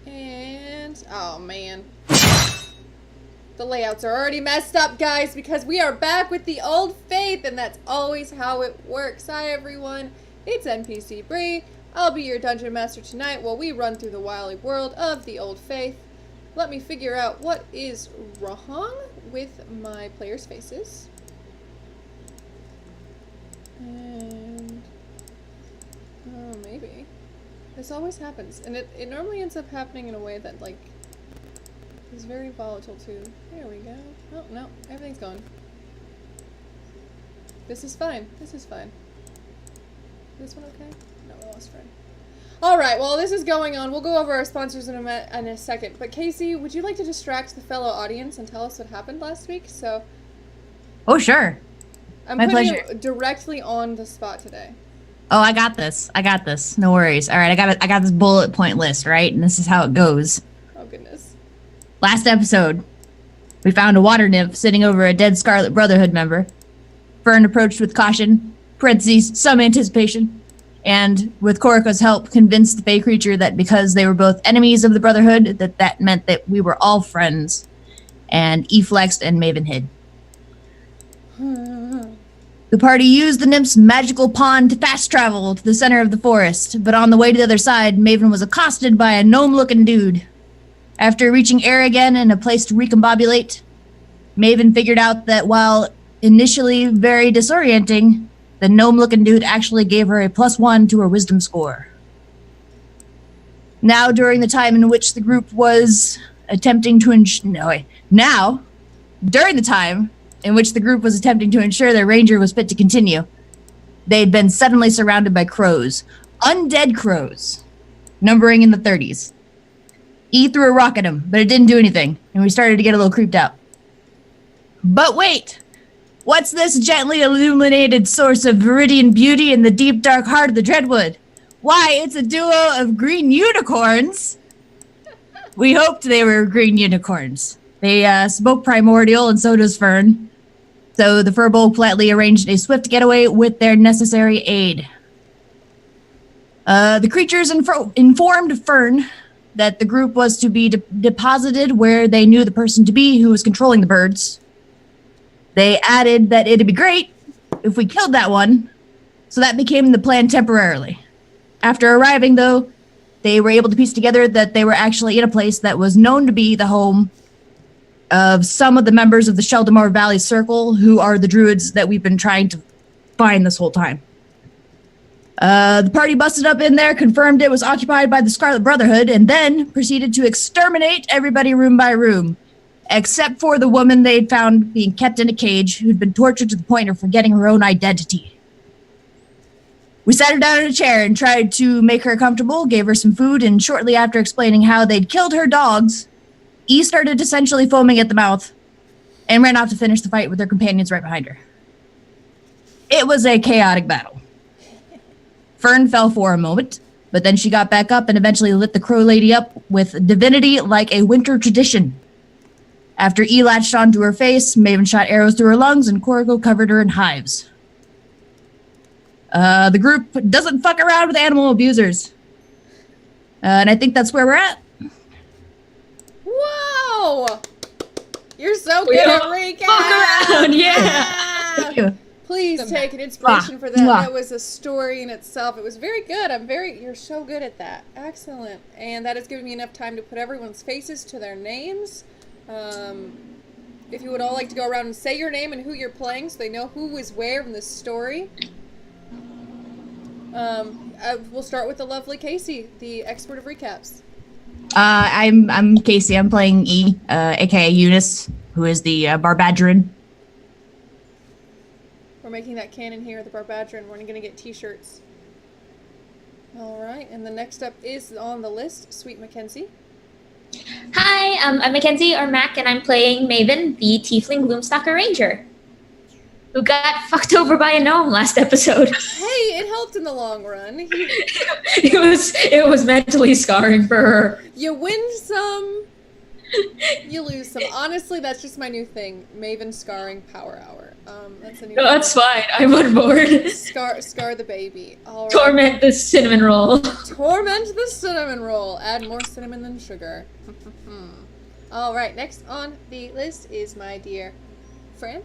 And, oh man. The layouts are already messed up, guys, because we are back with the Old Faith, and that's always how it works. Hi, everyone. It's NPC Bree. I'll be your dungeon master tonight while we run through the wily world of the Old Faith. Let me figure out what is wrong with my players' faces. And... oh, maybe. This always happens, and it normally ends up happening in a way that, like, is very volatile, too. There we go. Oh, no. Everything's gone. This is fine. This is fine. This one okay? No, we lost friend. Alright, while this is going on, we'll go over our sponsors in a second. But Casey, would you like to distract the fellow audience and tell us what happened last week? So... oh, sure. I'm My putting pleasure. you directly on the spot today. Oh, I got this. I got this. No worries. All right, I got this bullet point list, right? And this is how it goes. Oh, goodness. Last episode, we found a water nymph sitting over a dead Scarlet Brotherhood member. Fern approached with caution, parentheses, some anticipation, and with Koriko's help, convinced the Fey creature that because they were both enemies of the Brotherhood, that meant that we were all friends. And E flexed and Maven hid. The party used the nymph's magical pond to fast travel to the center of the forest, but on the way to the other side, Maven was accosted by a gnome-looking dude. After reaching air again and a place to recombobulate, Maven figured out that while initially very disorienting, the gnome-looking dude actually gave her a +1 to her wisdom score. Now, during the time in which the group was attempting to during the time in which the group was attempting to ensure their ranger was fit to continue, they'd been suddenly surrounded by crows. Undead crows, numbering in the 30s. E threw a rock at him, but it didn't do anything, and we started to get a little creeped out. But wait! What's this gently illuminated source of viridian beauty in the deep dark heart of the Dreadwood? Why, it's a duo of green unicorns! We hoped they were green unicorns. They spoke primordial, and so does Fern. So the Furbolg flatly arranged a swift getaway with their necessary aid. The creatures informed Fern that the group was to be deposited where they knew the person to be who was controlling the birds. They added that it'd be great if we killed that one, so that became the plan temporarily. After arriving, though, they were able to piece together that they were actually in a place that was known to be the home of some of the members of the Sheldamore Valley Circle, who are the druids that we've been trying to find this whole time. The party busted up in there, confirmed it was occupied by the Scarlet Brotherhood, and then proceeded to exterminate everybody room by room, except for the woman they'd found being kept in a cage, who'd been tortured to the point of forgetting her own identity. We sat her down in a chair and tried to make her comfortable, gave her some food, and shortly after explaining how they'd killed her dogs, E started essentially foaming at the mouth and ran off to finish the fight with her companions right behind her. It was a chaotic battle. Fern fell for a moment, but then she got back up and eventually lit the crow lady up with divinity like a winter tradition. After E latched onto her face, Maven shot arrows through her lungs, and Koriko covered her in hives. The group doesn't fuck around with animal abusers. And I think that's where we're at. Whoa! You're so good at recap! Fuck around, yeah! Thank you. Please take an inspiration for that. That was a story in itself. It was very good. You're so good at that. Excellent. And that has given me enough time to put everyone's faces to their names. If you would all like to go around and say your name and who you're playing so they know who is where in this story. We'll start with the lovely Casey, the expert of recaps. I'm Casey. I'm playing E, aka Eunice, who is the Barbadron. We're making that canon here, the Barbadron. We're going to get t-shirts. Alright, and the next up is on the list, Sweet Mackenzie. Hi, I'm Mackenzie, or Mac, and I'm playing Maven, the Tiefling Gloomstalker Ranger, who got fucked over by a gnome last episode. Hey, it helped in the long run. It was mentally scarring for her. You win some, You lose some. Honestly, that's just my new thing. Maven scarring power hour. That's a new No, that's fine. I'm on board. Scar the baby. All right. Torment the cinnamon roll. Torment the cinnamon roll. Add more cinnamon than sugar. All right. Next on the list is my dear Fran.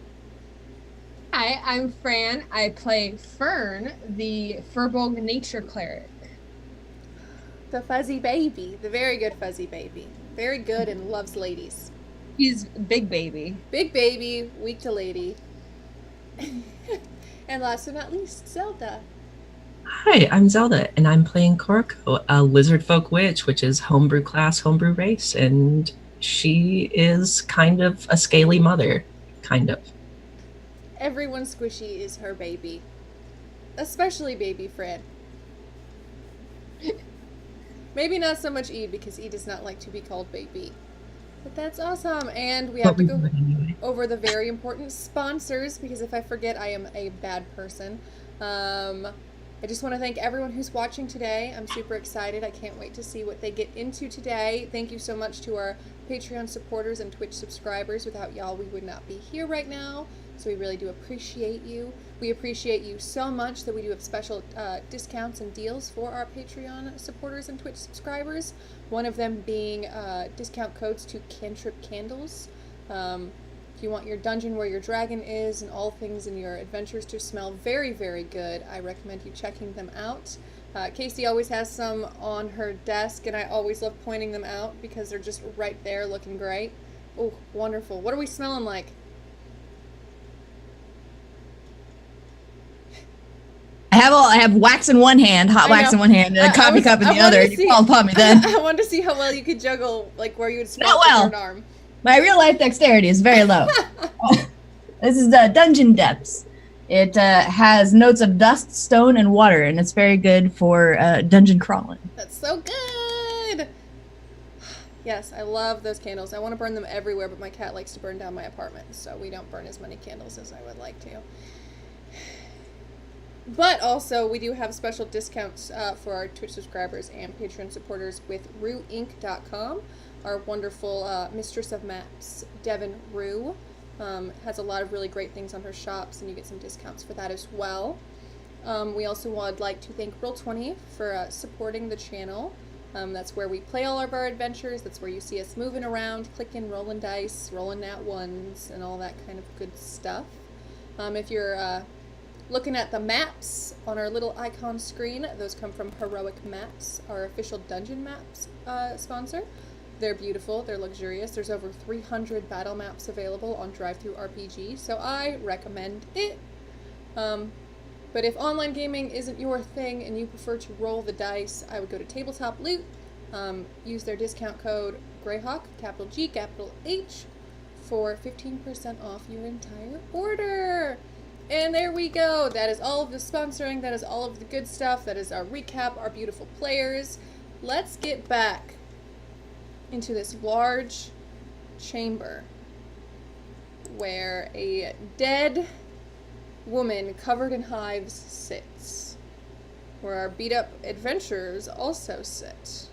Hi, I'm Fran. I play Fern, the Furbolg Nature Cleric. The fuzzy baby. The very good fuzzy baby. Very good and loves ladies. He's big baby. Big baby, weak to lady. And last but not least, Zelda. Hi, I'm Zelda, and I'm playing Korko, a lizard folk witch, which is homebrew class, homebrew race, and she is kind of a scaly mother. Kind of. Everyone squishy is her baby. Especially baby Fred. Maybe not so much E, because E does not like to be called baby. But that's awesome. And we have to go over the very important sponsors, because if I forget, I am a bad person. I just want to thank everyone who's watching today. I'm super excited. I can't wait to see what they get into today. Thank you so much to our Patreon supporters and Twitch subscribers. Without y'all, we would not be here right now. So we really do appreciate you. We appreciate you so much that we do have special discounts and deals for our Patreon supporters and Twitch subscribers. One of them being discount codes to Cantrip Candles. If you want your dungeon where your dragon is and all things in your adventures to smell very, very good, I recommend you checking them out. Casey always has some on her desk, and I always love pointing them out because they're just right there looking great. Oh, wonderful. What are we smelling like? I have wax in one hand, hot wax in one hand, and a coffee cup in the other. And you fall upon me then. I wanted to see how well you could juggle, like where you would swap Not with well. your arm. My real life dexterity is very low. This is Dungeon Depths. It has notes of dust, stone, and water, and it's very good for dungeon crawling. That's so good. Yes, I love those candles. I want to burn them everywhere, but my cat likes to burn down my apartment, so we don't burn as many candles as I would like to. But also, we do have special discounts for our Twitch subscribers and Patreon supporters with RueInc.com. Our wonderful Mistress of Maps, Devin Rue, has a lot of really great things on her shops, and you get some discounts for that as well. We also would like to thank Roll20 for supporting the channel. That's where we play all of our adventures. That's where you see us moving around, clicking, rolling dice, rolling nat ones, and all that kind of good stuff. If you're looking at the maps on our little icon screen, those come from Heroic Maps, our official Dungeon Maps sponsor. They're beautiful, they're luxurious. There's over 300 battle maps available on DriveThruRPG, so I recommend it. But if online gaming isn't your thing and you prefer to roll the dice, I would go to Tabletop Loot, use their discount code Greyhawk, capital G, capital H, for 15% off your entire order. And there we go. That is all of the sponsoring. That is all of the good stuff. That is our recap, our beautiful players. Let's get back into this large chamber where a dead woman covered in hives sits, where our beat up adventurers also sit.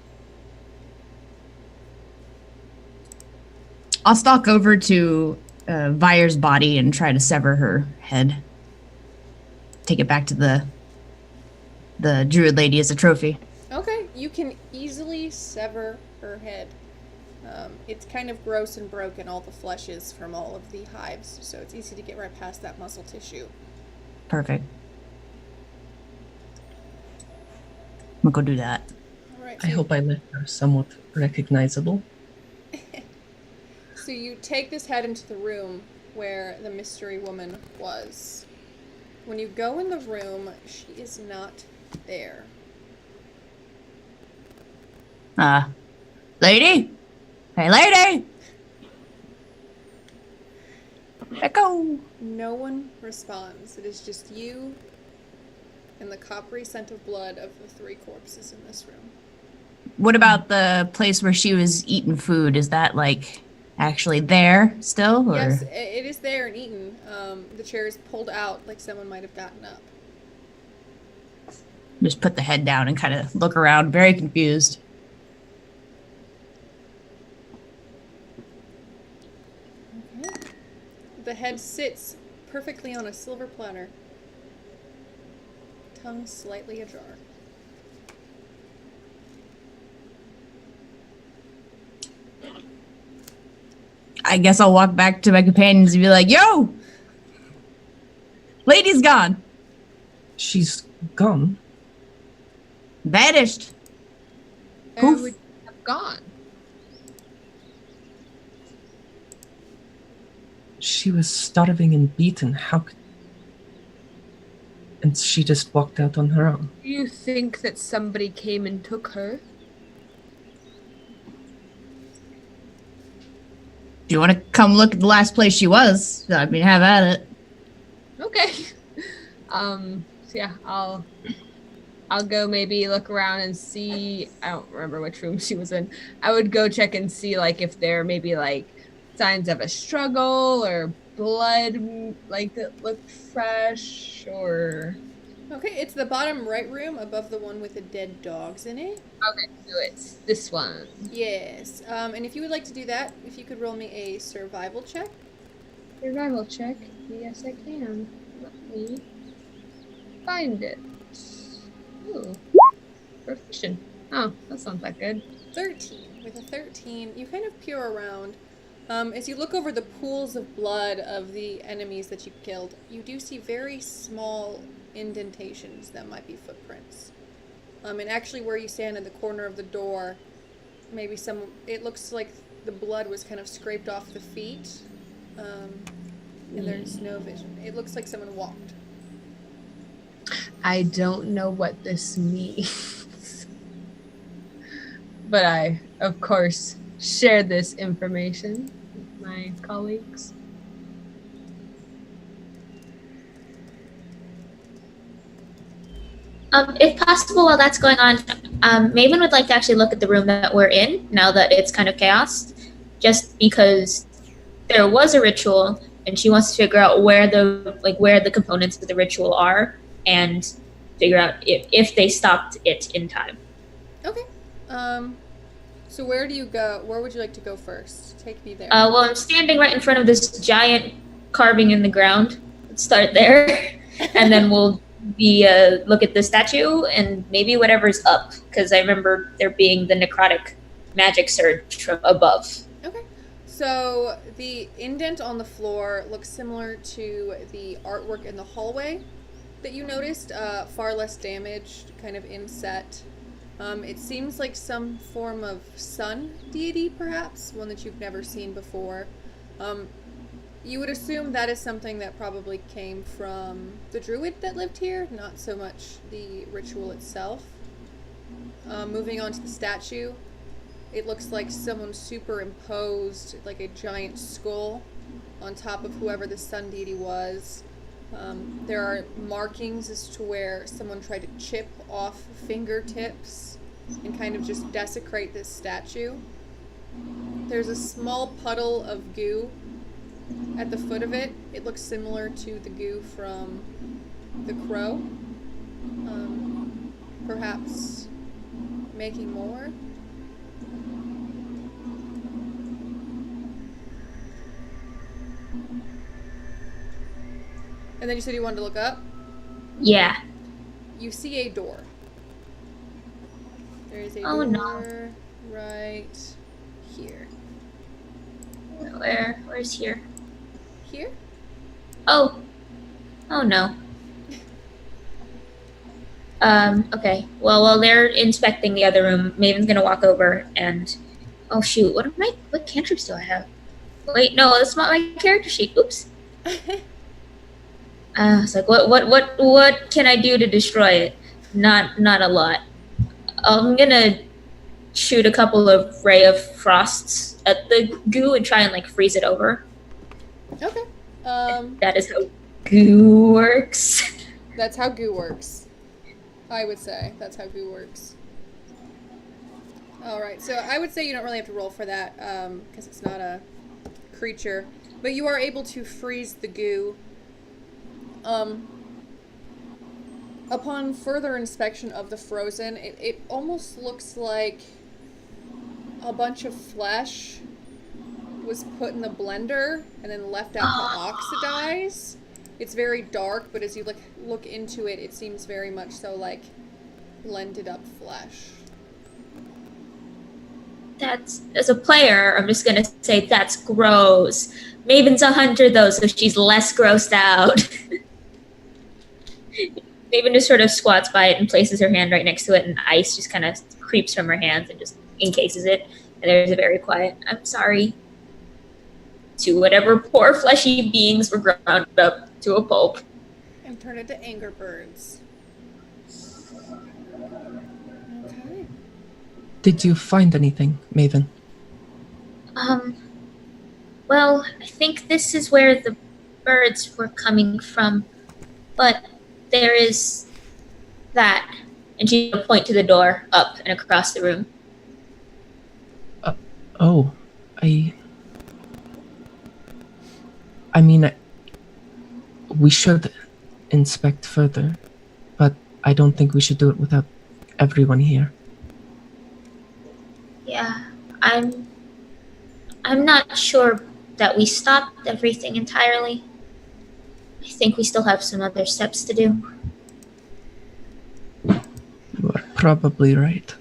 I'll stalk over to Vire's body and try to sever her head. Take it back to the druid lady as a trophy. Okay, you can easily sever her head. It's kind of gross and broken, all the flesh is from all of the hives, so it's easy to get right past that muscle tissue. Perfect. I'm gonna go do that. All right, I hope I left her somewhat recognizable. So you take this head into the room where the mystery woman was. When you go in the room, she is not there. Lady? Hey, lady! Echo! No one responds. It is just you and the coppery scent of blood of the three corpses in this room. What about the place where she was eating food? Is that, like, actually there still? Or? Yes, it is there and eaten. The chair is pulled out like someone might have gotten up. Just put the head down and kind of look around, very confused. The head sits perfectly on a silver platter. Tongue slightly ajar. I guess I'll walk back to my companions and be like, yo! Lady's gone. She's gone. Vanished. Where Poof. would you have gone? She was starving and beaten. How could... And she just walked out on her own. Do you think that somebody came and took her? Do you want to come look at the last place she was? I mean, have at it. Okay. So yeah, I'll go maybe look around and see. I don't remember which room she was in. I would go check and see like if there may be like signs of a struggle or blood like that look fresh or. Okay, it's the bottom right room above the one with the dead dogs in it. Okay, so it's this one. Yes. And if you would like to do that, if you could roll me a survival check. Survival check. Yes, I can. Let me find it. Ooh. Proficient. Oh, that sounds like good. 13. With a 13, you kind of peer around. As you look over the pools of blood of the enemies that you killed, you do see very small indentations that might be footprints. And actually where you stand in the corner of the door, maybe it looks like the blood was kind of scraped off the feet. And there's no vision. It looks like someone walked. I don't know what this means. But I, of course, share this information with my colleagues. If possible, while that's going on, Maven would like to actually look at the room that we're in now that it's kind of chaos, just because there was a ritual and she wants to figure out where the components of the ritual are and figure out if they stopped it in time. Okay. So where do you go? Where would you like to go first? Take me there. Well, I'm standing right in front of this giant carving in the ground. Let's start there, and then we'll look at the statue and maybe whatever's up, because I remember there being the necrotic magic surge from above. Okay. So the indent on the floor looks similar to the artwork in the hallway that you noticed, far less damaged, kind of inset. It seems like some form of sun deity, perhaps, one that you've never seen before. You would assume that is something that probably came from the druid that lived here, not so much the ritual itself. Moving on to the statue, it looks like someone superimposed like a giant skull on top of whoever the sun deity was. There are markings as to where someone tried to chip off fingertips and kind of just desecrate this statue. There's a small puddle of goo at the foot of it. It looks similar to the goo from the crow. Perhaps making more. And then you said you wanted to look up? Yeah. You see a door. There is a Oh, door no. right here. Where's here? Here? Oh no. Okay. Well, while they're inspecting the other room, Maven's gonna walk over and, oh shoot, what cantrips do I have? Wait, no, that's not my character sheet. Oops. It's like, what can I do to destroy it? Not a lot. I'm gonna shoot a couple of ray of frosts at the goo and try and like freeze it over. Okay. That is how goo works. That's how goo works. I would say that's how goo works. Alright, so I would say you don't really have to roll for that, because it's not a creature. But you are able to freeze the goo. Upon further inspection of the frozen, it almost looks like a bunch of flesh was put in the blender and then left out to oxidize. It's very dark, but as you look into it, it seems very much so like blended up flesh. That's, as a player, I'm just gonna say that's gross. Maven's a hunter though, so she's less grossed out. Maven just sort of squats by it and places her hand right next to it, and ice just kind of creeps from her hands and just encases it. And there's a very quiet, "I'm sorry," to whatever poor fleshy beings were ground up to a pulp. And turn it to anger birds. Okay. Did you find anything, Maven? Well, I think this is where the birds were coming from, but there is that. And she will point to the door up and across the room. Oh, I mean, we should inspect further, but I don't think we should do it without everyone here. Yeah, I'm not sure that we stopped everything entirely. I think we still have some other steps to do. You are probably right.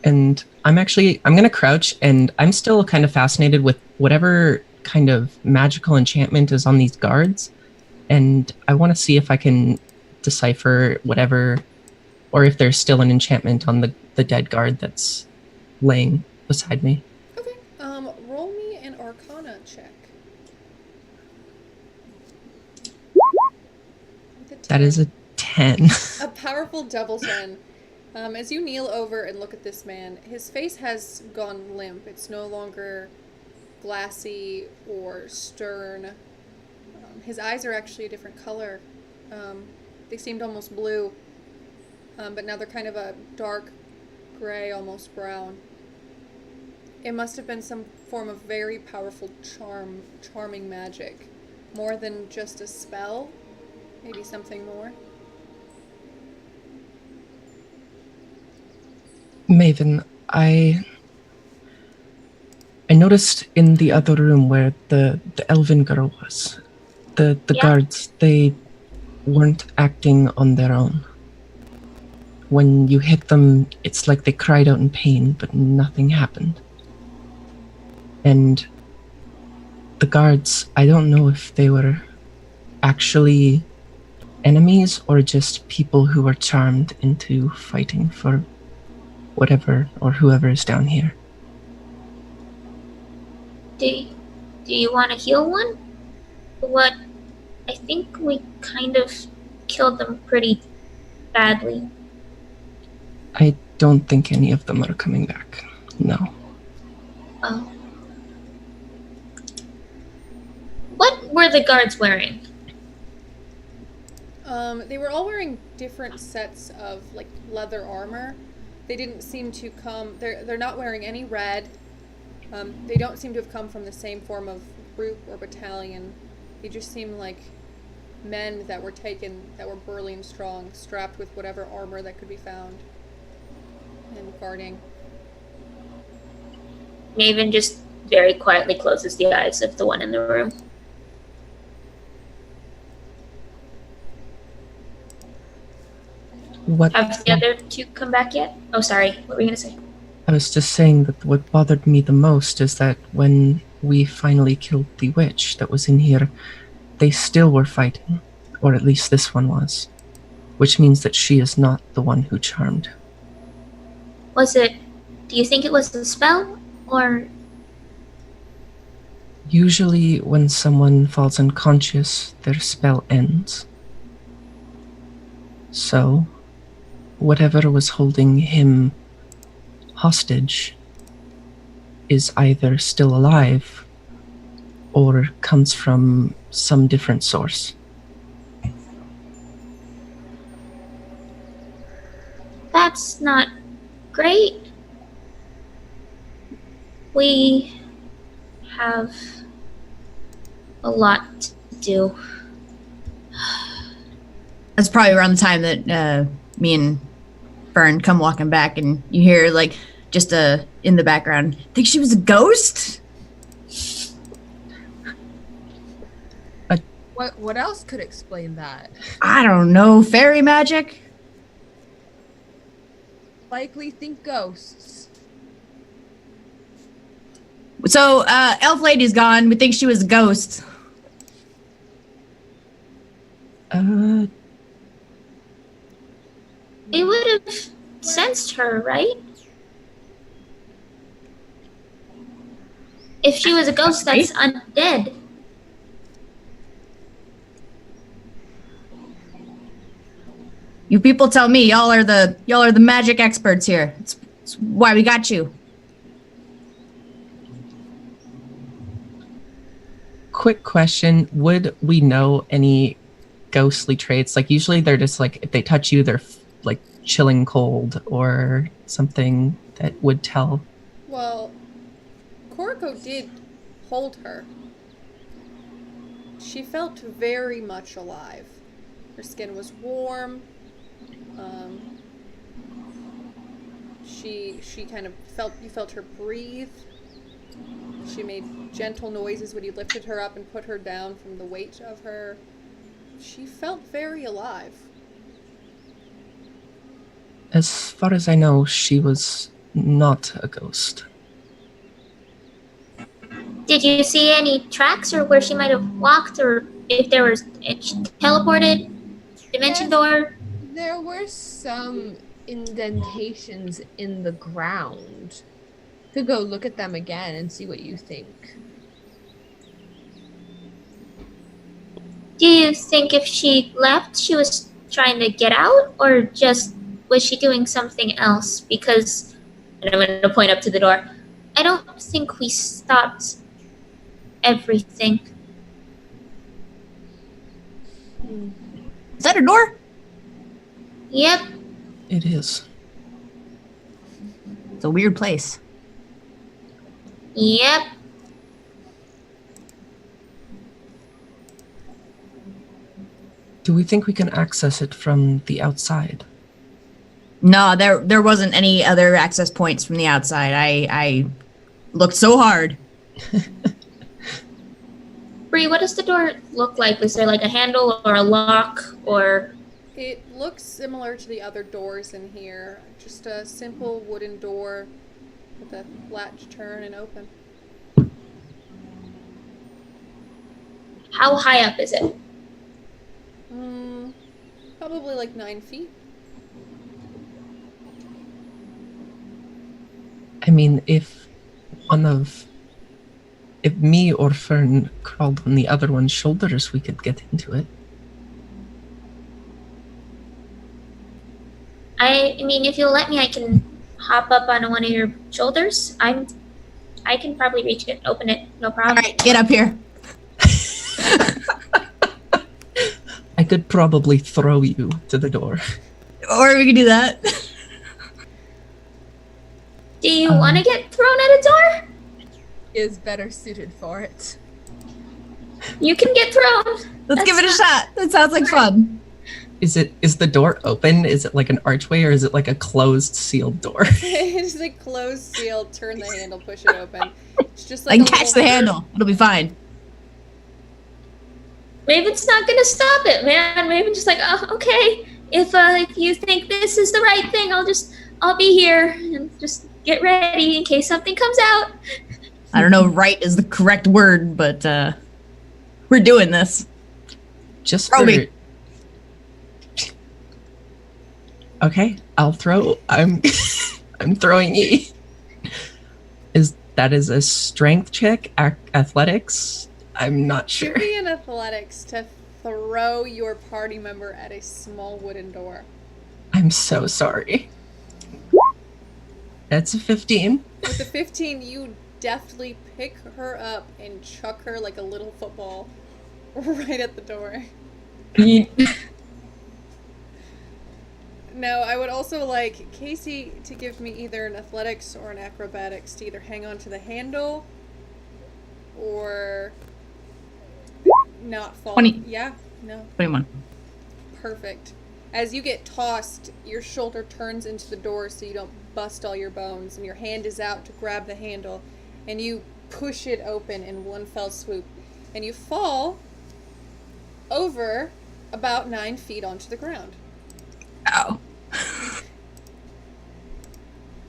And I'm gonna crouch, and I'm still kind of fascinated with whatever kind of magical enchantment is on these guards. And I want to see if I can decipher whatever, or if there's still an enchantment on the dead guard that's laying beside me. Okay. Roll me an Arcana check. With a That 10. is a 10. A powerful double 10. As you kneel over and look at this man, his face has gone limp. It's no longer glassy or stern. His eyes are actually a different color. They seemed almost blue, but now they're kind of a dark gray, almost brown. It must have been some form of very powerful charming magic. More than just a spell, maybe something more. Maven, I noticed in the other room where the elven girl was, the Yeah. guards, they weren't acting on their own. When you hit them, it's like they cried out in pain, but nothing happened. And the guards, I don't know if they were actually enemies or just people who were charmed into fighting for whatever or whoever is down here. Do you want to heal one? What? I think we kind of killed them pretty badly. I don't think any of them are coming back. No. Oh. What were the guards wearing? They were all wearing different sets of like leather armor. They didn't seem to come. They're not wearing any red. They don't seem to have come from the same form of group or battalion. They just seem like men that were burly and strong, strapped with whatever armor that could be found, and guarding. Maven just very quietly closes the eyes of the one in the room. What? Have the other two come back yet? Oh, sorry. What were you gonna say? I was just saying that what bothered me the most is that when we finally killed the witch that was in here, they still were fighting. Or at least this one was. Which means that she is not the one who charmed. Do you think it was a spell? Or Usually when someone falls unconscious, their spell ends. So, whatever was holding him hostage is either still alive or comes from some different source. that's not great. We have a lot to do. That's probably around the time that me and Fern come walking back, and you hear like just in the background, think she was a ghost? What else could explain that? I don't know. Fairy magic? Likely think ghosts. So, Elf Lady's gone. We think she was a ghost. We would have sensed her, right? If she was a ghost that's undead. You people tell me. Y'all are the magic experts here. It's why we got you. Quick question: would we know any ghostly traits? Like usually they're just like if they touch you, they're like chilling cold or something that would tell. Well, Koriko did hold her. She felt very much alive. Her skin was warm. She kind of you felt her breathe. She made gentle noises when you lifted her up and put her down from the weight of her. She felt very alive. As far as I know, she was not a ghost. Did you see any tracks or where she might have walked or if there was teleported? Dimension door? There were some indentations in the ground. Could go look at them again and see what you think. Do you think if she left, she was trying to get out, or just was she doing something else? Because, and I'm going to point up to the door, I don't think we stopped everything. Is that a door? Yep. It is. It's a weird place. Yep. Do we think we can access it from the outside? No, there wasn't any other access points from the outside. I looked so hard. Bree, what does the door look like? Is there like a handle or a lock or... It looks similar to the other doors in here. Just a simple wooden door with a latch turn and open. How high up is it? Probably like 9 feet. I mean, if me or Fern crawled on the other one's shoulders, we could get into it. I mean, if you'll let me, I can hop up on one of your shoulders. I can probably reach it, open it, no All problem. right, get up here. I could probably throw you to the door. Or we could do that. Do you want to get thrown at a door? Is better suited for it. You can get thrown. Let's give it a shot. That sounds like fun. Is the door open? Is it like an archway or is it like a closed sealed door? It's a closed seal, turn the handle, push it open. It's just like Like a catch little- the handle. It'll be fine. Raven's not gonna stop it, man. Raven's just like, oh, okay. If you think this is the right thing, I'll be here and just get ready in case something comes out. I don't know if right is the correct word, but we're doing this. Just Throw for... me. Okay, I'll throw. I'm throwing E. That is a strength check, athletics? I'm not sure. Give me an athletics to throw your party member at a small wooden door. I'm so sorry. That's a 15. With the 15, you deftly pick her up and chuck her like a little football right at the door. No, I would also like Casey to give me either an athletics or an acrobatics to either hang on to the handle or not fall. 20. Yeah, no. 21. Perfect. As you get tossed, your shoulder turns into the door so you don't bust all your bones, and your hand is out to grab the handle, and you push it open in one fell swoop, and you fall over about 9 feet onto the ground. Ow.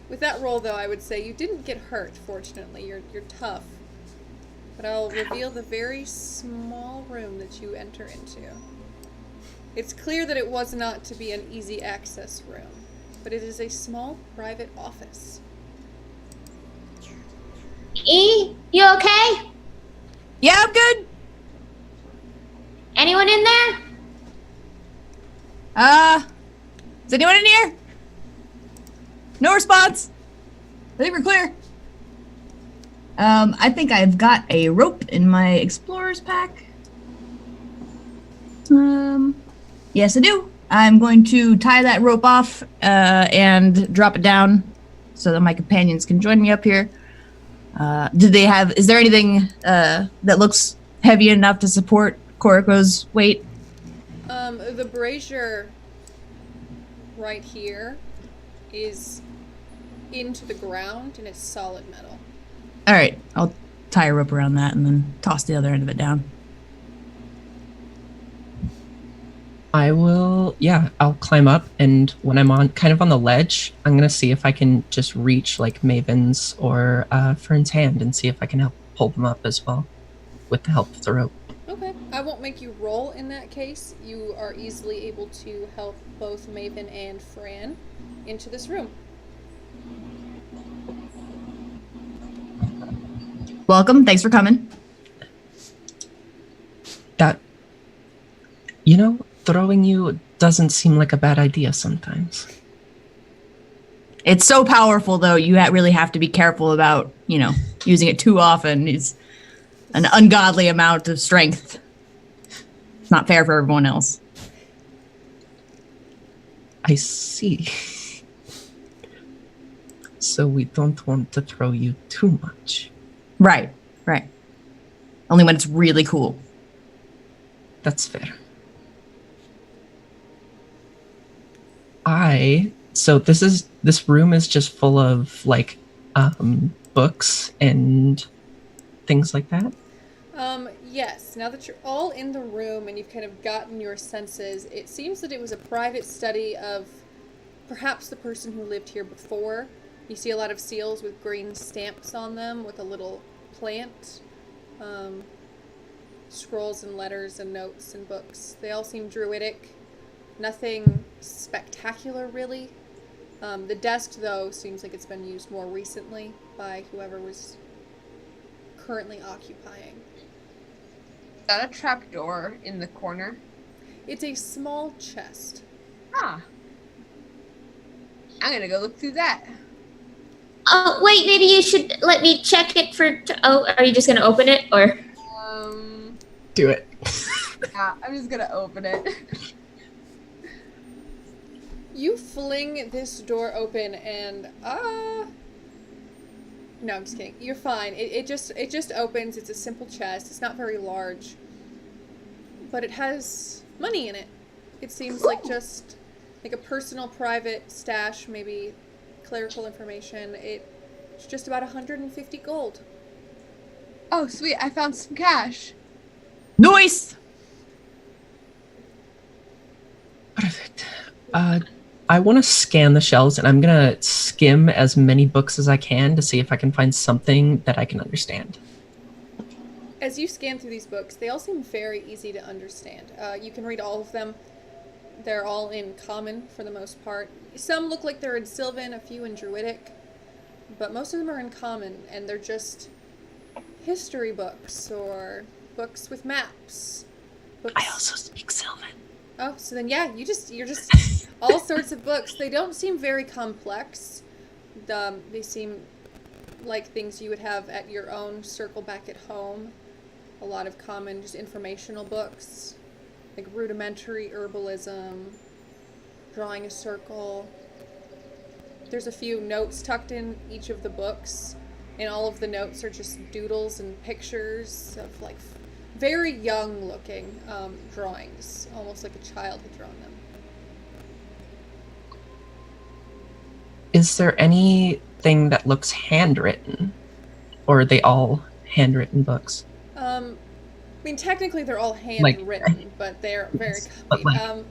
With that roll, though, I would say you didn't get hurt, fortunately. You're tough. But I'll reveal the very small room that you enter into. It's clear that it was not to be an easy access room, but it is a small private office. E, you okay? Yeah, I'm good. Anyone in there? Is anyone in here? No response. I think we're clear. I think I've got a rope in my explorer's pack. Yes, I do. I'm going to tie that rope off and drop it down so that my companions can join me up here. Is there anything that looks heavy enough to support Koriko's weight? The brazier right here is into the ground and it's solid metal. All right, I'll tie a rope around that and then toss the other end of it down. I'll climb up, and when I'm on the ledge, I'm gonna see if I can just reach like Maven's or Fern's hand and see if I can help pull them up as well with the help of the rope. Okay, I won't make you roll in that case. You are easily able to help both Maven and Fran into this room. Welcome, thanks for coming. Throwing you doesn't seem like a bad idea sometimes. It's so powerful, though, you really have to be careful about, using it too often. It's an ungodly amount of strength. It's not fair for everyone else. I see. So we don't want to throw you too much. Right. Only when it's really cool. That's fair. So this room is just full of like books and things like that. Yes, now that you're all in the room and you've kind of gotten your senses, it seems that it was a private study of perhaps the person who lived here before. You see a lot of seals with green stamps on them with a little plant, scrolls and letters and notes and books. They all seem druidic. Nothing spectacular, really. The desk, though, seems like it's been used more recently by whoever was currently occupying. Is that a trap door in the corner? It's a small chest. Ah. I'm gonna go look through that. Oh, wait, maybe you should let me check it for... Oh, are you just gonna open it, or...? Do it. Yeah, I'm just gonna open it. You fling this door open and, no, I'm just kidding. You're fine. It just opens. It's a simple chest. It's not very large. But it has money in it. It seems like just like a personal private stash, maybe clerical information. It's just about 150 gold. Oh, sweet. I found some cash. Nice! Perfect. I want to scan the shelves, and I'm going to skim as many books as I can to see if I can find something that I can understand. As you scan through these books, they all seem very easy to understand. You can read all of them. They're all in common for the most part. Some look like they're in Sylvan, a few in Druidic, but most of them are in common, and they're just history books or books with maps. Books. I also speak Sylvan. Oh, so then yeah, you're just all sorts of books. They don't seem very complex. They seem like things you would have at your own circle back at home. A lot of common, just informational books, like rudimentary herbalism, drawing a circle. There's a few notes tucked in each of the books, and all of the notes are just doodles and pictures of like very young looking drawings, almost like a child had drawn them. Is there anything that looks handwritten? Or are they all handwritten books? I mean, technically they're all handwritten, but they're very But, copied. like,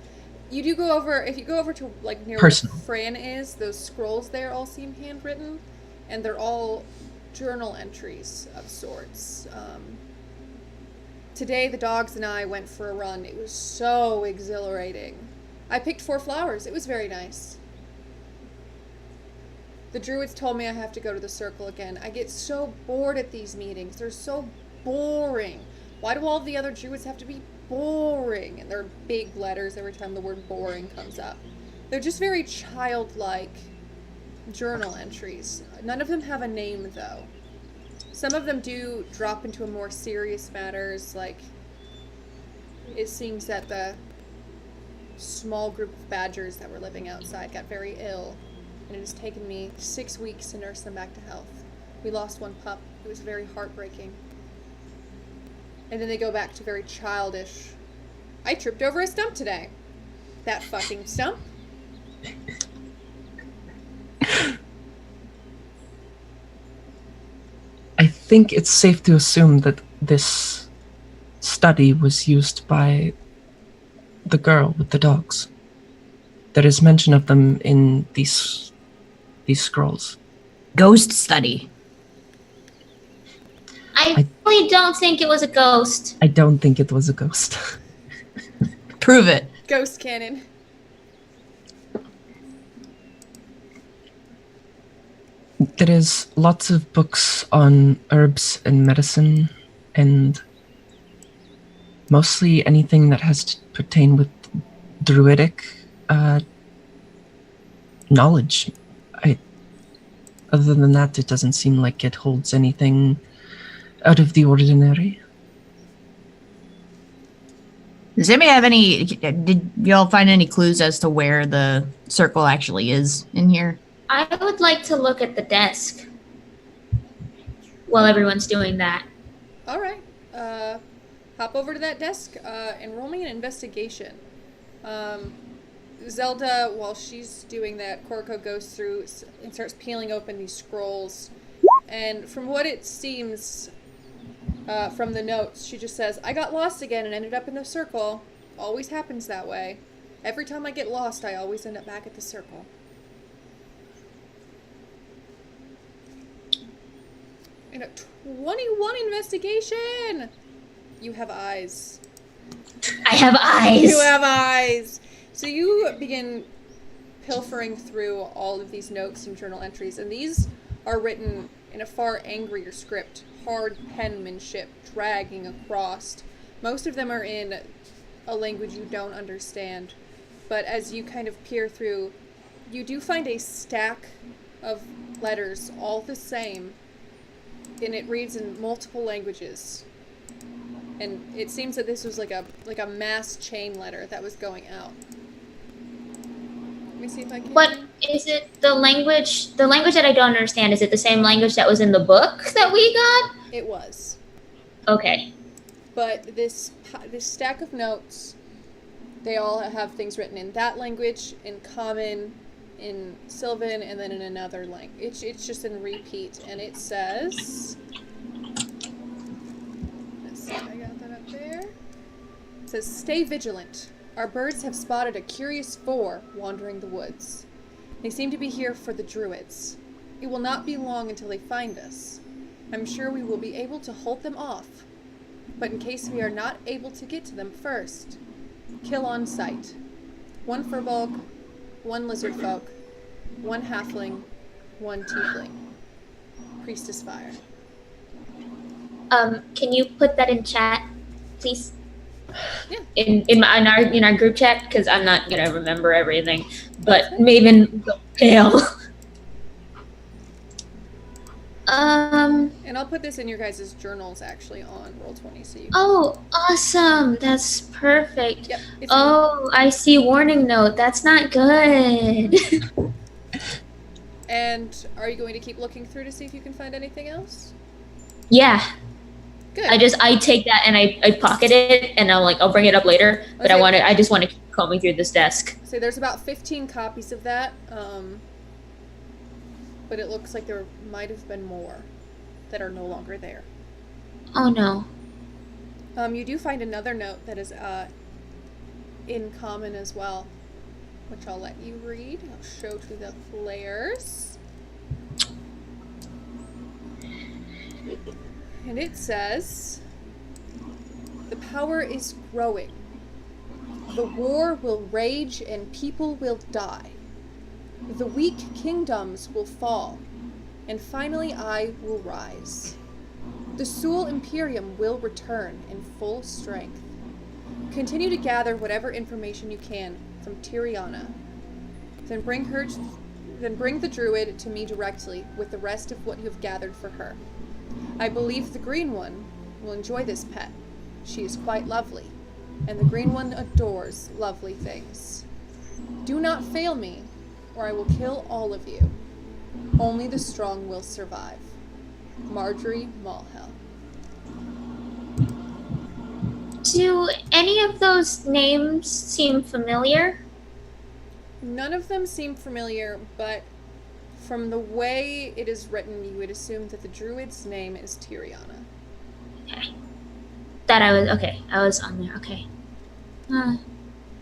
You do go over, if you go over to like near Personal. where Fran is, those scrolls there all seem handwritten, and they're all journal entries of sorts. Today the dogs and I went for a run. It was so exhilarating. I picked 4 flowers. It was very nice. The druids told me I have to go to the circle again. I get so bored at these meetings. They're so boring. Why do all the other druids have to be boring? And they're big letters every time the word boring comes up. They're just very childlike journal entries. None of them have a name, though. Some of them do drop into more serious matters, like it seems that the small group of badgers that were living outside got very ill, and it has taken me 6 weeks to nurse them back to health. We lost one pup. It was very heartbreaking. And then they go back to very childish. I tripped over a stump today. That fucking stump. I think it's safe to assume that this study was used by the girl with the dogs. There is mention of them in these scrolls. Ghost study. I really don't think it was a ghost. I don't think it was a ghost. Prove it. Ghost cannon. There is lots of books on herbs and medicine, and mostly anything that has to pertain with druidic knowledge. Other than that, it doesn't seem like it holds anything out of the ordinary. Does anybody have any? Did y'all find any clues as to where the circle actually is in here? I would like to look at the desk while everyone's doing that. Alright. Hop over to that desk and roll me an investigation. Zelda, while she's doing that, Korko goes through and starts peeling open these scrolls. And from what it seems from the notes, she just says, I got lost again and ended up in the circle. Always happens that way. Every time I get lost, I always end up back at the circle. And a 21 investigation! You have eyes. I have eyes. You have eyes! So you begin pilfering through all of these notes and journal entries, and these are written in a far angrier script, hard penmanship, dragging across. Most of them are in a language you don't understand, but as you kind of peer through, you do find a stack of letters, all the same, and it reads in multiple languages. And it seems that this was like a mass chain letter that was going out. Let me see if I can. What is it? The language that I don't understand, is it the same language that was in the book that we got? It was. Okay. But this stack of notes, they all have things written in that language, in Common, in Sylvan, and then in another language. It's just in repeat, and it says... Let's see if I got that up there. It says, stay vigilant. Our birds have spotted a curious 4 wandering the woods. They seem to be here for the druids. It will not be long until they find us. I'm sure we will be able to hold them off. But in case we are not able to get to them first, kill on sight. 1 furbolg, 1 lizard folk, 1 halfling, 1 tiefling. Priestess fire. Can you put that in chat, please? Yeah. In our group chat, because I'm not gonna remember everything. But Maven go pale. And I'll put this in your guys' journals actually on Roll20 so you can... Oh, awesome! That's perfect. Yep. It's Oh, I see warning note. That's not good. And are you going to keep looking through to see if you can find anything else? Yeah, Good. I take that and I pocket it, and I'll bring it up later. But Okay. I just want to keep combing through this desk. So there's about 15 copies of that, but it looks like there might have been more that are no longer there. Oh no. You do find another note that is in common as well, which I'll let you read. I'll show to the players. And it says, "The power is growing. The war will rage and people will die. The weak kingdoms will fall, and finally I will rise. The Sul Imperium will return in full strength. Continue to gather whatever information you can from Tiriana. Then bring the druid to me directly with the rest of what you have gathered for her. I believe the Green One will enjoy this pet. She is quite lovely, and the Green One adores lovely things. Do not fail me, or I will kill all of you. Only the strong will survive. Marjorie Mulhel." Do any of those names seem familiar? None of them seem familiar, but from the way it is written, you would assume that the druid's name is Tiriana. Okay. I was on there, okay.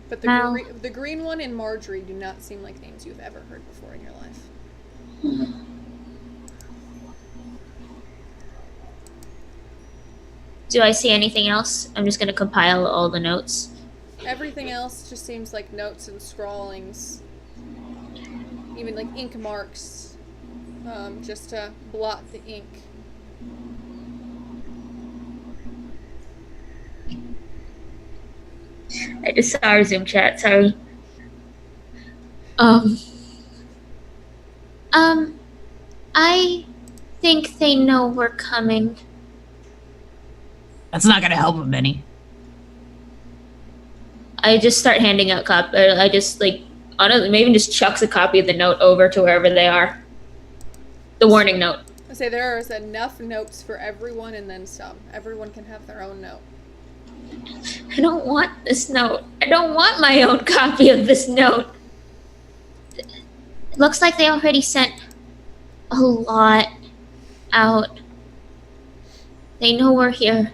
But the Green One and Marjorie do not seem like names you've ever heard before in your life. Do I see anything else? I'm just going to compile all the notes. Everything else just seems like notes and scrawlings. Even like ink marks, just to blot the ink. I just saw our Zoom chat, sorry. I think they know we're coming. That's not gonna help them any. I just start handing out I just honestly, maybe just chucks a copy of the note over to wherever they are. The warning note. I say there is enough notes for everyone and then some. Everyone can have their own note. I don't want this note. I don't want my own copy of this note. It looks like they already sent a lot out. They know we're here.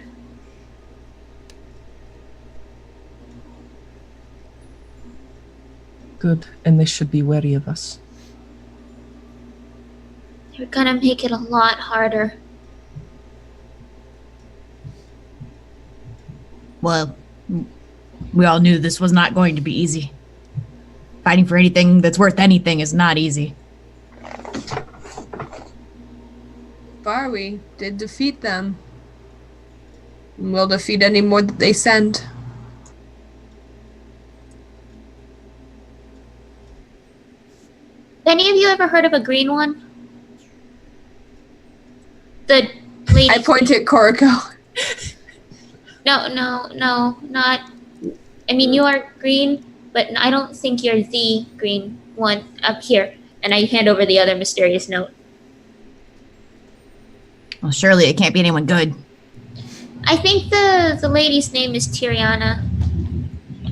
Good, and they should be wary of us. They're gonna make it a lot harder. Well, we all knew this was not going to be easy. Fighting for anything that's worth anything is not easy. Far we did defeat them. And we'll defeat any more that they send. Any of you ever heard of a Green One? The lady. I point at Koriko. No, not. I mean, you are green, but I don't think you're the Green One up here. And I hand over the other mysterious note. Well, surely it can't be anyone good. I think the lady's name is Tiriana.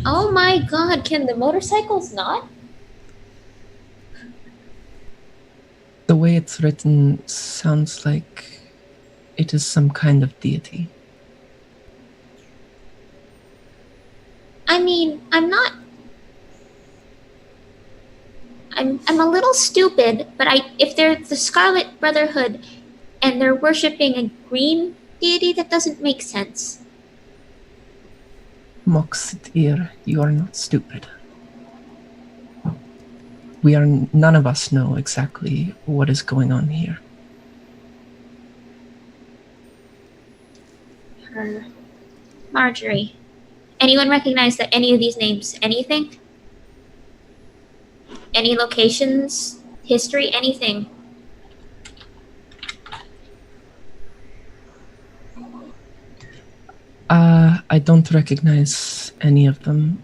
Oh my god, can the motorcycles not? The way it's written sounds like it is some kind of deity. I mean, I'm a little stupid, but if they're the Scarlet Brotherhood and they're worshipping a green deity, that doesn't make sense. Moxitir, you are not stupid. None of us know exactly what is going on here. Marjorie. Anyone recognize that any of these names, anything? Any locations, history, anything? I don't recognize any of them.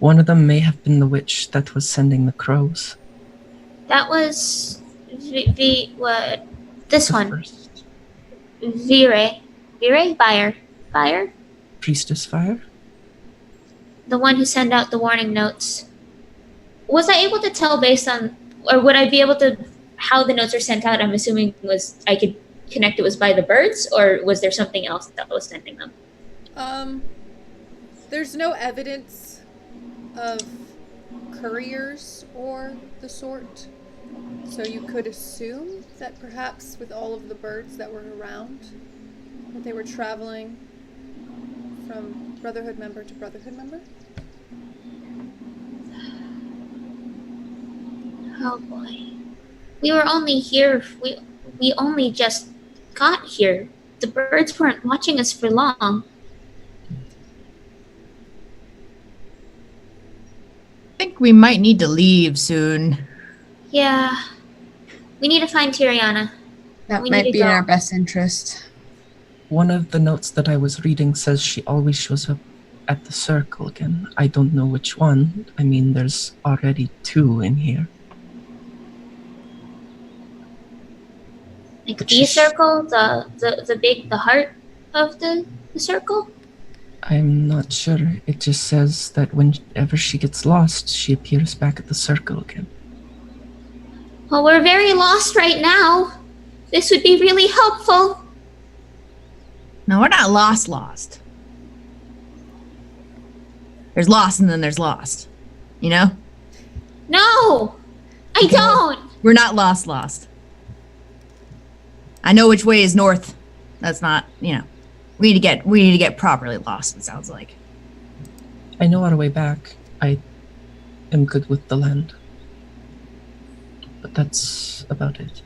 One of them may have been the witch that was sending the crows. That was what? This The one. first. Vire? Fire? Priestess Fire? The one who sent out the warning notes. Was I able to tell based on, or would I be able to, how the notes are sent out? I'm assuming I could connect it was by the birds, or was there something else that was sending them? There's no evidence of couriers or the sort. So you could assume that perhaps with all of the birds that were around, that they were traveling from Brotherhood member to Brotherhood member. Oh boy. We were only here. We only just got here. The birds weren't watching us for long. I think we might need to leave soon. Yeah. We need to find Tiriana. That We need might to be in go. our best interest. One of the notes that I was reading says she always shows up at the circle again. I don't know which one. I mean, there's already 2 in here. Like But the she's- circle, the heart of the circle? I'm not sure. It just says that whenever she gets lost, she appears back at the circle again. Well, we're very lost right now. This would be really helpful. No, we're not lost. There's lost and then there's lost. You know? No! I don't! We're not lost. I know which way is north. That's not, you know. We need to get properly lost, it sounds like. I know our way back. I am good with the land. But that's about it.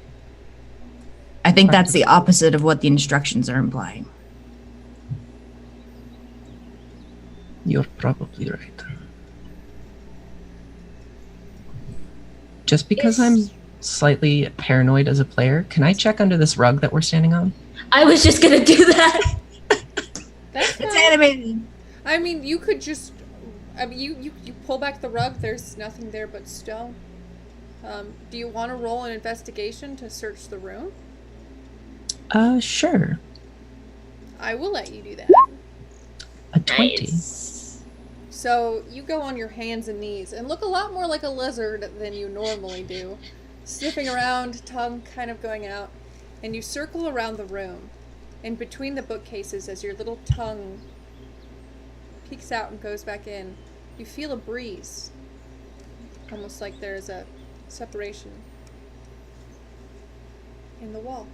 I think that's the opposite of what the instructions are implying. You're probably right. Just because I'm slightly paranoid as a player, can I check under this rug that we're standing on? I was just gonna do that. That's It's fine. animated. I mean, you could just. I mean, you pull back the rug. There's nothing there but stone. Do you want to roll an investigation to search the room? Sure. I will let you do that. A 20. Nice. So you go on your hands and knees and look a lot more like a lizard than you normally do, sniffing around, tongue kind of going out, and you circle around the room. And between the bookcases, as your little tongue peeks out and goes back in, you feel a breeze, almost like there's a separation in the wall.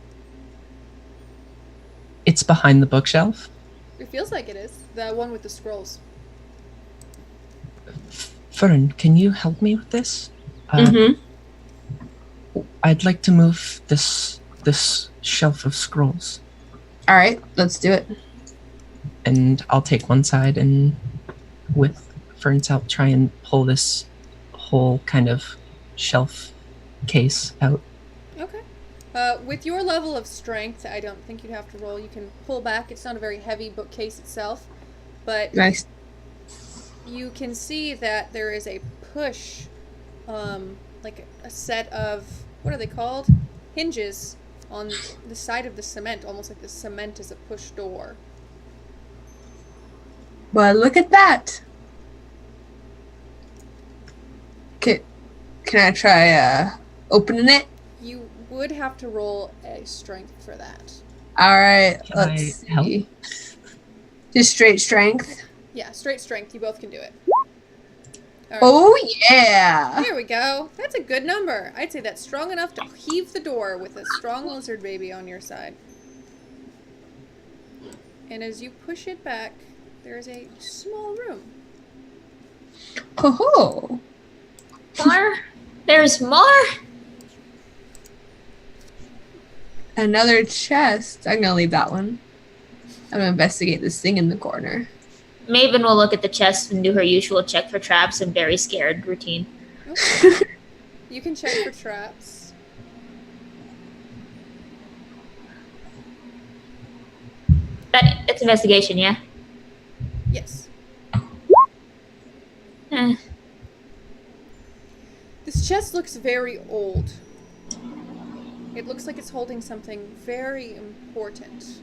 It's behind the bookshelf. It feels like it is the one with the scrolls. Fern, can you help me with this? Mm-hmm. I'd like to move this shelf of scrolls, All right, let's do it. and I'll take one side and, with Fern's help, try and pull this whole kind of shelf case out. Okay. With your level of strength, I don't think you'd have to roll. You can pull back. It's not a very heavy bookcase itself, but Nice. you can see that there is a push, like a set of, what are they called? Hinges on the side of the cement, almost like the cement is a push door. Well, look at that. Can I try opening it? You would have to roll a strength for that. All right, Can let's I help? see. Just straight strength. Yeah, straight strength. You both can do it. All right. Oh yeah. There we go. That's a good number. I'd say that's strong enough to heave the door with a strong lizard baby on your side. And as you push it back, there is a small room. Ho. More? There's more? Another chest. I'm gonna leave that one. I'm gonna investigate this thing in the corner. Maven will look at the chest and do her usual check for traps and very scared routine. Okay. You can check for traps. It's investigation, yeah? Yes. Eh. This chest looks very old. It looks like it's holding something very important.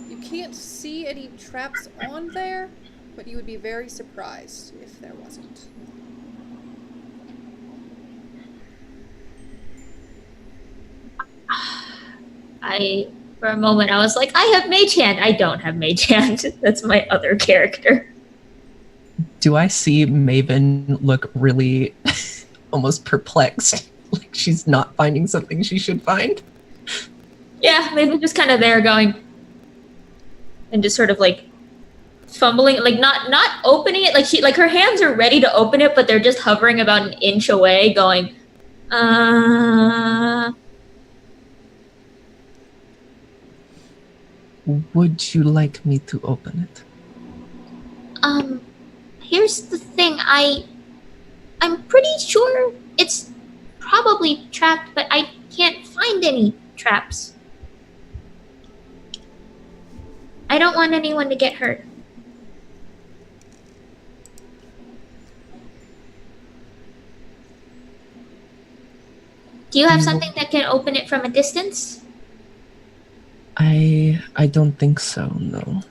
You can't see any traps on there, but you would be very surprised if there wasn't. I For a moment, I was like, I have Mage Hand. I don't have Mage Hand. That's my other character. Do I see Maven look really almost perplexed? Like she's not finding something she should find? Yeah, Maven just kind of there going, and just sort of like fumbling, like not opening it. Like her hands are ready to open it, but they're just hovering about an inch away, going, Would you like me to open it? Here's the thing. I'm pretty sure it's probably trapped, but I can't find any traps. I don't want anyone to get hurt. Do you have something that can open it from a distance? I don't think so, no.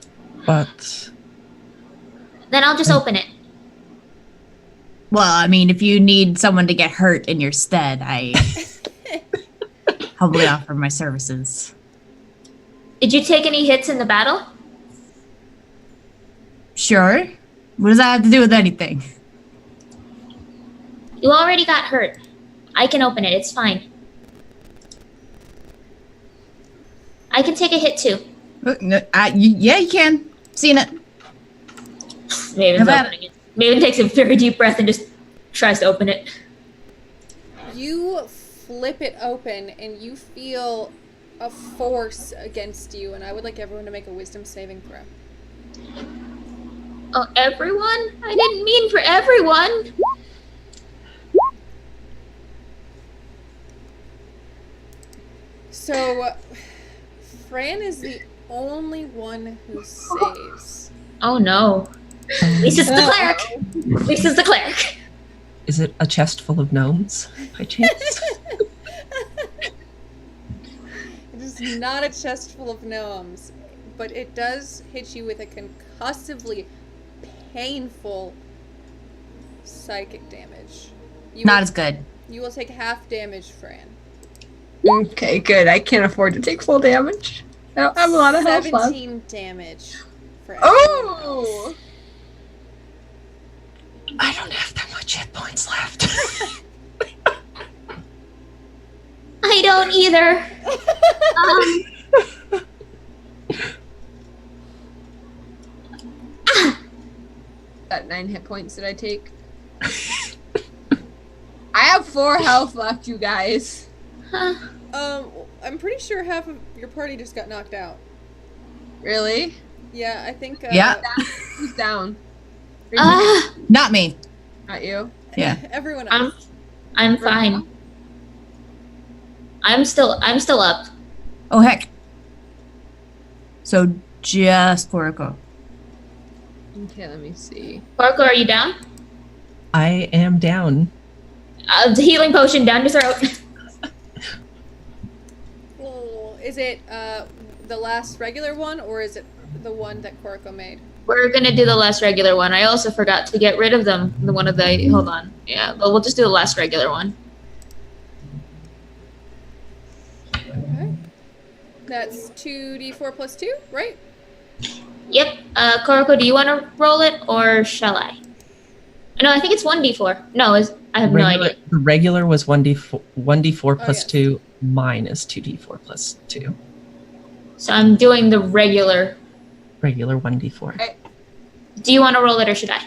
But Then I'll just open it. Well, I mean, if you need someone to get hurt in your stead, I humbly offer my services. Did you take any hits in the battle? Sure. What does that have to do with anything? You already got hurt. I can open it. It's fine. I can take a hit too. Yeah, you can. Seen it. Maven's Nevada. opening it. Maven takes a very deep breath and just tries to open it. You flip it open and you feel a force against you, and I would like everyone to make a wisdom saving throw. Oh, everyone? I didn't mean for everyone. So, Fran is the only one who saves. Oh no. Lisa's the cleric. Lisa's the cleric. is it a chest full of gnomes by chance? It is not a chest full of gnomes, but it does hit you with a concussively painful psychic damage. Not as good. You will take half damage, Fran. Okay, good. I can't afford to take full damage. I don't have a lot of health left. 17 damage for everyone else. Oh! I don't have that much hit points left. I don't either. That 9 hit points did I take? I have 4 health left, you guys. I'm pretty sure half of your party just got knocked out. Really? Yeah, I think. Yeah. Who's down? Not me. Not you. Yeah. Everyone else. I'm fine. I'm still up. Oh, heck. So just Porco. Okay, let me see. Porco, are you down? I am down. The healing potion down your throat. Oh, is it the last regular one, or is it the one that Korko made? We're gonna do the last regular one. I also forgot to get rid of them. The one of the hold on. Yeah, but we'll just do the last regular one. Okay. That's 2d4 plus 2, right? Yep. Koroko, do you want to roll it or shall I? No, I think it's 1d4. No, I have no idea. The regular was 1d4 plus yes. 2. Mine is 2d4 plus 2. So I'm doing the regular. Regular 1d4. Do you want to roll it or should I?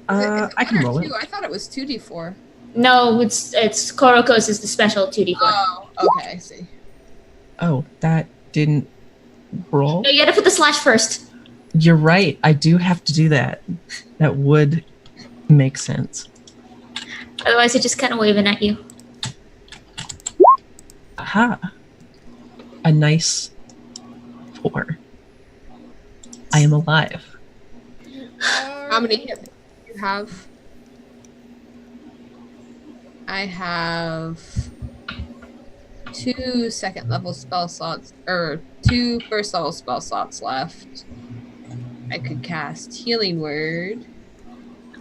I can roll it. I thought it was 2d4. No, it's Koroko's is the special 2d4. Oh, okay, I see. Oh, that didn't roll? No, you gotta put the slash first. You're right. I do have to do that. That would make sense. Otherwise, it's just kind of waving at you. Aha. A nice 4. I am alive. How many hit points do you have? I have 2 second level spell slots, or 2 first level spell slots left. I could cast Healing Word.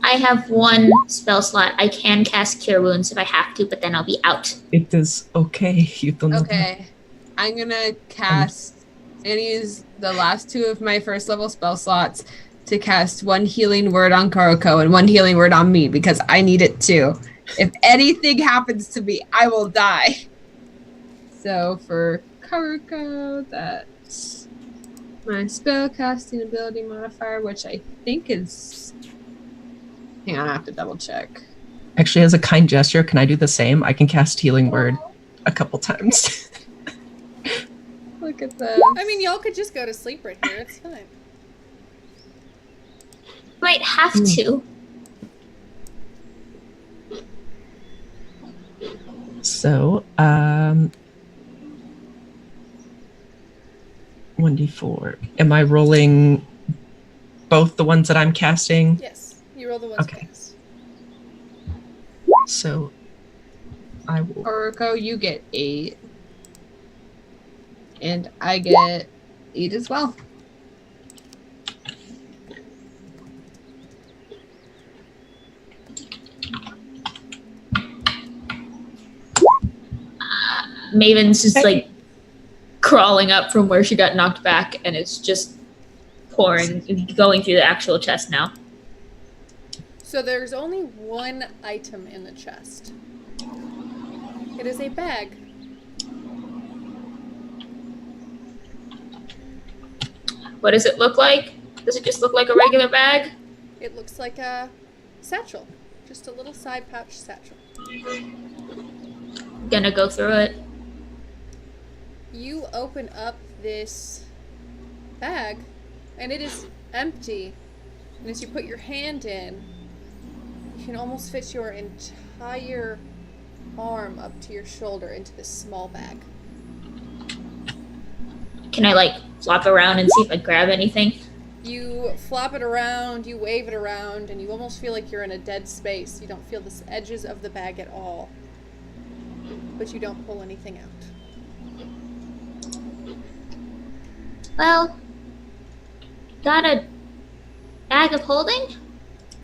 I have 1 spell slot. I can cast Cure Wounds if I have to, but then I'll be out. It is okay. You don't know. Okay. I'm gonna cast I'm gonna use the last 2 of my first level spell slots to cast 1 healing word on Karuko and 1 healing word on me because I need it too. If anything happens to me, I will die. So for Karuko, that's my spell casting ability modifier, which I think is. Hang on, I have to double check. Actually, as a kind gesture, can I do the same? I can cast Healing Word a couple times. Look at this. I mean, y'all could just go to sleep right here. It's fine. Might have to. So, 1d4. Am I rolling both the ones that I'm casting? Yes, you roll the ones Okay. cast. So, I will. Karuko, you get 8. And I get 8 as well. Maven's just like crawling up from where she got knocked back, and it's just pouring, going through the actual chest now. So there's only one item in the chest. It is a bag. What does it look like? Does it just look like a regular bag? It looks like a satchel. Just a little side pouch satchel. Gonna go through it. You open up this bag, and it is empty. And as you put your hand in, you can almost fit your entire arm up to your shoulder into this small bag. Can I like flop around and see if I grab anything? You flop it around, you wave it around, and you almost feel like you're in a dead space. You don't feel the edges of the bag at all. But you don't pull anything out. Well, got a bag of holding?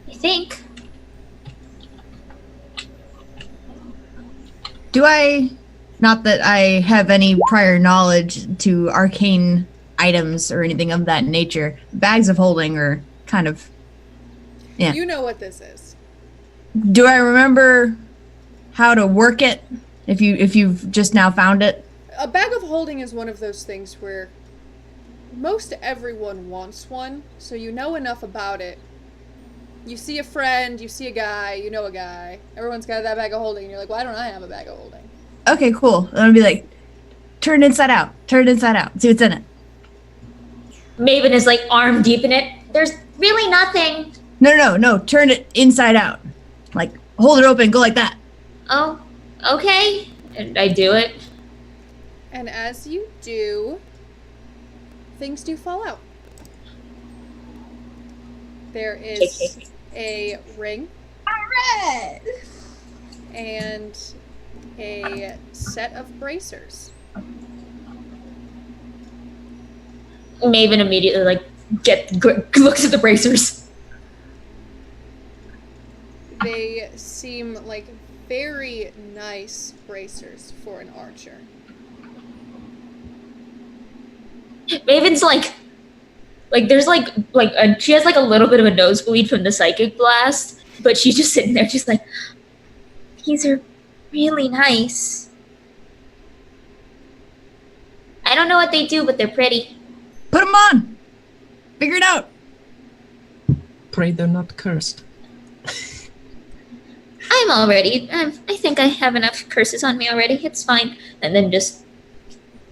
I think. Do I, not that I have any prior knowledge to arcane items or anything of that nature, bags of holding are kind of, yeah. You know what this is. Do I remember how to work it if you've just now found it? A bag of holding is one of those things where most everyone wants one, so you know enough about it. You see a friend, you see a guy, you know a guy. Everyone's got that bag of holding, and you're like, why don't I have a bag of holding? Okay, cool. And I'll be like, turn it inside out. Turn it inside out. See what's in it. Maven is like arm deep in it. There's really nothing. No. Turn it inside out. Like, hold it open. Go like that. Oh, okay. And I do it. And as you do, things do fall out. There is a ring. Alright! And a set of bracers. Maven immediately like looks at the bracers. They seem like very nice bracers for an archer. Maven's like there's she has like a little bit of a nosebleed from the psychic blast, but she's just sitting there just like, these are really nice. I don't know what they do, but they're pretty. Put them on. Figure it out. Pray they're not cursed. I think I have enough curses on me already. It's fine. And then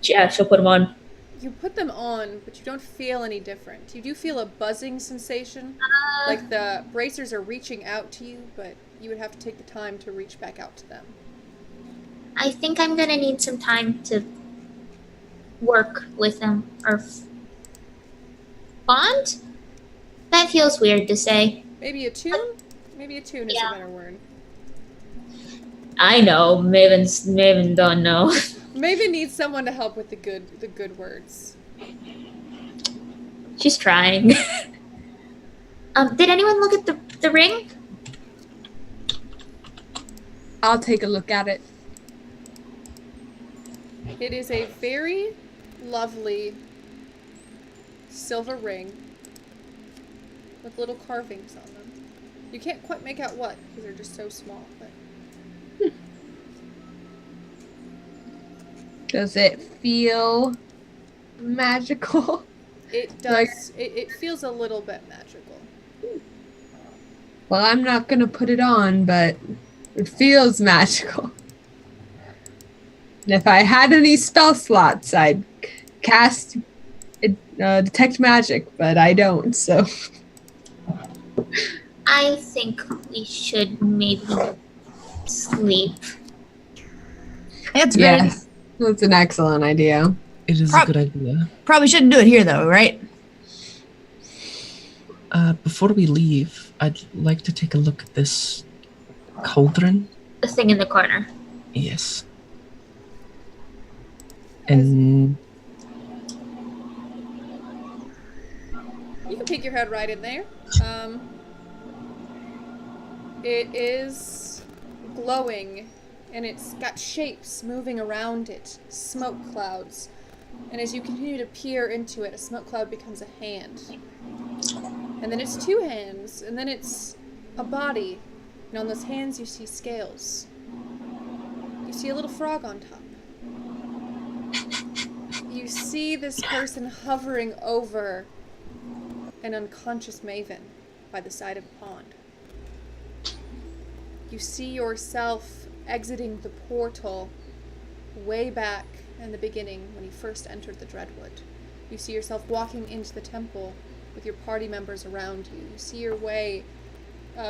she'll put them on. You put them on, but you don't feel any different. You do feel a buzzing sensation, like the bracers are reaching out to you, but you would have to take the time to reach back out to them. I think I'm gonna need some time to work with them or bond. That feels weird to say. Maybe a tune? Maybe a tune is Yeah. a better word. I know Maven don't know. Maven needs someone to help with the good words. She's trying. Did anyone look at the ring? I'll take a look at it. It is a very lovely silver ring with little carvings on them. You can't quite make out what, because they're just so small, but Does it feel magical? it does. It feels a little bit magical. Well, I'm not gonna put it on, but it feels magical. And if I had any spell slots, I'd cast detect magic, but I don't. So I think we should maybe sleep. That's great. yes, that's an excellent idea. It is a good idea. Probably shouldn't do it here, though, right? Before we leave, I'd like to take a look at this cauldron. The thing in the corner. Yes. And You can peek your head right in there. It is glowing, and it's got shapes moving around it, smoke clouds. And as you continue to peer into it, a smoke cloud becomes a hand. And then it's two hands, and then it's a body. And on those hands you see scales. You see a little frog on top. You see this person hovering over an unconscious Maven by the side of a pond. You see yourself exiting the portal way back in the beginning when you first entered the Dreadwood. You see yourself walking into the temple with your party members around you. You see your way,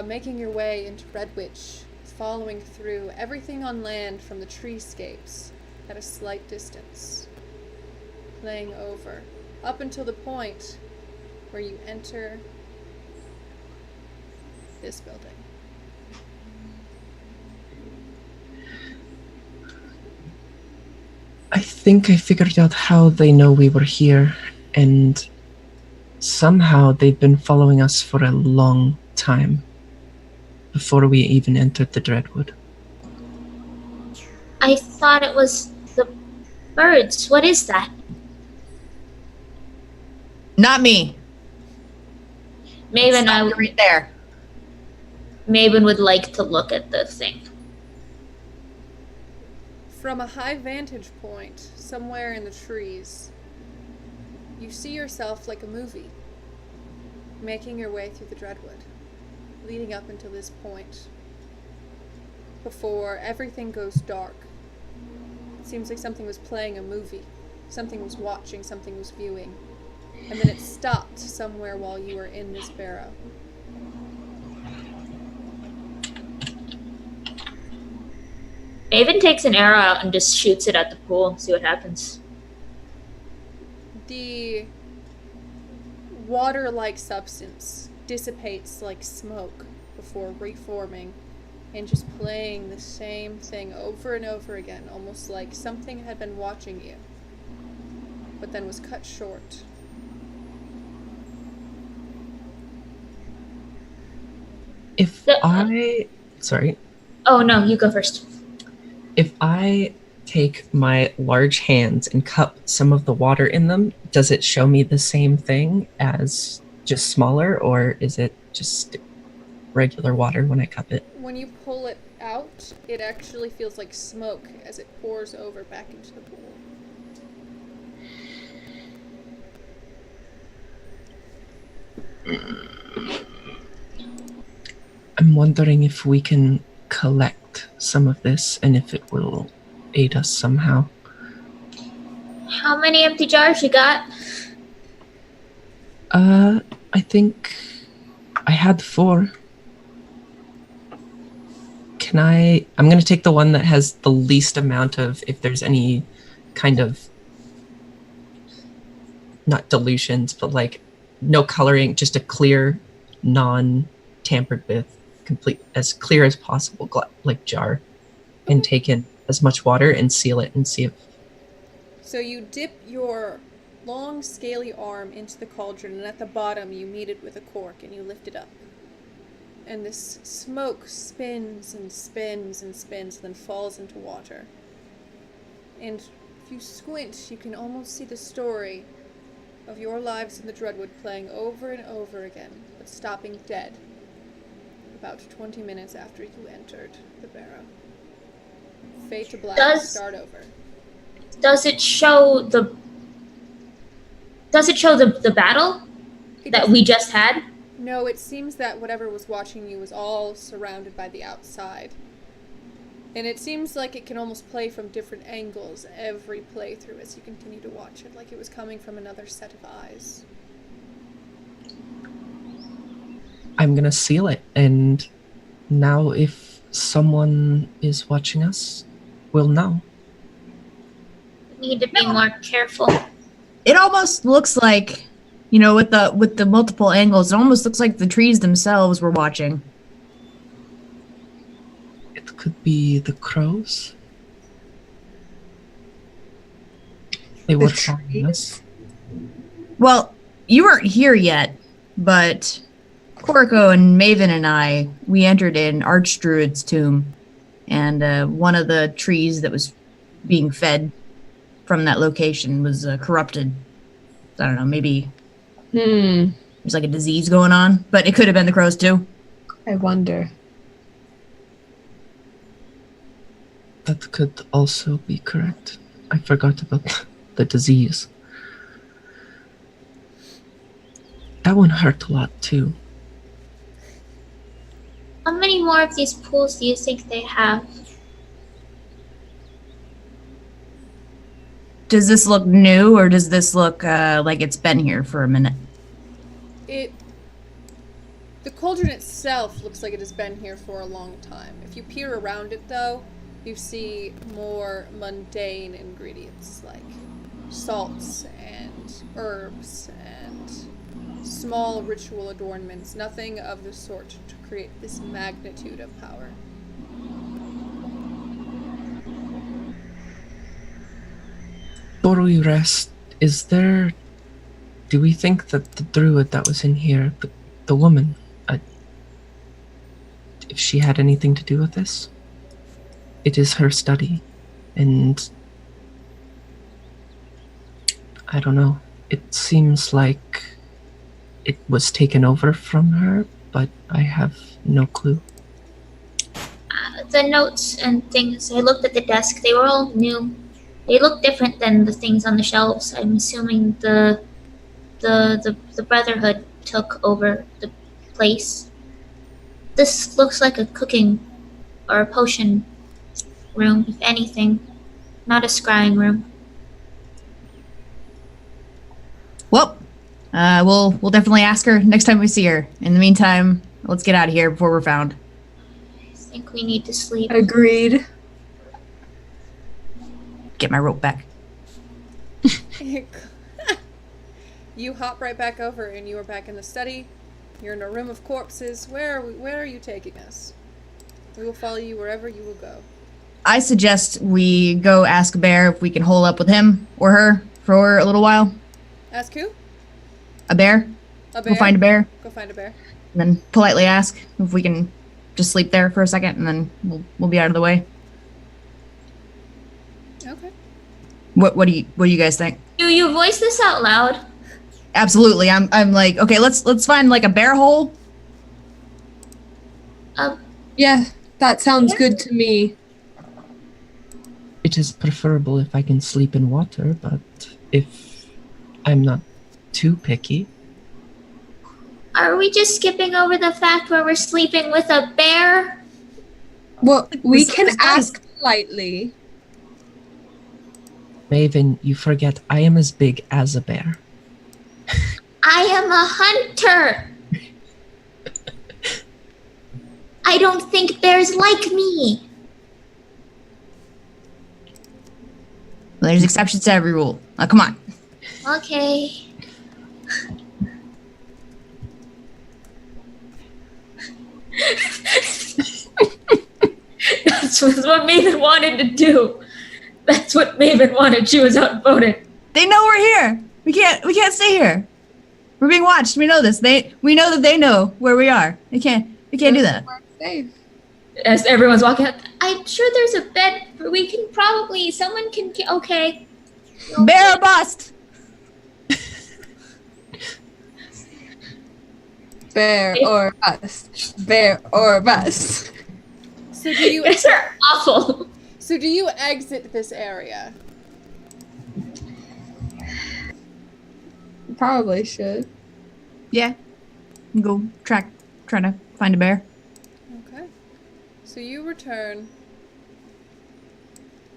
making your way into Redwitch, following through everything on land from the treescapes at a slight distance, playing over, up until the point where you enter this building. I think I figured out how they know we were here, and somehow they've been following us for a long time, before we even entered the Dreadwood. I thought it was the birds. What is that? Not me. Maven, Right there. Maven would like to look at the thing. From a high vantage point, somewhere in the trees, you see yourself like a movie, making your way through the Dreadwood, leading up until this point, before everything goes dark. It seems like something was playing a movie, something was watching, something was viewing, and then it stopped somewhere while you were in this barrow. Maven takes an arrow out and just shoots it at the pool, see what happens. The water-like substance dissipates like smoke before reforming and just playing the same thing over and over again, almost like something had been watching you, but then was cut short. Sorry. Oh no, you go first. If I take my large hands and cup some of the water in them, does it show me the same thing as just smaller, or is it just regular water when I cup it? When you pull it out, it actually feels like smoke as it pours over back into the pool. I'm wondering if we can collect some of this and if it will aid us somehow. How many empty jars you got? I think I had 4. I'm gonna take the one that has the least amount of, if there's any kind of, not dilutions, but like no coloring, just a clear, non-tampered with, complete, as clear as possible, like jar, and take in as much water and seal it and see if. So you dip your long, scaly arm into the cauldron, and at the bottom you meet it with a cork, and you lift it up. And this smoke spins and spins and spins, and then falls into water. And if you squint, you can almost see the story of your lives in the Dreadwood playing over and over again, but stopping dead about 20 minutes after you entered the barrow. Fade to black, start over. Does it show the battle that we just had? No, it seems that whatever was watching you was all surrounded by the outside. And it seems like it can almost play from different angles every playthrough as you continue to watch it, like it was coming from another set of eyes. I'm gonna seal it, and now if someone is watching us, we'll know. We need to be more careful. It almost looks like, you know, with the multiple angles, it almost looks like the trees themselves were watching. It could be the crows. They were following us. Well, you weren't here yet, but Corco and Maven and I, we entered an Archdruid's tomb, and one of the trees that was being fed from that location was corrupted. I don't know, maybe there's like a disease going on, but it could have been the crows too. I wonder. That could also be correct. I forgot about the disease. That one hurt a lot too. How many more of these pools do you think they have? Does this look new, or does this look like it's been here for a minute? The cauldron itself looks like it has been here for a long time. If you peer around it, though, you see more mundane ingredients like salts and herbs and small ritual adornments. Nothing of the sort to create this magnitude of power. Before we rest, do we think that the druid that was in here, the woman, if she had anything to do with this? It is her study, and I don't know. It seems like it was taken over from her, but I have no clue. The notes and things, I looked at the desk, they were all new. They look different than the things on the shelves. I'm assuming the Brotherhood took over the place. This looks like a cooking or a potion room, if anything. Not a scrying room. Well, we'll definitely ask her next time we see her. In the meantime, let's get out of here before we're found. I think we need to sleep. Agreed. Get my rope back. You hop right back over, and you are back in the study. You're in a room of corpses. Where are you taking us? We will follow you wherever you will go. I suggest we go ask Bear if we can hole up with him or her for a little while. Ask who? A bear. A bear? Go find a bear. Go find a bear. And then politely ask if we can just sleep there for a second, and then we'll be out of the way. Okay. What do you guys think? Do you voice this out loud? Absolutely. I'm like, okay, let's find like a bear hole. Yeah, that sounds good to me. It is preferable if I can sleep in water, but if I'm not too picky. Are we just skipping over the fact where we're sleeping with a bear? Well, we This can is ask politely. Maven, you forget I am as big as a bear. I am a hunter. I don't think bears like me. Well, there's exceptions to every rule. Come on. Okay. That's what Maven wanted to do. That's what Maven wanted. She was outvoted. They know we're here. We can't stay here. We're being watched. We know this. We know that they know where we are. We can't do that. Safe. As everyone's walking out, I'm sure there's a bed. We can probably, someone can, okay. Bear or bust. Bear or bust. Bear or bust. So do you? You guys are awful. So do you exit this area? Probably should. Yeah. Go try to find a bear. Okay. So you return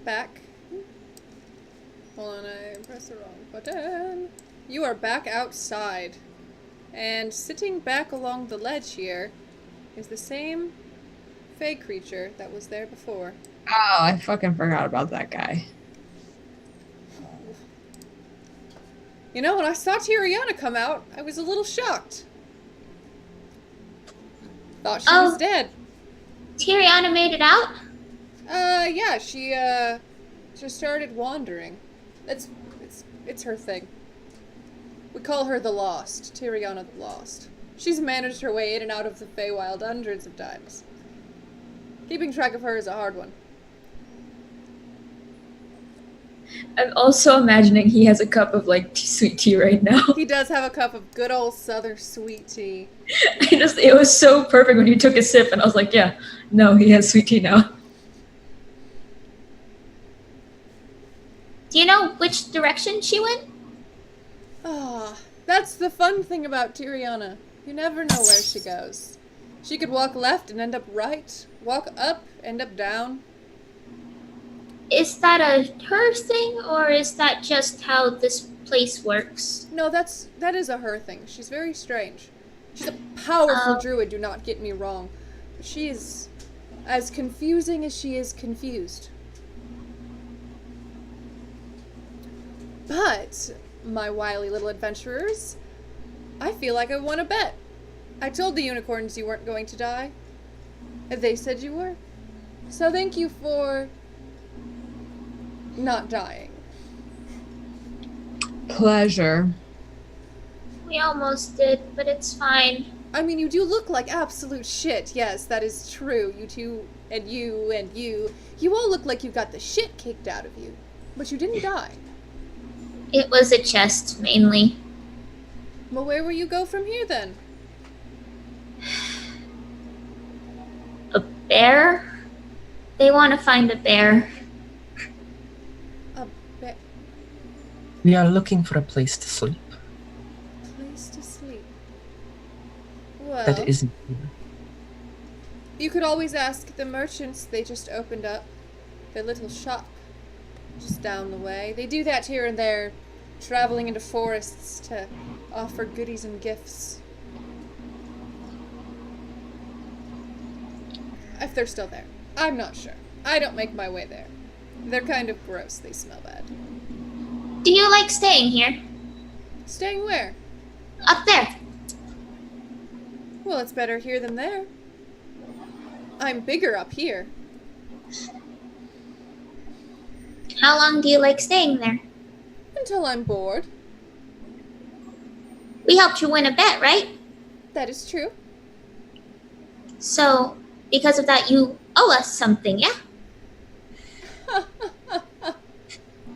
back. Hold on, I pressed the wrong button. You are back outside. And sitting back along the ledge here is the same fey creature that was there before. Oh, I fucking forgot about that guy. You know, when I saw Tiriana come out, I was a little shocked. Thought she was Oh. dead. Tiriana made it out? Yeah, she just started wandering. It's her thing. We call her the Lost, Tiriana the Lost. She's managed her way in and out of the Feywild hundreds of times. Keeping track of her is a hard one. I'm also imagining he has a cup of like sweet tea right now. He does have a cup of good old southern sweet tea. It was so perfect when you took a sip, and I was like, yeah, no, he has sweet tea now. Do you know which direction she went? Ah, that's the fun thing about Tiriana. You never know where she goes. She could walk left and end up right, walk up, end up down. Is that a her thing, or is that just how this place works? No, that is a her thing. She's very strange. She's a powerful Oh. druid, do not get me wrong. But she is as confusing as she is confused. But, my wily little adventurers, I feel like I won a bet. I told the unicorns you weren't going to die. And they said you were. So thank you for not dying. Pleasure. We almost did, but it's fine. I mean, you do look like absolute shit. Yes, that is true. You two, and you, and you. You all look like you got the shit kicked out of you. But you didn't die. It was a chest, mainly. Well, where will you go from here, then? A bear? They want to find a bear. A We are looking for a place to sleep. place to sleep. Well, That isn't here. you could always ask the merchants. They just opened up their little shop just down the way. They do that here and there, traveling into forests to offer goodies and gifts. If they're still there. I'm not sure. I don't make my way there. They're kind of gross. They smell bad. Do you like staying here? Staying where? Up there. Well, it's better here than there. I'm bigger up here. How long do you like staying there? Until I'm bored. We helped you win a bet, right? That is true. So, because of that, you owe us something, yeah?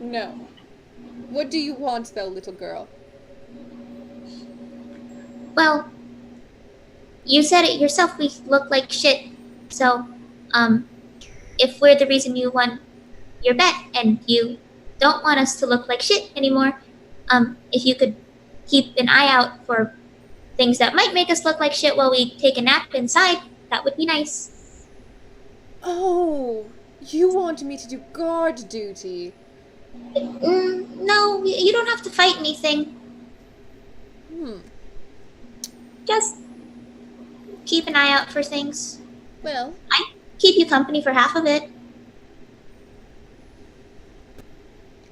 No. What do you want, though, little girl? Well, you said it yourself, we look like shit. So, if we're the reason you won your bet and you don't want us to look like shit anymore, if you could keep an eye out for things that might make us look like shit while we take a nap inside, that would be nice. Oh, you want me to do guard duty. No, you don't have to fight anything. Just keep an eye out for things. Well, Keep you company for half of it.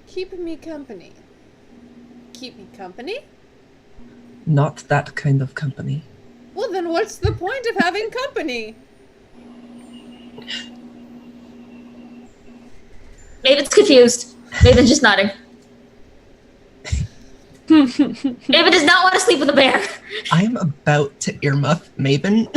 keep me company. Keep me company? Not that kind of company. Well, then what's the point of having company? Maven's confused. Maven's just nodding. Maven does not want to sleep with a bear. I'm about to earmuff Maven.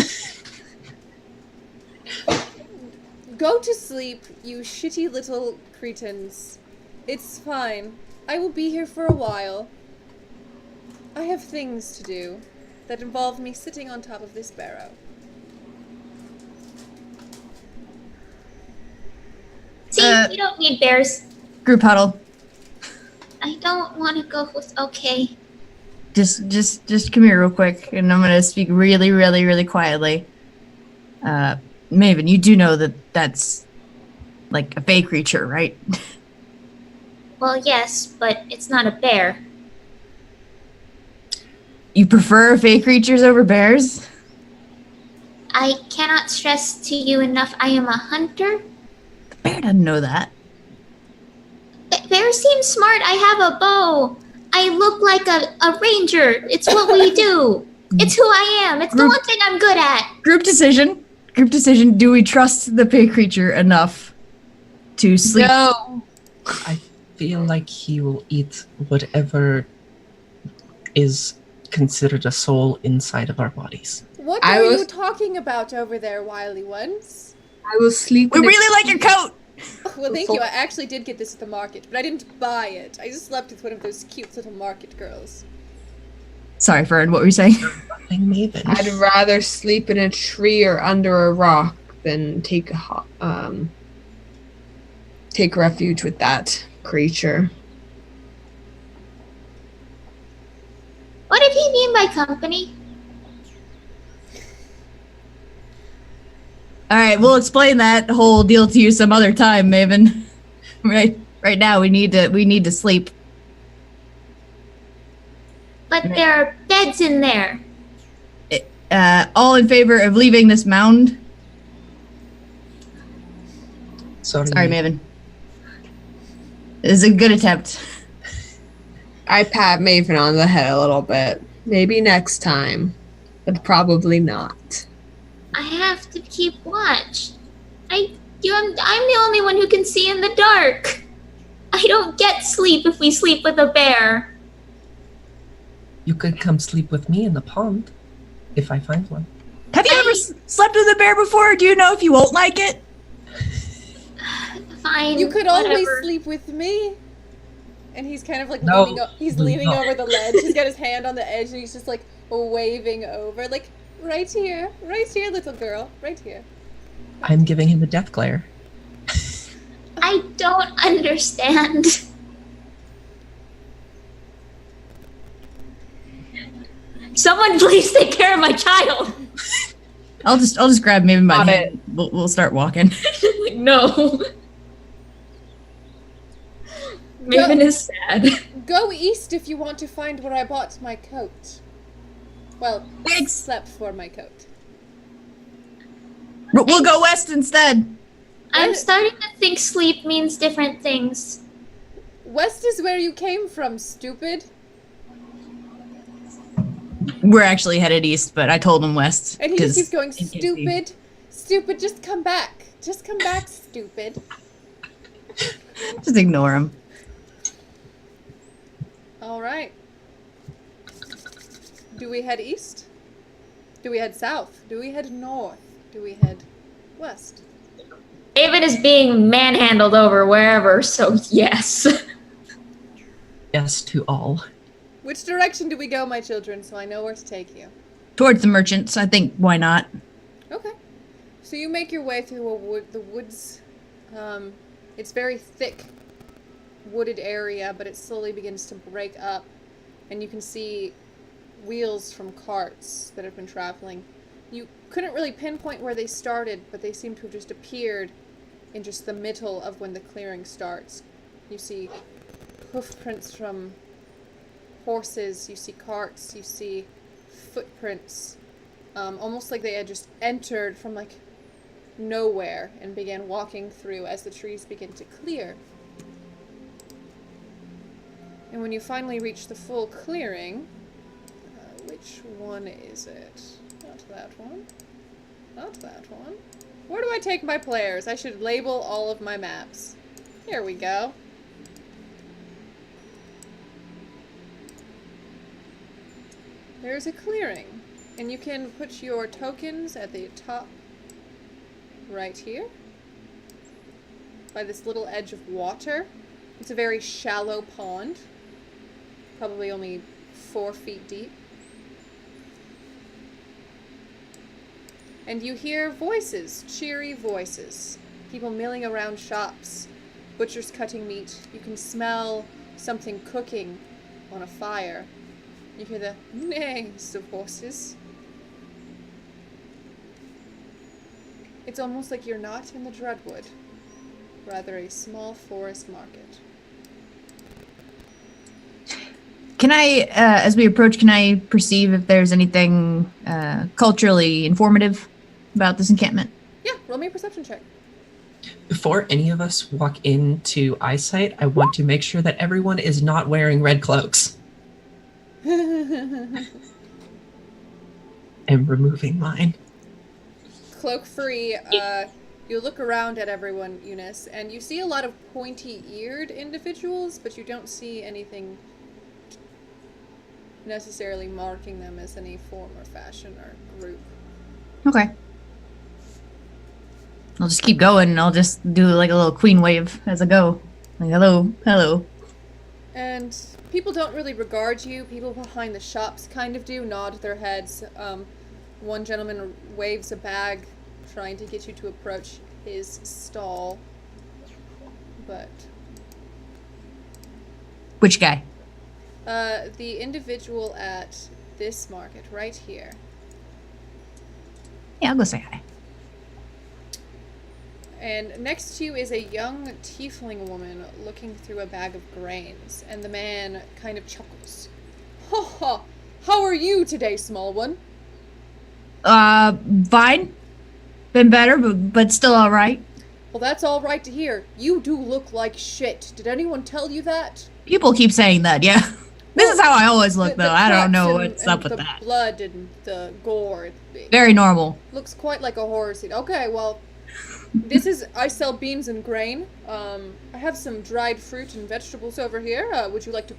Go to sleep, you shitty little cretins. It's fine. I will be here for a while. I have things to do. that involved me sitting on top of this barrow. See, you don't need bears. Group huddle. I don't want to go with. Okay. Just come here real quick, and I'm gonna speak really, really, really quietly. Maven, you do know that that's like a fey creature, right? Well, yes, but it's not a bear. You prefer fey creatures over bears? I cannot stress to you enough. I am a hunter. The bear doesn't know that. Bears seem smart. I have a bow. I look like a ranger. It's what we do. It's who I am. It's the Group- one thing I'm good at. Group decision. Group decision. Do we trust the fey creature enough to sleep? No. I feel like he will eat whatever is considered a soul inside of our bodies. What I are was- you talking about over there, wily ones? I will sleep. We in a- really like your coat. Well, thank you. I actually did get this at the market, but I didn't buy it. I just slept with one of those cute little market girls. Sorry, Fern. What were you saying? Nothing, Maven. I'd rather sleep in a tree or under a rock than take refuge with that creature. What did he mean by company? All right, we'll explain that whole deal to you some other time, Maven. Right now, we need to sleep. But there are beds in there. All in favor of leaving this mound? Sorry, Sorry, Maven. It is a good attempt. I pat Maven on the head a little bit. Maybe next time, but probably not. I have to keep watch. I'm the only one who can see in the dark. I don't get sleep if we sleep with a bear. You could come sleep with me in the pond, if I find one. Have you ever slept with a bear before? Do you know if you won't like it? Fine. You could always whatever. sleep with me. And he's kind of like No, leaning no. over the ledge. He's got his hand on the edge and he's just like waving over, like right here, little girl, right here. I'm giving him the death glare. I don't understand. Someone please take care of my child. I'll just grab Maven by Got the it. hand. We'll start walking. No. Maven is sad. Go east if you want to find where I bought my coat. Well, Thanks. slept for my coat. We'll go west instead. I'm starting to think sleep means different things. West is where you came from, stupid. We're actually headed east, but I told him west. And he just 'cause keeps going, in case he- stupid, stupid, just come back. Just come back, stupid. Just ignore him. Alright. Do we head east? Do we head south? Do we head north? Do we head west? David is being manhandled over wherever, so yes. Yes to all. Which direction do we go, my children, so I know where to take you? Towards the merchants, I think. Why not? Okay. So you make your way through the woods. It's very thick, wooded area, but it slowly begins to break up, and you can see wheels from carts that have been traveling. You couldn't really pinpoint where they started, but they seem to have just appeared in just the middle of when the clearing starts. You see hoof prints from horses, you see carts, you see footprints, almost like they had just entered from like nowhere and began walking through as the trees begin to clear. And when you finally reach the full clearing, which one is it? Not that one. Not that one. Where do I take my players? I should label all of my maps. Here we go. There's a clearing, and you can put your tokens at the top right here by this little edge of water. It's a very shallow pond, probably only 4 feet deep. And you hear voices, cheery voices. People milling around shops. Butchers cutting meat. You can smell something cooking on a fire. You hear the neighs of horses. It's almost like you're not in the Dreadwood. Rather a small forest market. Can I, as we approach, can I perceive if there's anything culturally informative about this encampment? Yeah, roll me a perception check. Before any of us walk into eyesight, I want to make sure that everyone is not wearing red cloaks. I'm removing mine. Cloak free, you look around at everyone, Eunice, and you see a lot of pointy-eared individuals, but you don't see anything necessarily marking them as any form or fashion or group. Okay. I'll just keep going and I'll just do like a little queen wave as I go. Like, hello, hello. And people don't really regard you. People behind the shops kind of do, nod their heads. One gentleman waves a bag, trying to get you to approach his stall. But Which guy? the individual at this market right here. Yeah, I'll go say hi. And next to you is a young tiefling woman looking through a bag of grains, and the man kind of chuckles. Ha ha! How are you today, small one? Fine. Been better, but still alright. Well, that's all right to hear. You do look like shit. Did anyone tell you that? People keep saying that, yeah. This is how I always look, The though. I don't know cuts what's and up with the that. blood and the gore. It Very normal. looks quite like a horror scene. Okay, well, I sell beans and grain. I have some dried fruit and vegetables over here. Would you like to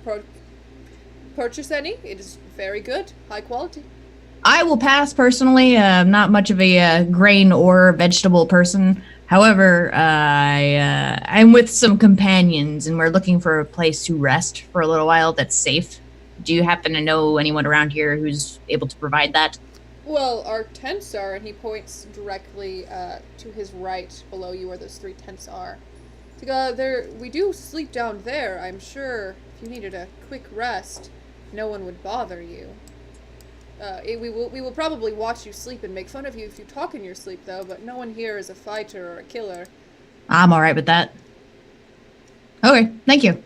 purchase any? It is very good, high quality. I will pass personally. I'm not much of a grain or vegetable person. However, I'm with some companions, and we're looking for a place to rest for a little while that's safe. Do you happen to know anyone around here who's able to provide that? Well, our tents are, and he points directly to his right, below you where those 3 tents are. We do sleep down there. I'm sure if you needed a quick rest, no one would bother you. We will probably watch you sleep and make fun of you if you talk in your sleep, though, but no one here is a fighter or a killer. I'm alright with that. Okay, thank you.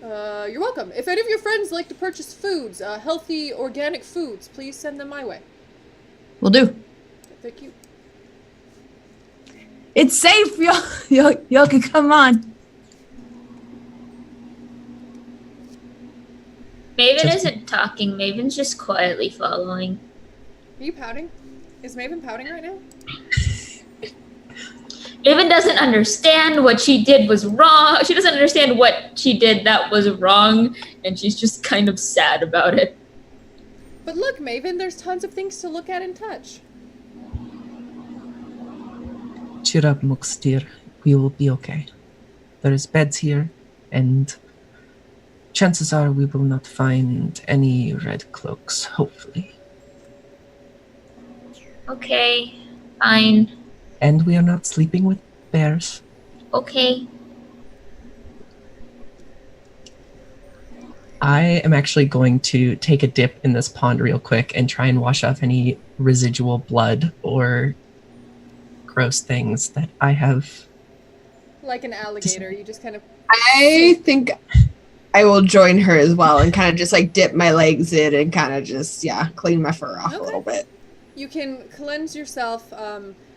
You're welcome. If any of your friends like to purchase foods, healthy, organic foods, please send them my way. Will do. Thank you. It's safe, y'all can come on. Maven isn't talking. Maven's just quietly following. Are you pouting? Is Maven pouting right now? Maven doesn't understand what she did was wrong. She doesn't understand what she did that was wrong, and she's just kind of sad about it. But look, Maven, there's tons of things to look at and touch. Cheer up, Muxtir. We will be okay. There's beds here, and chances are we will not find any red cloaks, hopefully. Okay, fine. And we are not sleeping with bears. Okay. I am actually going to take a dip in this pond real quick and try and wash off any residual blood or gross things that I have. Like an alligator, you just kind of... I think I will join her as well and kind of just like dip my legs in and kind of just, clean my fur off a little bit. You can cleanse yourself.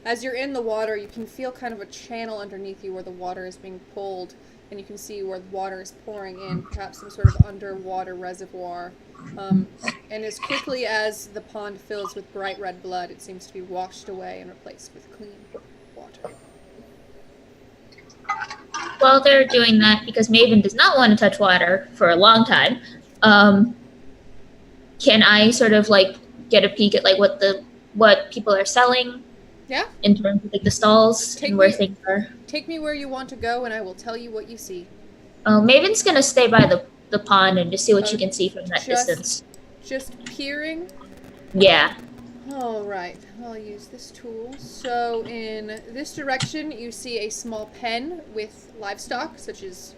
As you're in the water, you can feel kind of a channel underneath you where the water is being pulled, and you can see where the water is pouring in, perhaps some sort of underwater reservoir. And as quickly as the pond fills with bright red blood, it seems to be washed away and replaced with clean water. While they're doing that, because Maven does not want to touch water for a long time, can I sort of like get a peek at like what people are selling? Yeah. In terms of like the stalls and where things are. Take me where you want to go, and I will tell you what you see. Maven's gonna stay by the pond and just see what she can see from that distance. Just peering? Yeah. Alright, I'll use this tool. So in this direction, you see a small pen with livestock, such as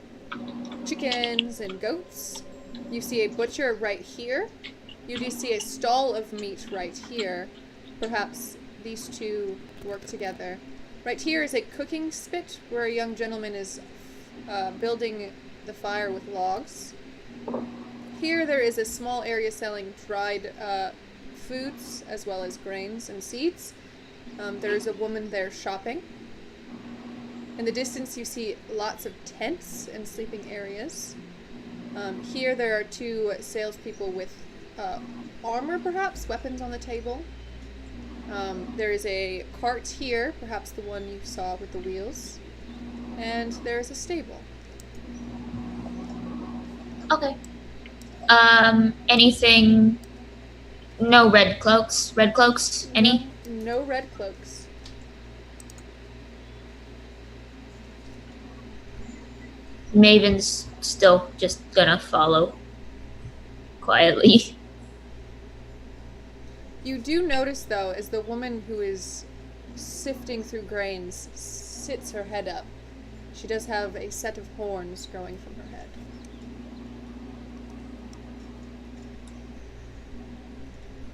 chickens and goats. You see a butcher right here. You do see a stall of meat right here. Perhaps these two work together. Right here is a cooking spit where a young gentleman is building the fire with logs. Here there is a small area selling dried foods as well as grains and seeds. There is a woman there shopping. In the distance you see lots of tents and sleeping areas. Here there are two salespeople with armor, perhaps, weapons on the table. There is a cart here, perhaps the one you saw with the wheels. And there is a stable. Okay. Anything? No red cloaks. Red cloaks? Any? No red cloaks. Maven's still just gonna follow quietly. You do notice, though, as the woman who is sifting through grains sits her head up, she does have a set of horns growing from her head.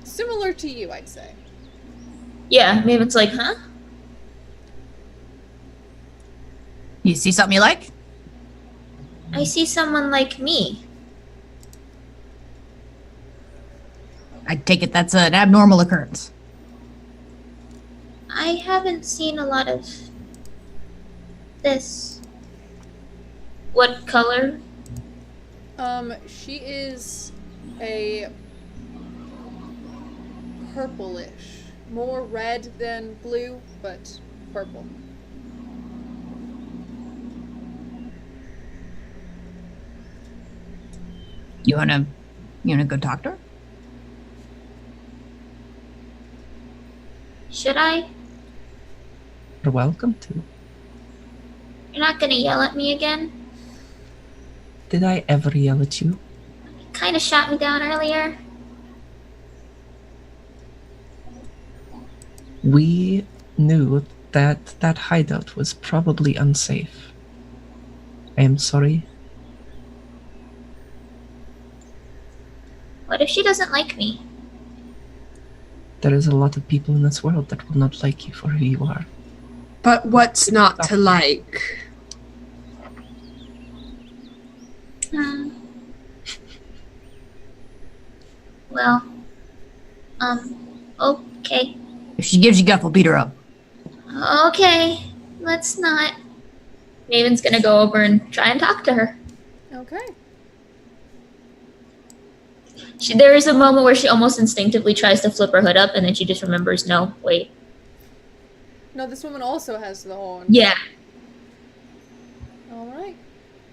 Similar to you, I'd say. Yeah, Maven's like, huh? You see something you like? I see someone like me. I take it that's an abnormal occurrence. I haven't seen a lot of this. What color? She is a purplish. More red than blue, but purple. You wanna go talk to her? Should I? You're welcome to. You're not gonna yell at me again? Did I ever yell at you? You kinda shot me down earlier. We knew that that hideout was probably unsafe. I am sorry. What if she doesn't like me? There is a lot of people in this world that will not like you for who you are. But what's not to like? Well, okay. If she gives you guff, we'll beat her up. Okay, let's not. Maven's gonna go over and try and talk to her. Okay. There is a moment where she almost instinctively tries to flip her hood up, and then she just remembers, no, wait. No, this woman also has the horn. Yeah. Alright.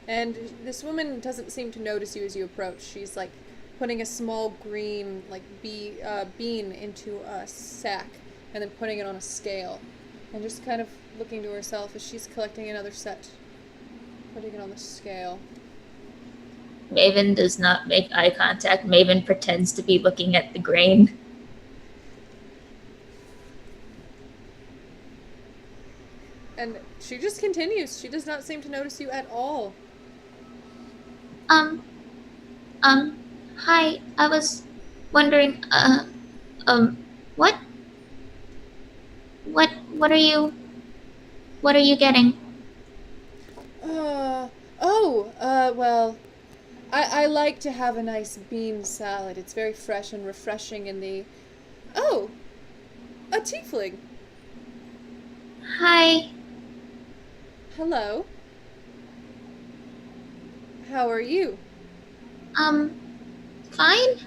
And this woman doesn't seem to notice you as you approach. She's like putting a small green bean into a sack and then putting it on a scale. And just kind of looking to herself as she's collecting another set. Putting it on the scale. Maven does not make eye contact. Maven pretends to be looking at the grain. And she just continues. She does not seem to notice you at all. Hi, I was wondering, what? What are you getting? Well, I like to have a nice bean salad. It's very fresh and refreshing in the... Oh! A tiefling! Hi. Hello. How are you? Fine?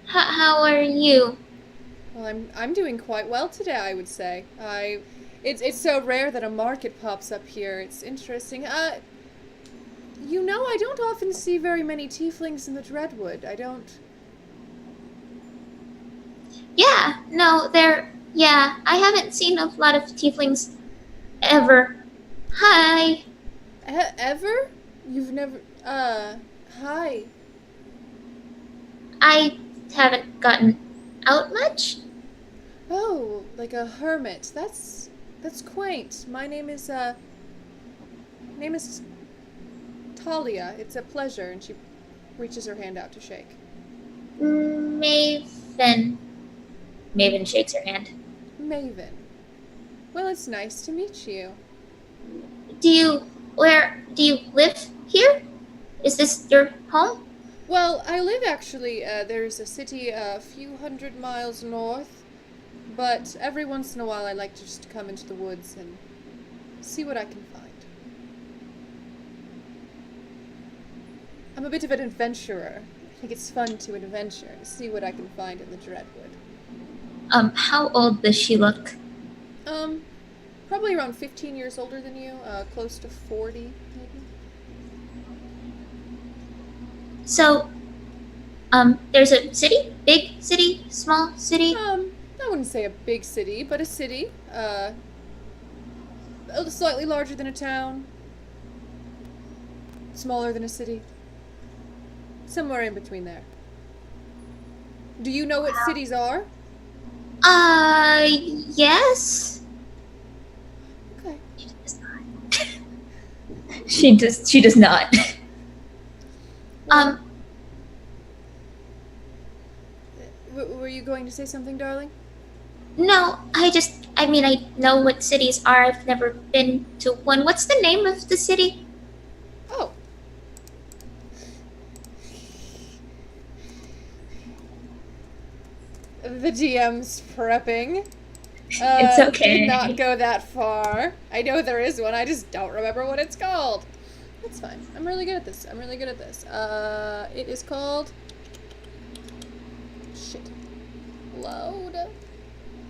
How are you? Well, I'm doing quite well today, I would say. It's so rare that a market pops up here. It's interesting. You know, I don't often see very many tieflings in the Dreadwood. I don't... Yeah, no, yeah, I haven't seen a lot of tieflings ever. Hi. Ever? You've never... Hi. I haven't gotten out much. Oh, like a hermit. That's quaint. My name is Talia. It's a pleasure, and she reaches her hand out to shake. Maven. Maven shakes her hand. Maven. Well, it's nice to meet you. Do you live here? Is this your home? Well, I live actually, there's a city a few hundred miles north, but every once in a while I like to just come into the woods and see what I can find. I'm a bit of an adventurer. I think it's fun to adventure and see what I can find in the Dreadwood. How old does she look? Probably around 15 years older than you, close to 40, maybe. So, there's a city? Big city? Small city? I wouldn't say a big city, but a city. Slightly larger than a town. Smaller than a city. Somewhere in between there. Do you know what cities are? Yes. Okay. She does not. Were you going to say something, darling? No, I know what cities are. I've never been to one. What's the name of the city? Oh. The DM's prepping. It's okay. Did not go that far. I know there is one, I just don't remember what it's called. That's fine. I'm really good at this. It is called... Shit. Load.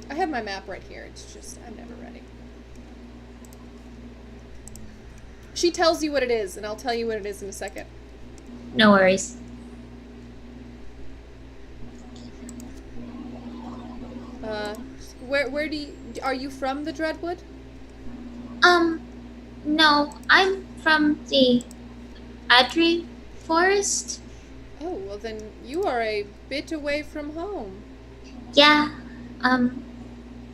I have my map right here. It's just, I'm never ready. She tells you what it is, and I'll tell you what it is in a second. No worries. Where do you... Are you from the Dreadwood? No. I'm from the Adri Forest. Oh, well then you are a bit away from home. Yeah.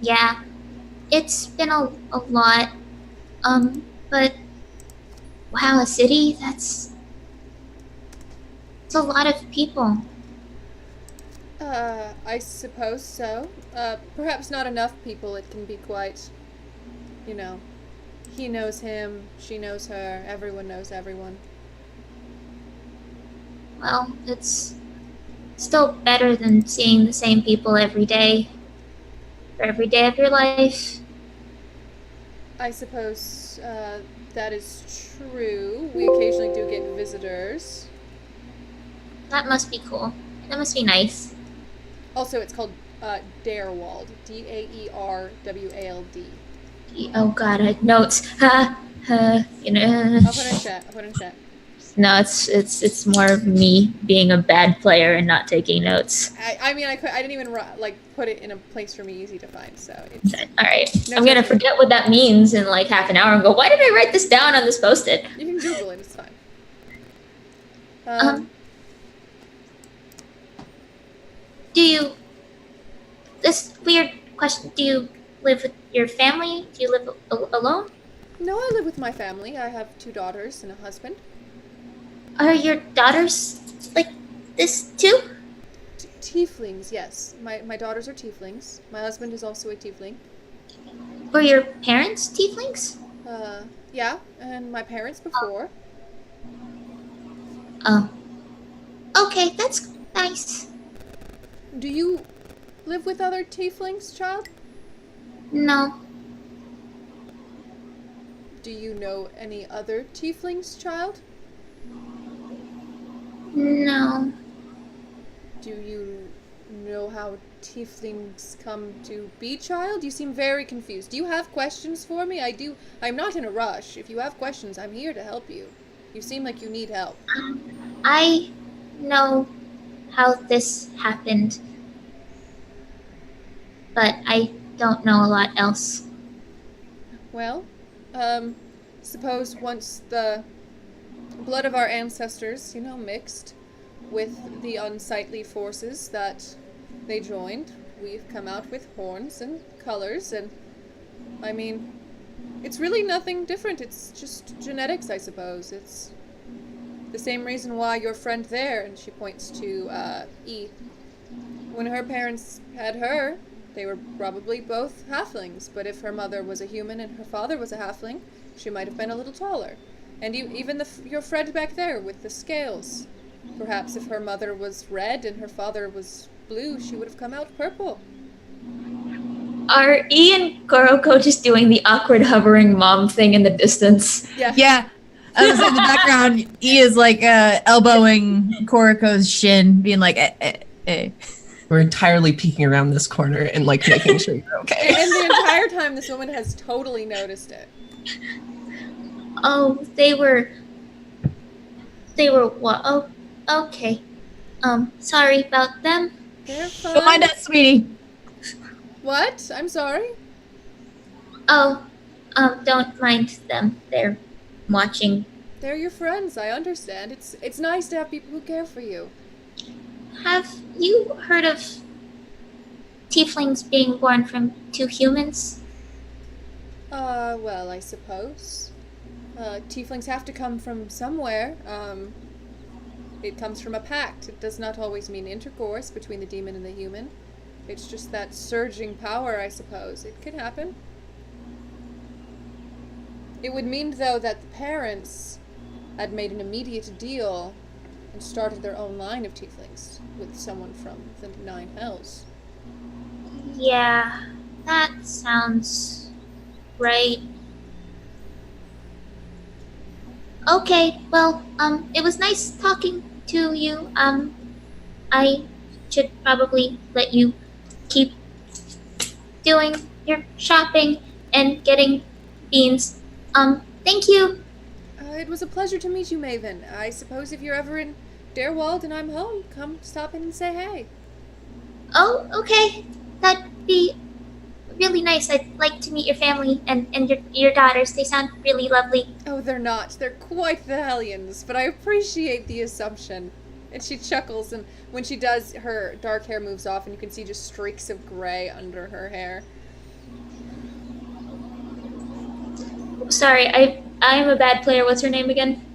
Yeah. It's been a lot. But wow, a city? It's a lot of people. I suppose so. Perhaps not enough people. It can be quite, you know, he knows him, she knows her, everyone knows everyone. Well, it's still better than seeing the same people every day. For every day of your life. I suppose, that is true. We occasionally do get visitors. That must be cool. That must be nice. Also, it's called, Daerwald. Daerwald. Oh god, I had notes. You know. I'll put it in chat. No, it's more of me being a bad player and not taking notes. I mean, I didn't even, put it in a place for me easy to find, so it's... Alright, No, I'm gonna it's okay. forget what that means in like half an hour and go, why did I write this down on this post-it? You can Google it, it's fine. This weird question, do you live with your family? Do you live alone? No, I live with my family. I have 2 daughters and a husband. Are your daughters like this too? Tieflings, yes. My daughters are tieflings. My husband is also a tiefling. Were your parents tieflings? Yeah, and my parents before. Oh. Okay, that's nice. Do you live with other tieflings, child? No. Do you know any other tieflings, child? No. Do you know how tieflings come to be, child? You seem very confused. Do you have questions for me? I'm not in a rush. If you have questions, I'm here to help you. You seem like you need help. I know how this happened, but I don't know a lot else. Well, suppose once the blood of our ancestors, mixed with the unsightly forces that they joined, we've come out with horns and colors, and I mean, it's really nothing different. It's just genetics, I suppose. It's the same reason why your friend there, and she points to E, when her parents had her, they were probably both halflings, but if her mother was a human and her father was a halfling, she might have been a little taller. And even your friend back there with the scales, perhaps if her mother was red and her father was blue, she would have come out purple. Are E and Kuroko just doing the awkward hovering mom thing in the distance? Yeah. Yeah. I was in the background. E is like elbowing Koroko's shin, being like, eh. We're entirely peeking around this corner and like making sure you're okay. And the entire time, this woman has totally noticed it. Oh, they were what? Oh, okay. Sorry about them. They're fine. Don't mind us, sweetie. What? I'm sorry? Oh, don't mind them. They're watching. They're your friends, I understand. It's nice to have people who care for you. Have you heard of tieflings being born from two humans? Well, I suppose. Tieflings have to come from somewhere. It comes from a pact. It does not always mean intercourse between the demon and the human. It's just that surging power, I suppose. It could happen. It would mean, though, that the parents had made an immediate deal and started their own line of tieflings with someone from the Nine Hells. Yeah, that sounds right. Okay, well, it was nice talking to you. I should probably let you keep doing your shopping and getting beans. Thank you. It was a pleasure to meet you, Maven. I suppose if you're ever in Darewald and I'm home, come stop in and say hey. Oh, okay. That'd be really nice. I'd like to meet your family and your daughters. They sound really lovely. Oh, they're not. They're quite the hellions, but I appreciate the assumption. And she chuckles, and when she does, her dark hair moves off, and you can see just streaks of gray under her hair. Sorry, I'm a bad player. What's her name again?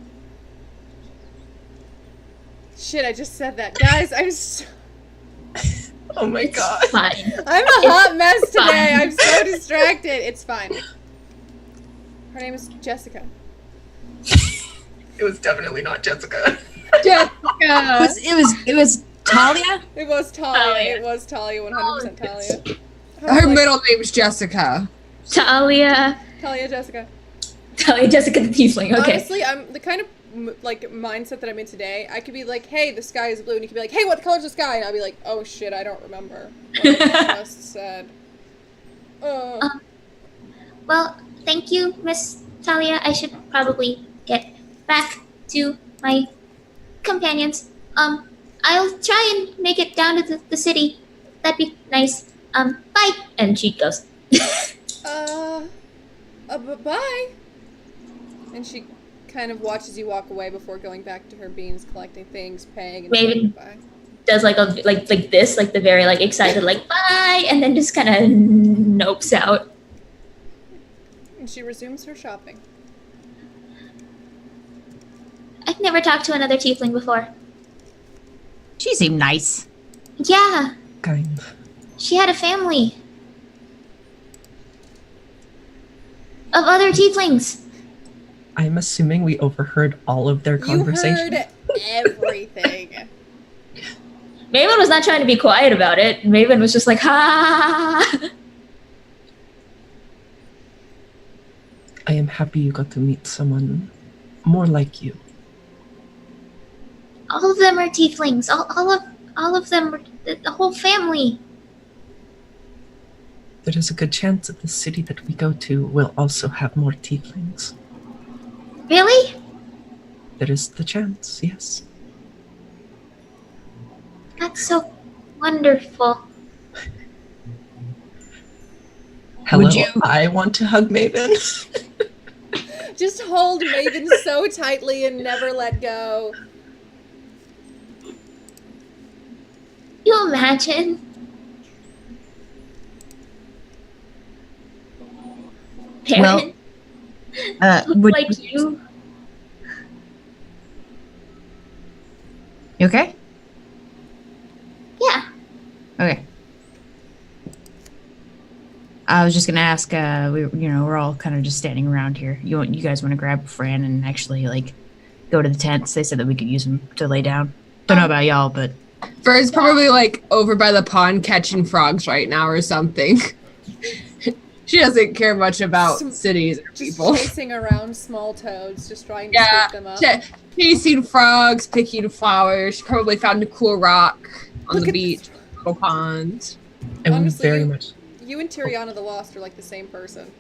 Shit, I just said that. Guys, Oh my It's god. fine. I'm a hot mess today. fine. I'm so distracted. It's fine. Her name is Jessica. It was definitely not Jessica. It was Talia. It was Talia. Oh, yeah. It was Talia, 100% Talia. Her middle name's Jessica. Talia Jessica. Jessica the Tiefling. Okay. Honestly, I'm the kind of mindset that I'm in today. I could be like, "Hey, the sky is blue," and you could be like, "Hey, what color's the sky?" And I'll be like, "Oh shit, I don't remember what I just said." Well, thank you, Miss Talia. I should probably get back to my companions. I'll try and make it down to the city. That'd be nice. Bye. And she goes. Bye. And she kind of watches you walk away before going back to her beans, collecting things, paying, and Maybe. bye. Does like a like this, like the very like excited like bye, and then just kind of nopes out. And she resumes her shopping. I've never talked to another tiefling before. She seemed nice. Yeah, Kind. she had a family of other tieflings. I'm assuming we overheard all of their conversation. You heard everything. Maven was not trying to be quiet about it. Maven was just like, ha. I am happy you got to meet someone more like you. All of them are tieflings. All of them, the whole family. There is a good chance that the city that we go to will also have more tieflings. Really? There is the chance, yes. That's so wonderful. Hello, Would you- I want to hug Maven. Just hold Maven so tightly and never let go. You imagine parent look would like you. you okay? Yeah. Okay. I was just gonna ask. We're all kind of just standing around here. You guys want to grab Fran and actually like go to the tents? They said that we could use them to lay down. Don't know about y'all, but Fern's probably like over by the pond catching frogs right now or something. She doesn't care much about cities or Just people. chasing around small toads, just trying to Yeah, scoop them up. chasing frogs, picking flowers. She probably found a cool rock on Look the at beach, little pond. I would Honestly, very much. You and Tiriana the Lost are like the same person.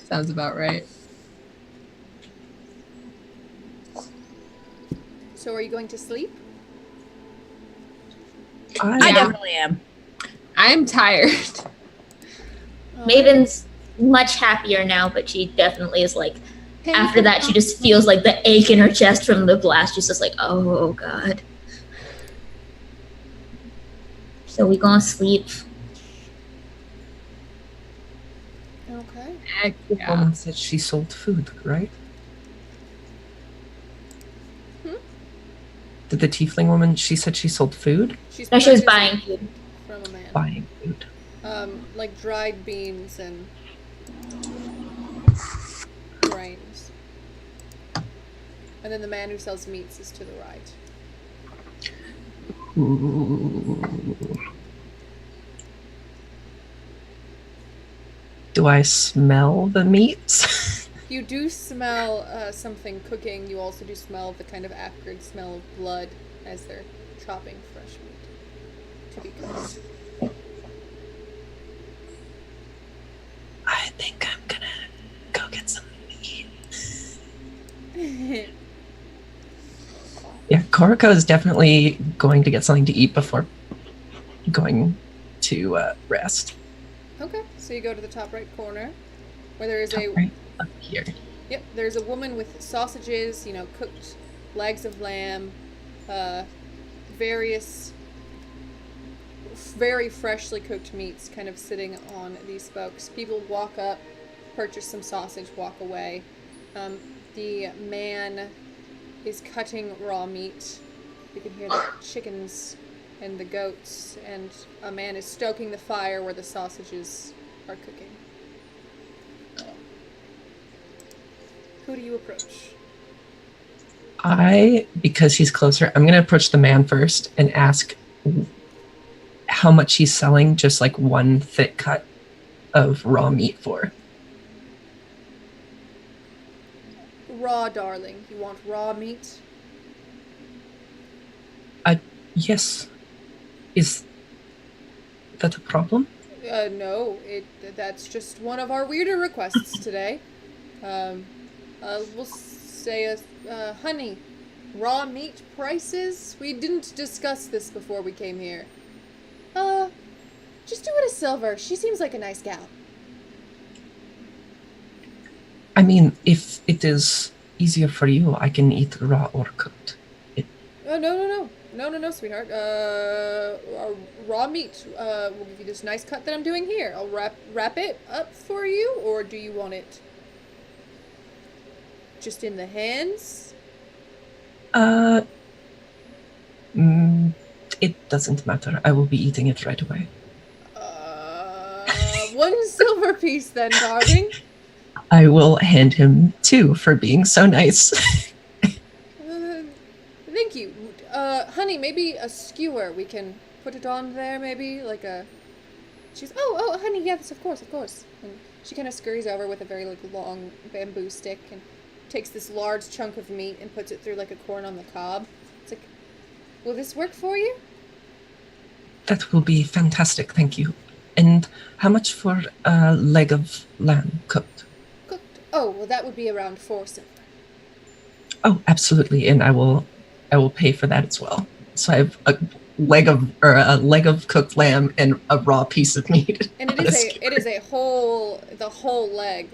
Sounds about right. So are you going to sleep? I definitely am. I'm tired. Oh, Maven's much happier now, but she definitely is like, after that, she just feels like the ache in her chest from the blast. She's just like, oh god. So we gonna sleep. Okay. Heck The yeah. woman said she sold food, right? Did the tiefling woman? She said she sold food. She's No, she was purchasing buying food. from a man. Buying food. Like dried beans and grains. And then the man who sells meats is to the right. Ooh. Do I smell the meats? You do smell something cooking. You also do smell the kind of acrid smell of blood as they're chopping fresh meat to be cooked. I think I'm gonna go get some meat. Yeah, Koriko is definitely going to get something to eat before going to rest. Okay, so you go to the top right corner where there is a Right up here. Yep, there's a woman with sausages, cooked legs of lamb, various very freshly cooked meats kind of sitting on these spokes. People walk up, purchase some sausage, walk away. The man is cutting raw meat. You can hear the chickens and the goats, and a man is stoking the fire where the sausages are cooking. Who do you approach? Because he's closer, I'm gonna approach the man first and ask how much he's selling just like one thick cut of raw meat for. Raw, darling. You want raw meat? Yes. Is that a problem? No. That's just one of our weirder requests today. We'll say honey. Raw meat prices? We didn't discuss this before we came here. Just do it a silver. She seems like a nice gal. I mean, if it is easier for you, I can eat raw or cooked. No, sweetheart. Raw meat. We'll give you this nice cut that I'm doing here. I'll wrap it up for you, or do you want it just in the hands? It doesn't matter. I will be eating it right away. One silver piece then, darling. I will hand him 2 for being so nice. Thank you. Honey, maybe a skewer. We can put it on there, maybe? Like a... She's... Oh, honey, yes, of course. And she kind of scurries over with a very, long bamboo stick and takes this large chunk of meat and puts it through, a corn on the cob. It's like, will this work for you? That will be fantastic, thank you. And how much for a leg of lamb cooked? Cooked. Oh, well, that would be around 4 silver. Oh, absolutely, and I will pay for that as well. So I have a leg of cooked lamb and a raw piece of meat. And it is the whole leg,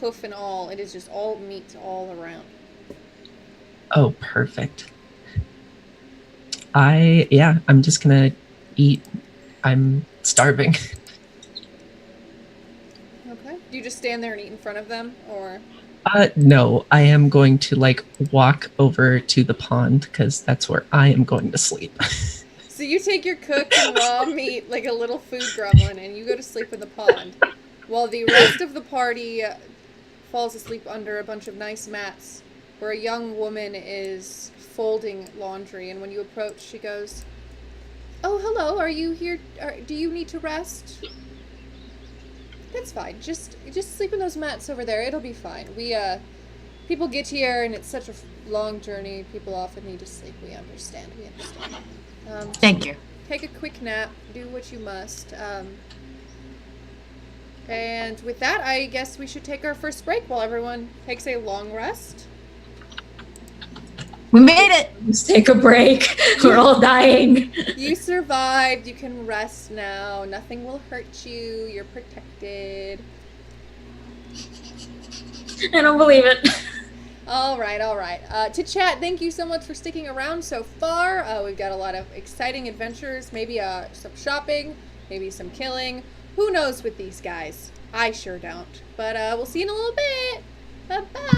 hoof and all. It is just all meat all around. Oh, perfect. I'm just gonna eat. I'm starving. Do you just stand there and eat in front of them, or? No, I am going to like walk over to the pond because that's where I am going to sleep. So you take your cooked and raw meat like a little food gremlin and you go to sleep in the pond, while the rest of the party falls asleep under a bunch of nice mats where a young woman is folding laundry. And when you approach, she goes, "Oh, hello, are you here? Do you need to rest?" "That's fine. Just sleep in those mats over there. It'll be fine. People get here and it's such a long journey. People often need to sleep. We understand. Thank you. Take a quick nap. Do what you must. And with that, I guess we should take our first break while everyone takes a long rest. We made it. Let's take a break. We're all dying. You survived. You can rest now. Nothing will hurt you. You're protected. I don't believe it. All right. To chat, thank you so much for sticking around so far. We've got a lot of exciting adventures, maybe some shopping, maybe some killing. Who knows with these guys? I sure don't. But we'll see you in a little bit. Bye-bye.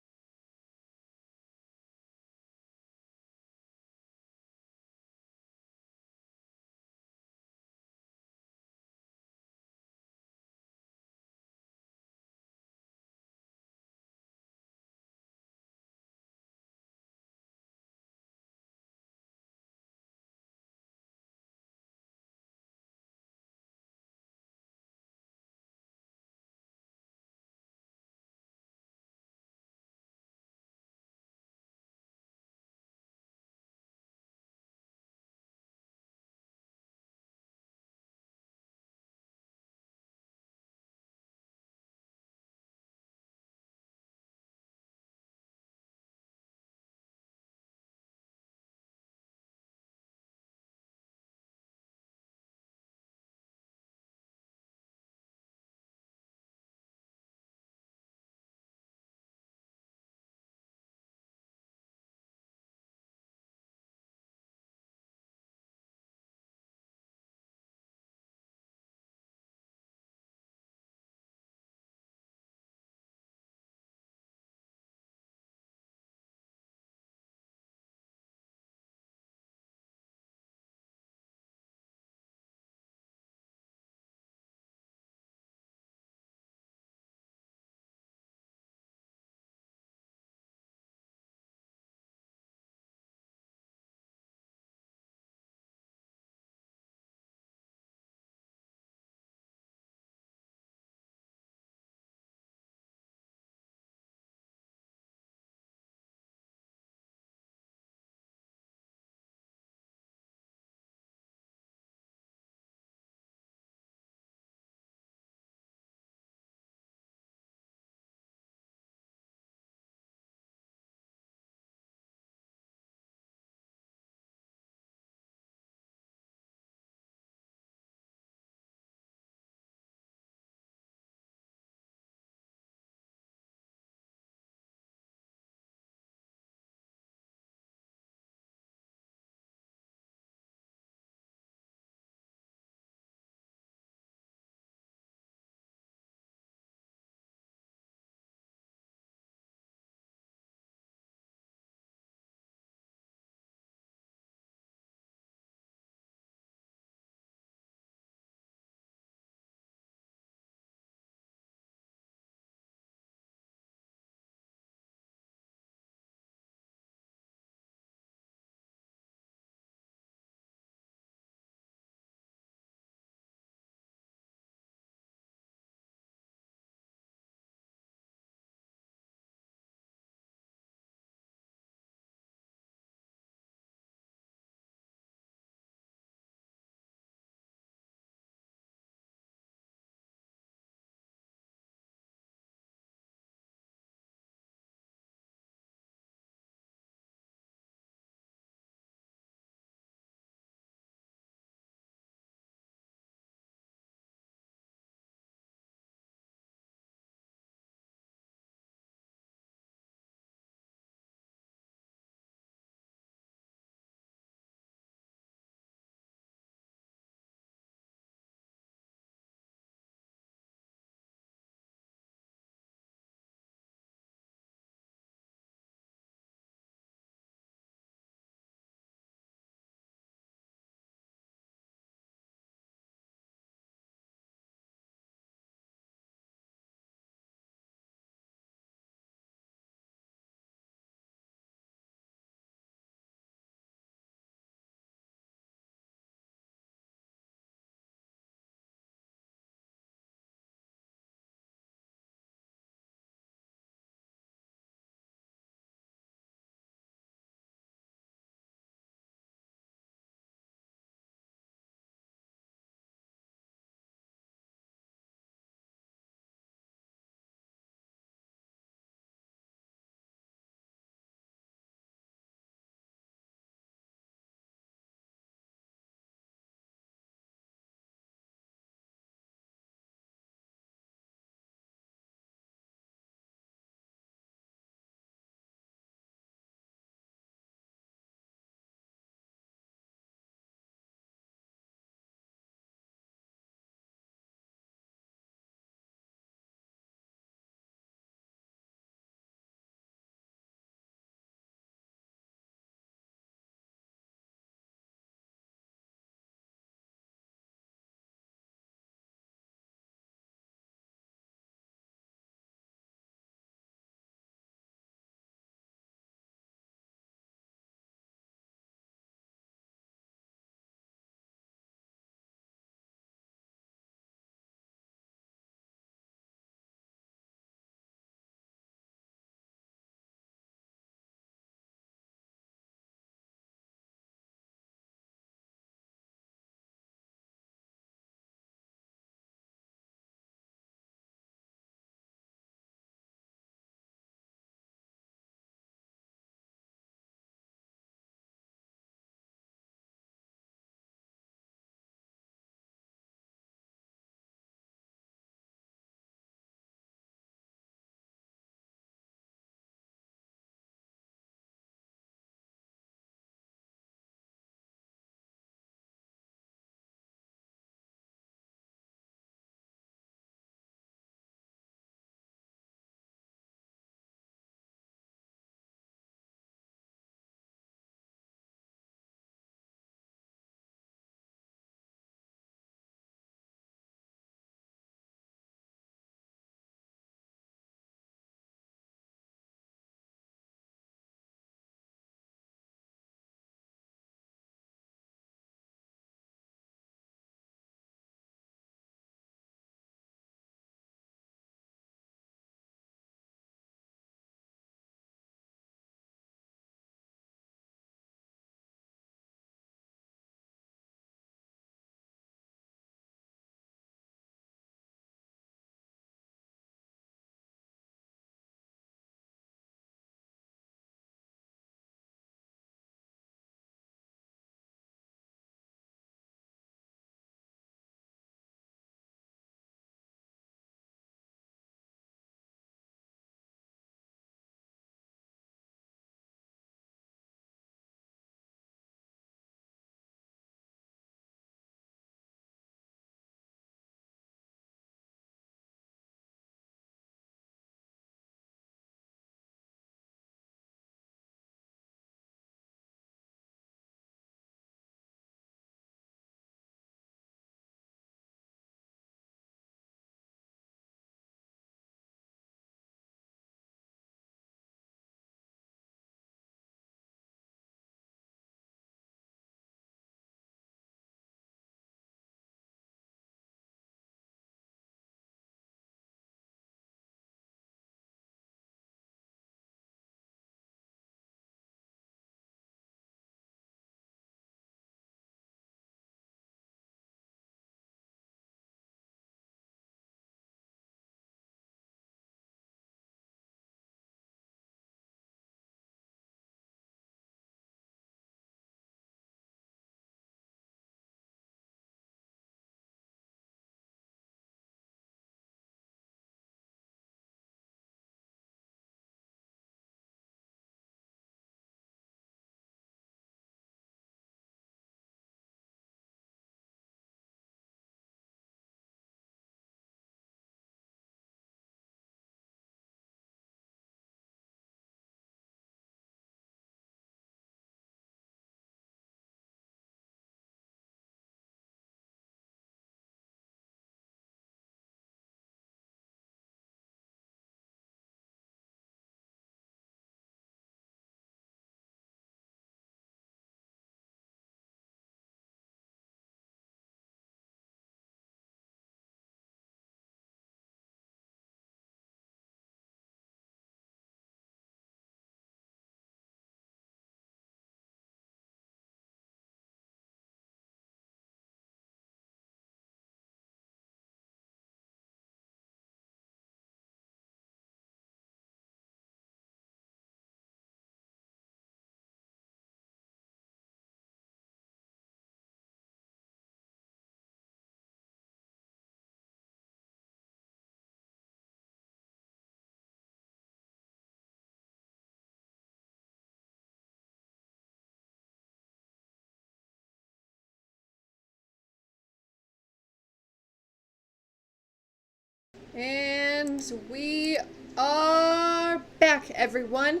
And we are back, everyone.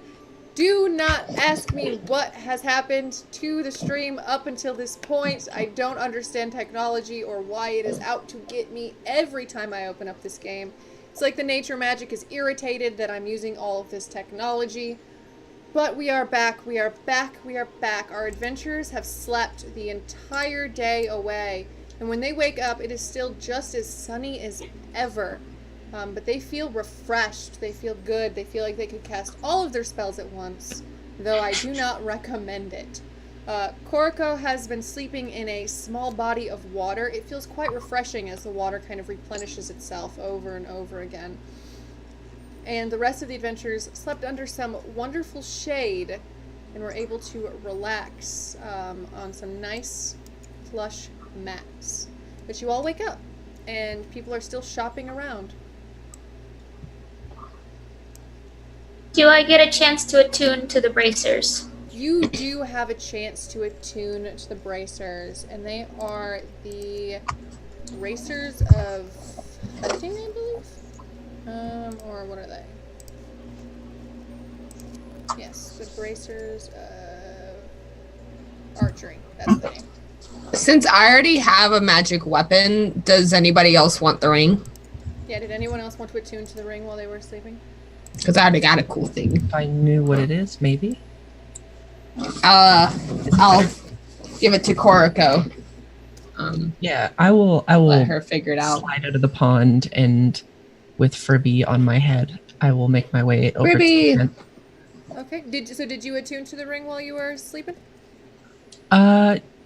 Do not ask me what has happened to the stream up until this point. I don't understand technology or why it is out to get me every time I open up this game. It's like the nature magic is irritated that I'm using all of this technology. But we are back, we are back, we are back. Our adventurers have slept the entire day away. And when they wake up, it is still just as sunny as ever. But they feel refreshed, they feel good, they feel like they could cast all of their spells at once, though I do not recommend it. Koriko has been sleeping in a small body of water. It feels quite refreshing as the water kind of replenishes itself over and over again. And the rest of the adventurers slept under some wonderful shade and were able to relax on some nice plush mats. But you all wake up, and people are still shopping around. Do I get a chance to attune to the bracers? You do have a chance to attune to the bracers, and they are the bracers of hunting, I believe? Or what are they? Yes, the bracers of archery. That's the name. Since I already have a magic weapon, does anybody else want the ring? Yeah, did anyone else want to attune to the ring while they were sleeping? Because I already got a cool thing. If I knew what it is, maybe. I'll give it to Koriko. Yeah, I will Let her figure it out. slide out of the pond, and with Furby on my head, I will make my way over Furby! to the tent. Okay. Did you attune to the ring while you were sleeping? Yeah.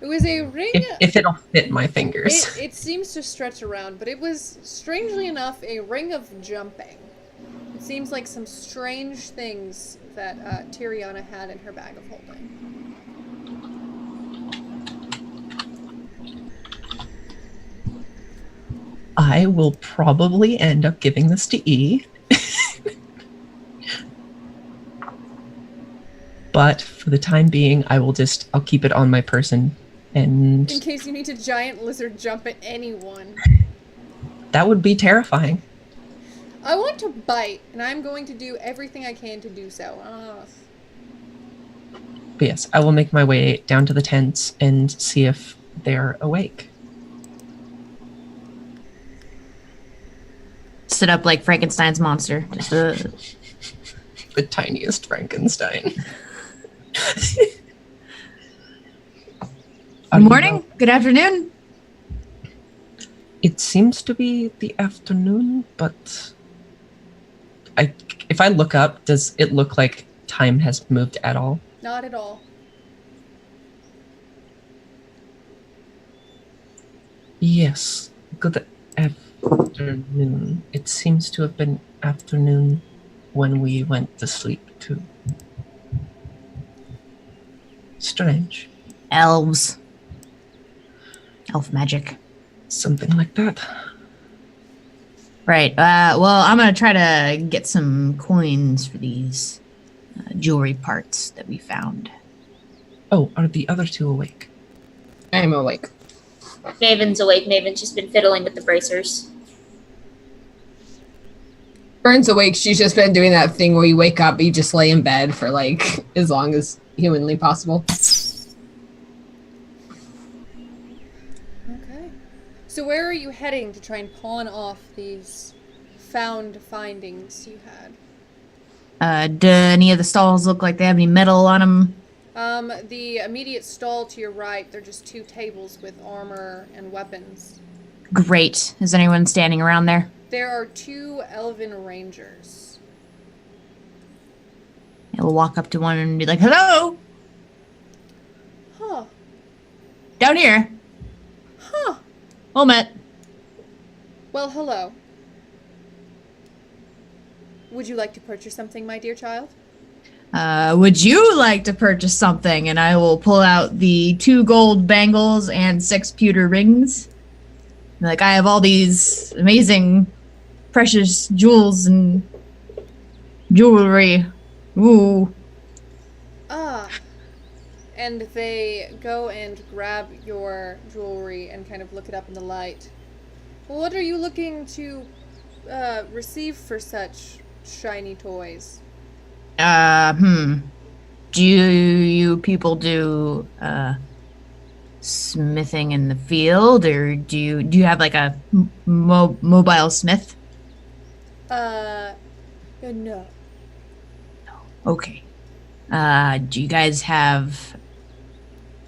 It was a ring. If it'll fit my fingers. It seems to stretch around, but it was, strangely enough, a ring of jumping. It seems like some strange things that Tiriana had in her bag of holding. I will probably end up giving this to E. But for the time being, I'll keep it on my person. And In case you need to giant lizard jump at anyone. that would be terrifying. I want to bite, and I'm going to do everything I can to do so. But yes, I will make my way down to the tents and see if they're awake. Sit up like Frankenstein's monster. Just, The tiniest Frankenstein. Good morning. Good afternoon. It seems to be the afternoon, but if I look up, does it look like time has moved at all? Not at all. Yes. Good afternoon. It seems to have been afternoon when we went to sleep, too. Strange. Elves. Elf magic. Something like that. Right. Well, I'm going to try to get some coins for these jewelry parts that we found. Oh, are the other two awake? I'm awake. Maven's awake. Maven's just been fiddling with the bracers. Fern's awake. She's just been doing that thing where you wake up, you just lay in bed for like as long as humanly possible. Okay. So where are you heading to try and pawn off these found findings you had? Do any of the stalls look like they have any metal on them? The immediate stall to your right, they're just two tables with armor and weapons. Great. Is anyone standing around there? There are two elven rangers. I'll walk up to one and be like, hello, Huh. down here. Huh. Well met. Well, hello. Would you like to purchase something, my dear child? Would you like to purchase something? And I will pull out the 2 gold bangles and 6 pewter rings. Like, I have all these amazing, precious jewels and jewelry. Ooh. And they go and grab your jewelry and kind of look it up in the light. What are you looking to receive for such shiny toys? Do you people do smithing in the field, or do you have like a mobile smith? No. Okay. Do you guys have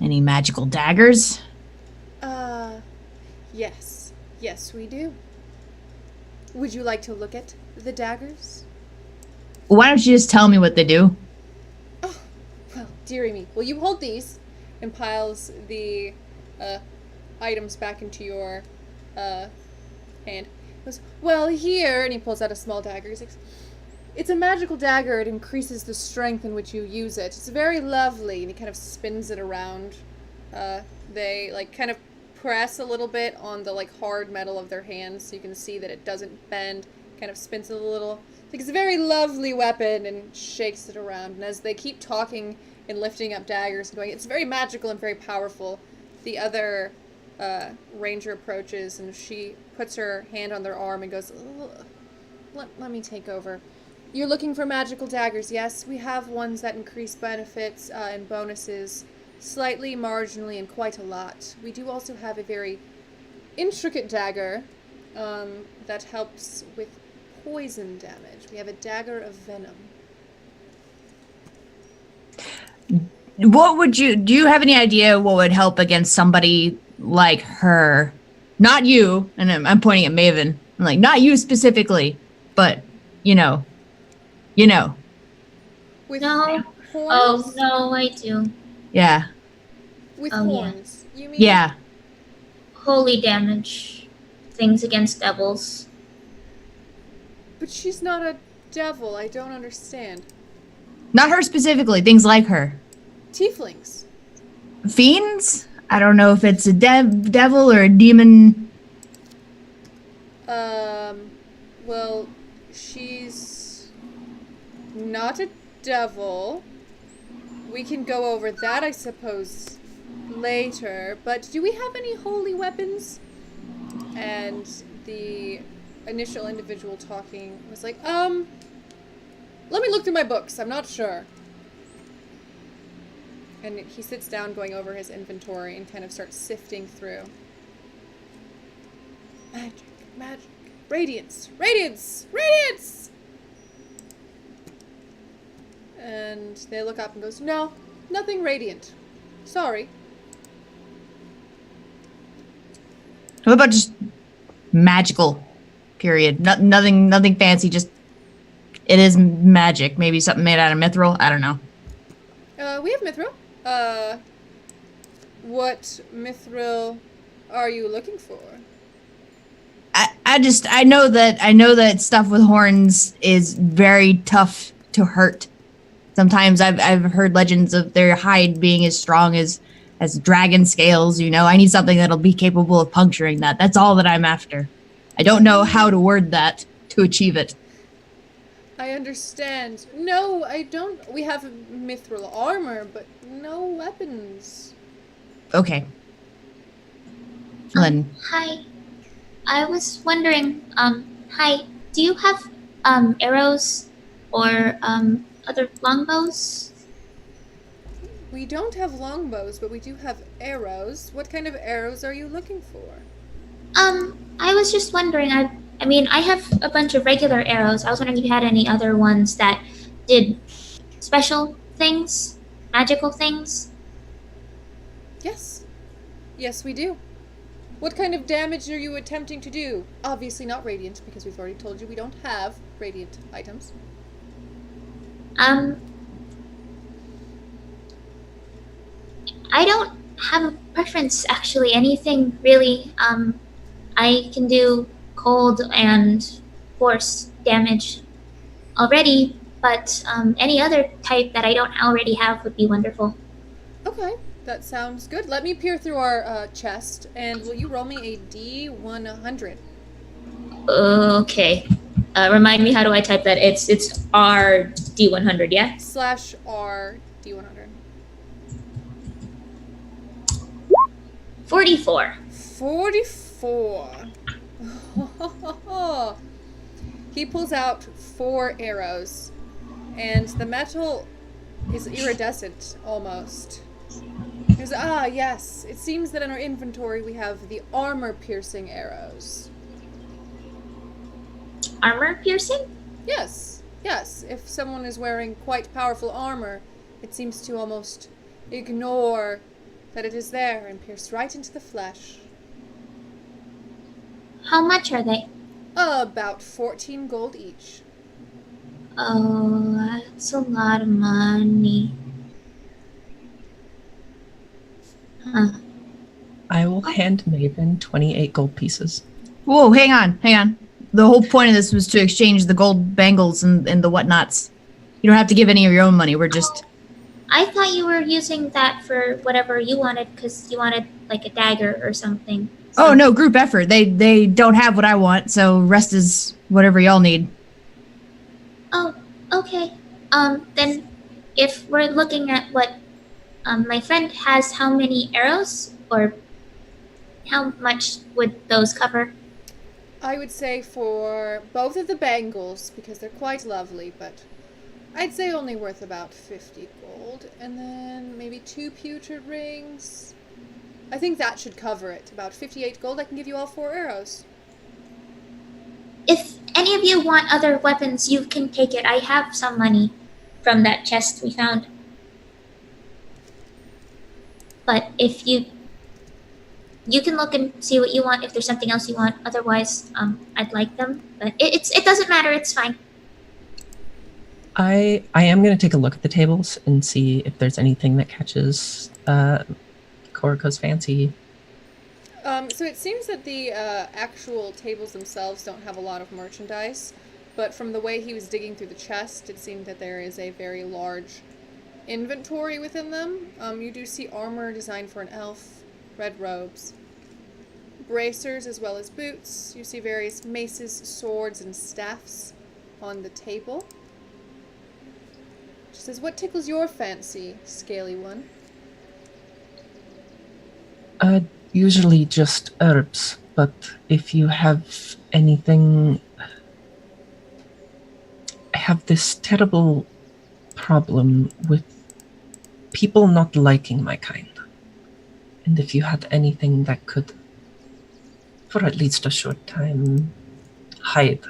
any magical daggers? Yes. Yes, we do. Would you like to look at the daggers? Why don't you just tell me what they do? Oh, well, dearie me. Well, you hold these and piles the items back into your hand. He goes, well, here, and he pulls out a small dagger. He's like, it's a magical dagger. It increases the strength in which you use it. It's very lovely. And he kind of spins it around. They, like, kind of press a little bit on the, like, hard metal of their hands so you can see that it doesn't bend. Kind of spins it a little. It's a very lovely weapon and shakes it around. And as they keep talking and lifting up daggers and going, it's very magical and very powerful. The other ranger approaches and she puts her hand on their arm and goes, let me take over. You're looking for magical daggers, yes? We have ones that increase benefits and bonuses slightly, marginally, and quite a lot. We do also have a very intricate dagger that helps with poison damage. We have a dagger of venom. Do you have any idea what would help against somebody like her? Not you, and I'm pointing at Maven. I'm like, not you specifically, but, you know. With No. horns? Oh, no, I do. Yeah. With Oh, yeah. horns, you mean? Yeah. Holy damage. Things against devils. But she's not a devil, I don't understand. Not her specifically, things like her. Tieflings. Fiends? I don't know if it's a devil or a demon. Well, she's not a devil. We can go over that, I suppose, later. But do we have any holy weapons? And the initial individual talking was like, let me look through my books. I'm not sure. And he sits down going over his inventory and kind of starts sifting through. Magic. Radiance. And they look up and goes, no, nothing radiant. Sorry. What about just magical? Period. Nothing fancy. Just it is magic. Maybe something made out of mithril. I don't know. We have mithril. What mithril are you looking for? I know that stuff with horns is very tough to hurt. Sometimes I've heard legends of their hide being as strong as dragon scales, you know. I need something that'll be capable of puncturing that. That's all that I'm after. I don't know how to word that to achieve it. I understand. No, I don't. We have mithril armor, but no weapons. Okay. Then Hi. I was wondering, hi, do you have arrows or other longbows? We don't have longbows, but we do have arrows. What kind of arrows are you looking for? I was just wondering, I mean, I have a bunch of regular arrows. I was wondering if you had any other ones that did special things, magical things. Yes. Yes, we do. What kind of damage are you attempting to do? Obviously not radiant, because we've already told you we don't have radiant items. I don't have a preference, actually. Anything, really. I can do cold and force damage already, but any other type that I don't already have would be wonderful. Okay, that sounds good. Let me peer through our chest, and will you roll me a D100? Okay. Remind me, how do I type that? It's R D100, yeah? /R D100. 44. 44. Oh. He pulls out 4 arrows, and the metal is iridescent, almost. He goes, yes. It seems that in our inventory we have the armor-piercing arrows. Armor piercing? Yes. If someone is wearing quite powerful armor, it seems to almost ignore that it is there and pierce right into the flesh. How much are they? About 14 gold each. Oh, that's a lot of money. Huh. I will hand Maven 28 gold pieces. Whoa, hang on. The whole point of this was to exchange the gold bangles and the whatnots. You don't have to give any of your own money. We're just... I thought you were using that for whatever you wanted because you wanted like a dagger or something. Oh, no, group effort. They don't have what I want, so rest is whatever y'all need. Oh, okay. Then if we're looking at what my friend has, how many arrows or how much would those cover? I would say for both of the bangles, because they're quite lovely, but I'd say only worth about 50 gold. And then maybe 2 pewtered rings. I think that should cover it. About 58 gold, I can give you all 4 arrows. If any of you want other weapons, you can take it. I have some money from that chest we found. But if you can look and see what you want if there's something else you want. Otherwise, I'd like them. But it doesn't matter. It's fine. I am going to take a look at the tables and see if there's anything that catches Koriko's fancy. So it seems that the actual tables themselves don't have a lot of merchandise, but from the way he was digging through the chest, it seemed that there is a very large inventory within them. You do see armor designed for an elf, red robes, bracers as well as boots. You see various maces, swords, and staffs on the table. She says, "What tickles your fancy, scaly one?" Usually just herbs, but if you have anything... I have this terrible problem with people not liking my kind. And if you had anything that could, for at least a short time, hide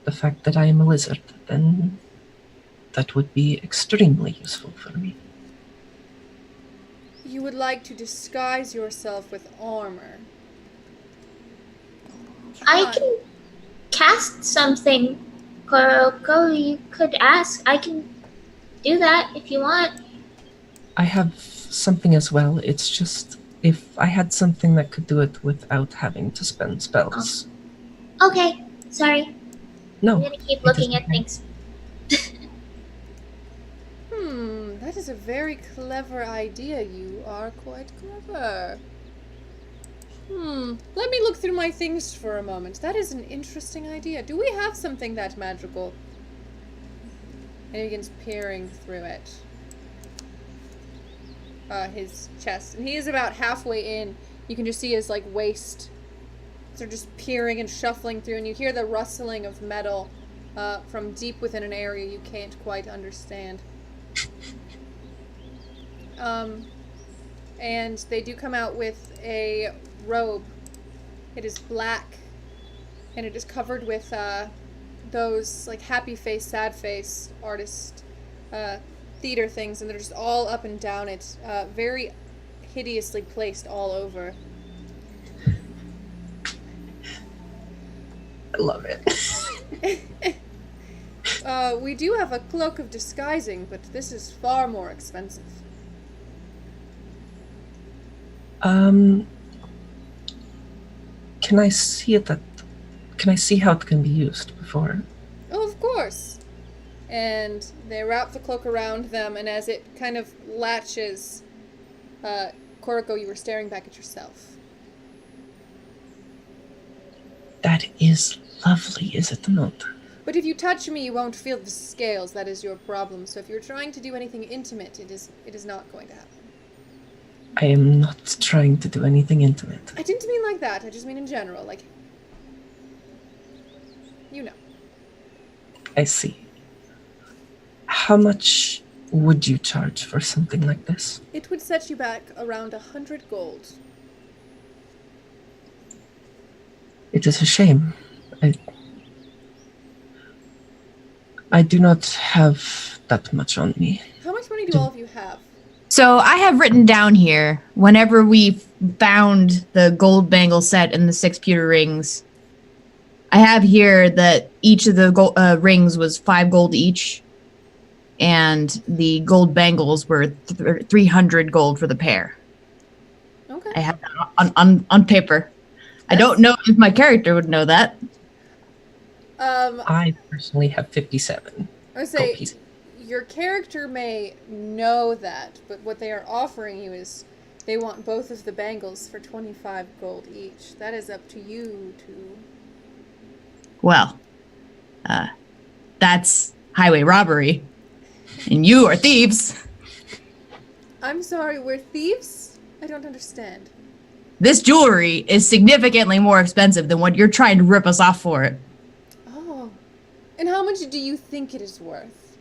the fact that I am a lizard, then that would be extremely useful for me. You would like to disguise yourself with armor. I can cast something. Koroko, you could ask. I can do that if you want. I have something as well. It's just if I had something that could do it without having to spend spells. Okay, sorry. No. I'm gonna keep it looking isn't at right. things. That is a very clever idea. You are quite clever. Let me look through my things for a moment. That is an interesting idea. Do we have something that magical? And he begins peering through it. His chest. And he is about halfway in. You can just see his, waist. So just peering and shuffling through, and you hear the rustling of metal from deep within an area you can't quite understand. And they do come out with a robe. It is black, and it is covered with those happy face, sad face artist theater things, and they're just all up and down it, very hideously placed all over. I love it. We do have a cloak of disguising, but this is far more expensive. Can I see it? Can I see how it can be used before? Oh, of course. And they wrap the cloak around them, and as it kind of latches, Koriko, you were staring back at yourself. That is lovely, is it not? But if you touch me, you won't feel the scales. That is your problem. So if you're trying to do anything intimate, it is not going to happen. I am not trying to do anything intimate. I didn't mean like that. I just mean in general. You know. I see. How much would you charge for something like this? It would set you back around 100 gold. It is a shame. I do not have that much on me. How much money do all of you have? So I have written down here, whenever we found the gold bangle set and the 6 pewter rings, I have here that each of the rings was 5 gold each, and the gold bangles were 300 gold for the pair. Okay. I have that on paper. I don't know if my character would know that. I personally have 57. I would gold say pieces. your character may know that, but what they are offering you is they want both of the bangles for 25 gold each. That is up to you to... Well, that's highway robbery, and you are thieves. I'm sorry, we're thieves? I don't understand. This jewelry is significantly more expensive than what you're trying to rip us off for it. Oh. And how much do you think it is worth?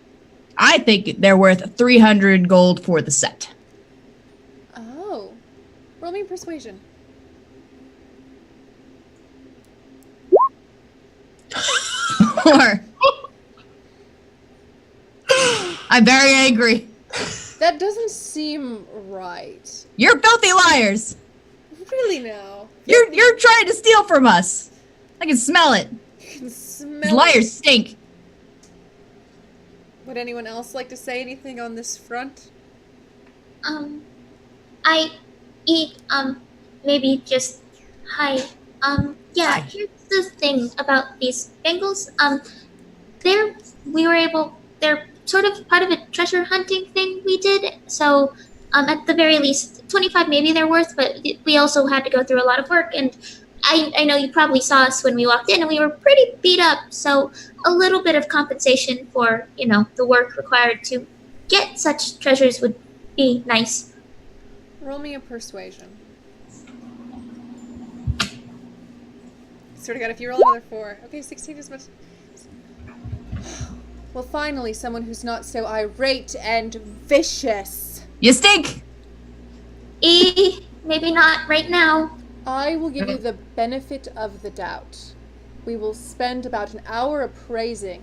I think they're worth 300 gold for the set. Oh. Roll me persuasion. Or I'm very angry. That doesn't seem right. You're filthy liars. Really now? You're trying to steal from us. I can smell it. You can These smell liars it. stink. Would anyone else like to say anything on this front? Maybe just, hi. Yeah, Hi. here's the thing about these bangles. They're sort of part of a treasure hunting thing we did. So, at the very least, 25 maybe they're worth, but we also had to go through a lot of work, and I know you probably saw us when we walked in, and we were pretty beat up, so a little bit of compensation for, the work required to get such treasures would be nice. Roll me a persuasion. Swear to God, if you roll another 4. Okay, 16 is much. Well, finally, someone who's not so irate and vicious. You stink. Maybe not right now. I will give you the benefit of the doubt. We will spend about an hour appraising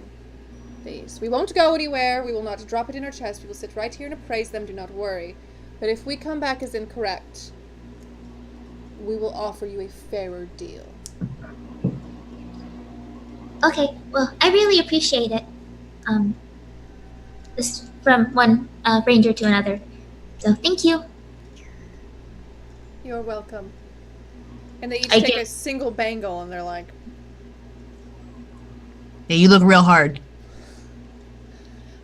these. We won't go anywhere. We will not drop it in our chest. We will sit right here and appraise them. Do not worry. But if we come back as incorrect, we will offer you a fairer deal. Okay, well, I really appreciate it. This from one ranger to another. So thank you. You're welcome. And they each I take get- a single bangle, and they're like, Yeah, you look real hard.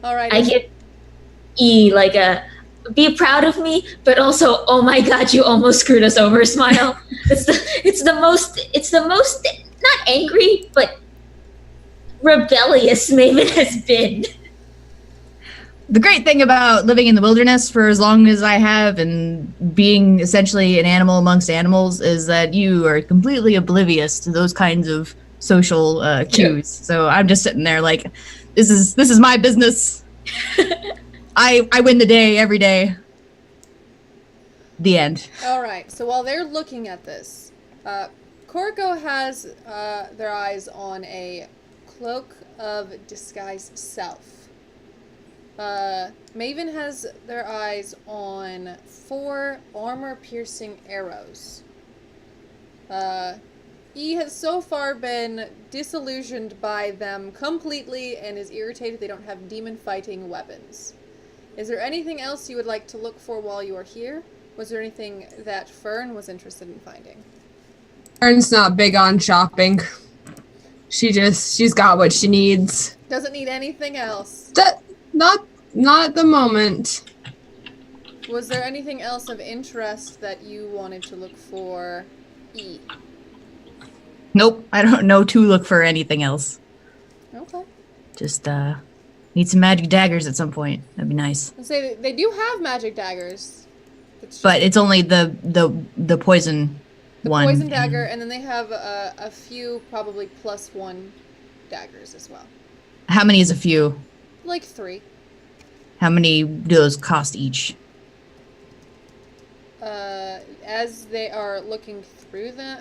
all right. I give E like a be proud of me, but also oh my god, you almost screwed us over smile. It's the most not angry, but rebellious Maven has been. The great thing about living in the wilderness for as long as I have and being essentially an animal amongst animals is that you are completely oblivious to those kinds of social cues. So I'm just sitting there like, this is my business. I win the day every day. The end. All right. So while they're looking at this, Korko has their eyes on a cloak of disguise self. Maven has their eyes on 4 armor-piercing arrows. E has so far been disillusioned by them completely and is irritated they don't have demon-fighting weapons. Is there anything else you would like to look for while you are here? Was there anything that Fern was interested in finding? Fern's not big on shopping. She's got what she needs. Doesn't need anything else. Not at the moment. Was there anything else of interest that you wanted to look for, E? Nope, I don't know to look for anything else. Okay. Just need some magic daggers at some point. That'd be nice. I'd say they do have magic daggers. But it's only the poison the one. poison dagger, and then they have a few probably +1 daggers as well. How many is a few? Like 3. How many do those cost each? As they are looking through them,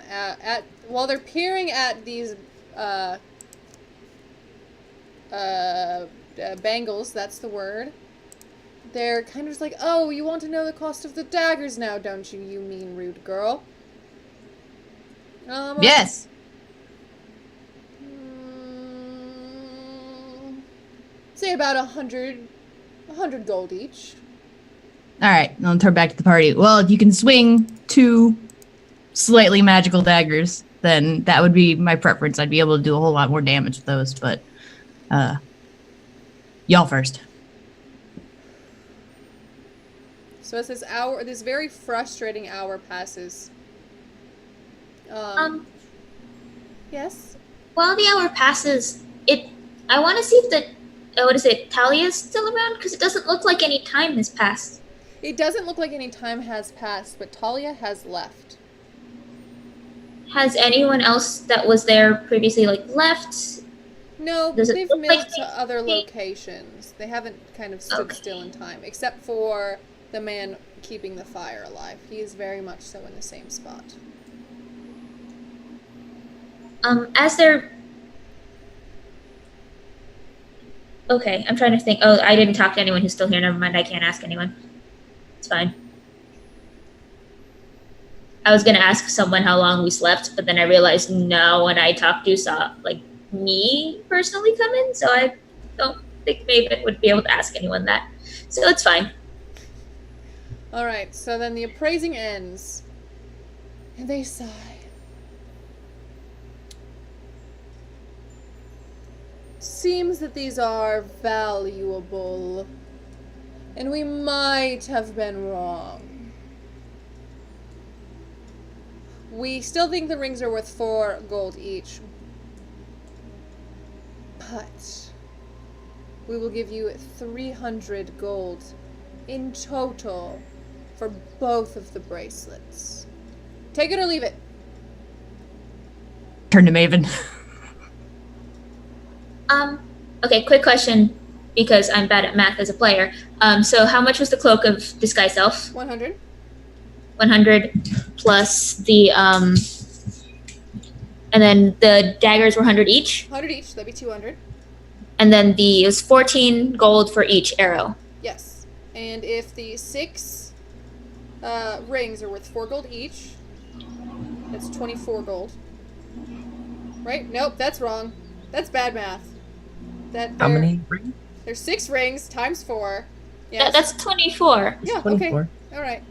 while they're peering at these bangles, that's the word. They're kind of just like, oh, you want to know the cost of the daggers now, don't you, you mean rude girl? Yes. Say about 100 gold each. All right, I'll turn back to the party. Well, if you can swing 2 slightly magical daggers, then that would be my preference. I'd be able to do a whole lot more damage with those, but y'all first. So as this very frustrating hour passes. Yes? While the hour passes, I want to see if Talia's still around, because it doesn't look like any time has passed. It doesn't look like any time has passed, but Talia has left. Has anyone else that was there previously, left? No, Does it they've look moved like to other locations. They haven't kind of stood Okay. still in time, except for the man keeping the fire alive. He is very much so in the same spot. As they're... Okay, I'm trying to think. Oh, I didn't talk to anyone who's still here. Never mind, I can't ask anyone. It's fine. I was gonna ask someone how long we slept, but then I realized no one I talked to saw, me personally come in, so I don't think Maven would be able to ask anyone that. So it's fine. Alright, so then the appraising ends. And they sigh. Seems that these are valuable. And we might have been wrong. We still think the rings are worth 4 gold each. But we will give you 300 gold in total for both of the bracelets. Take it or leave it. Turn to Maven. Okay, quick question, because I'm bad at math as a player. So how much was the Cloak of Disguise Self? 100. 100 plus the, and then the daggers were 100 each? 100 each, that'd be 200. And then it was 14 gold for each arrow. Yes. And if the 6 rings are worth 4 gold each, that's 24 gold. Right? Nope, that's wrong. That's bad math. How many rings? There's 6 rings times 4. Yes. That's 24. yeah, 24. okay. Alright.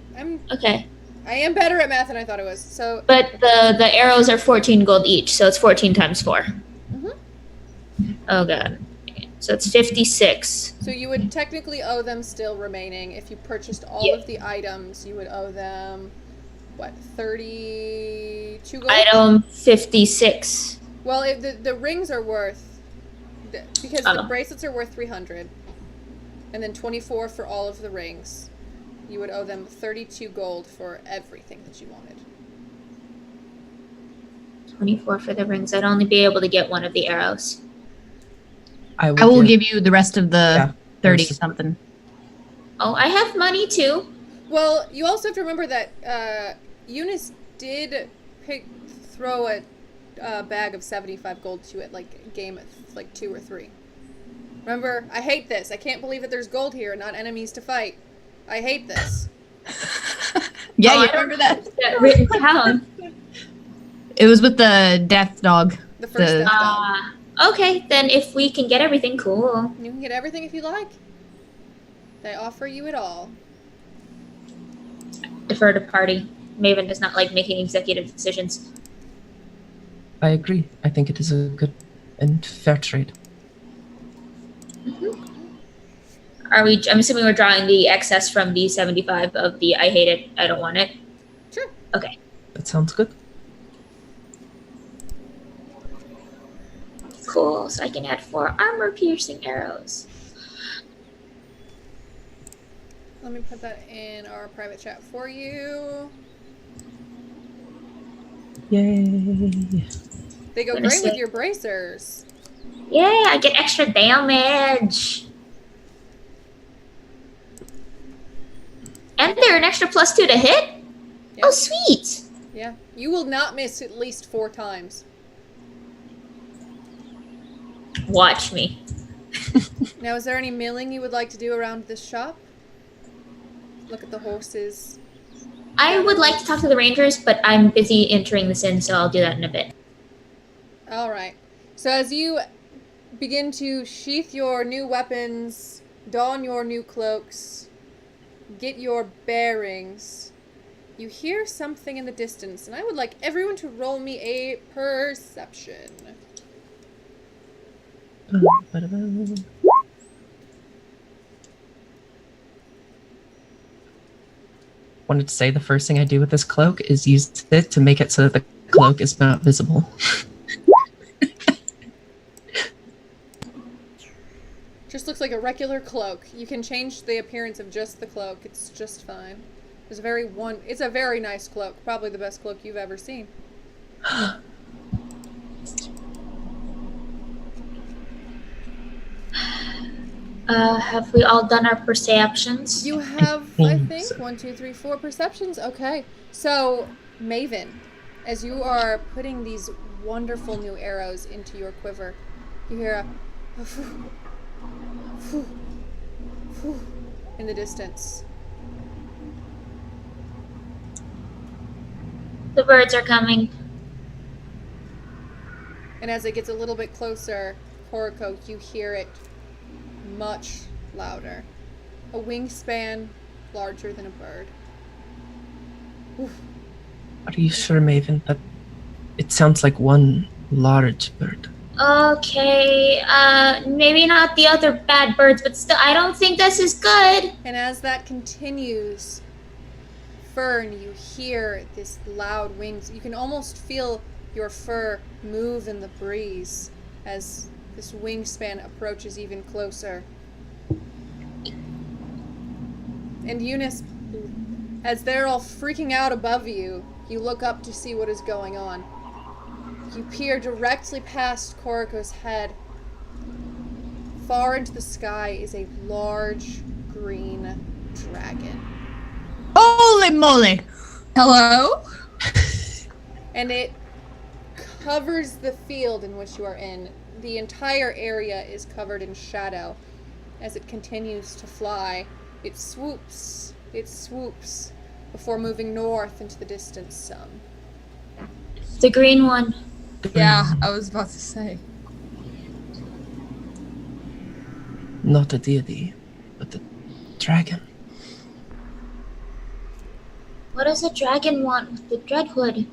Okay. I am better at math than I thought it was. So But the arrows are 14 gold each, so it's 14 times 4. Mhm. Oh god. So it's 56. So you would technically owe them still remaining. If you purchased all Yeah. of the items, you would owe them, what, 32 gold? Item 56. Well, the rings are worth, because the Oh. bracelets are worth 300, and then 24 for all of the rings. You would owe them 32 gold for everything that you wanted. 24 for the rings. I'd only be able to get one of the arrows. I will give you the rest of the Yeah, 30 there's- something. Oh, I have money too. Well, you also have to remember that Eunice did throw a bag of 75 gold to it, game 2 or 3. Remember, I hate this. I can't believe that there's gold here and not enemies to fight. I hate this. Yeah, Oh, you I remember that? That written down. It was with the death dog. The first The- death dog. Okay, then if we can get everything, cool. You can get everything if you like. They offer you it all. Defer to party. Maven does not like making executive decisions. I agree. I think it is a good and fair trade. I'm assuming we're drawing the excess from the 75 of the I hate it, I don't want it. Sure. Okay. That sounds good. Cool. So I can add 4 armor piercing arrows. Let me put that in our private chat for you. Yay! They go Gonna great with say- your bracers. Yay, I get extra damage. And they're an extra +2 to hit? Yeah. Oh, sweet. Yeah. You will not miss at least 4 times. Watch me. Now, is there any milling you would like to do around this shop? Look at the horses. I would like to talk to the rangers, but I'm busy entering this in, so I'll do that in a bit. Alright. So as you begin to sheath your new weapons, don your new cloaks, get your bearings, you hear something in the distance, and I would like everyone to roll me a perception. Wanted to say the first thing I do with this cloak is use it to make it so that the cloak is not visible. Just looks like a regular cloak. You can change the appearance of just the cloak. It's just fine. It's a very nice cloak. Probably the best cloak you've ever seen. Have we all done our perceptions? You have, I think think, so. 1, 2, 3, 4 perceptions. Okay. So, Maven, as you are putting these wonderful new arrows into your quiver, you hear a phew, phew, phew in the distance. The birds are coming. And as it gets a little bit closer, Koriko, you hear it much louder. A wingspan larger than a bird. Oof. Are you sure, Maven, that it sounds like one large bird? Okay, maybe not the other bad birds, but still, I don't think this is good. And as that continues, Fern, you hear this loud wings. You can almost feel your fur move in the breeze as this wingspan approaches even closer. And Eunice, as they're all freaking out above you, you look up to see what is going on. You peer directly past Koriko's head. Far into the sky is a large green dragon. Holy moly! Hello? And it covers the field in which you are in. The entire area is covered in shadow. As it continues to fly, it swoops, before moving north into the distance some. The green one. Yeah, I was about to say. Not a deity, but the dragon. What does the dragon want with the Dreadwood?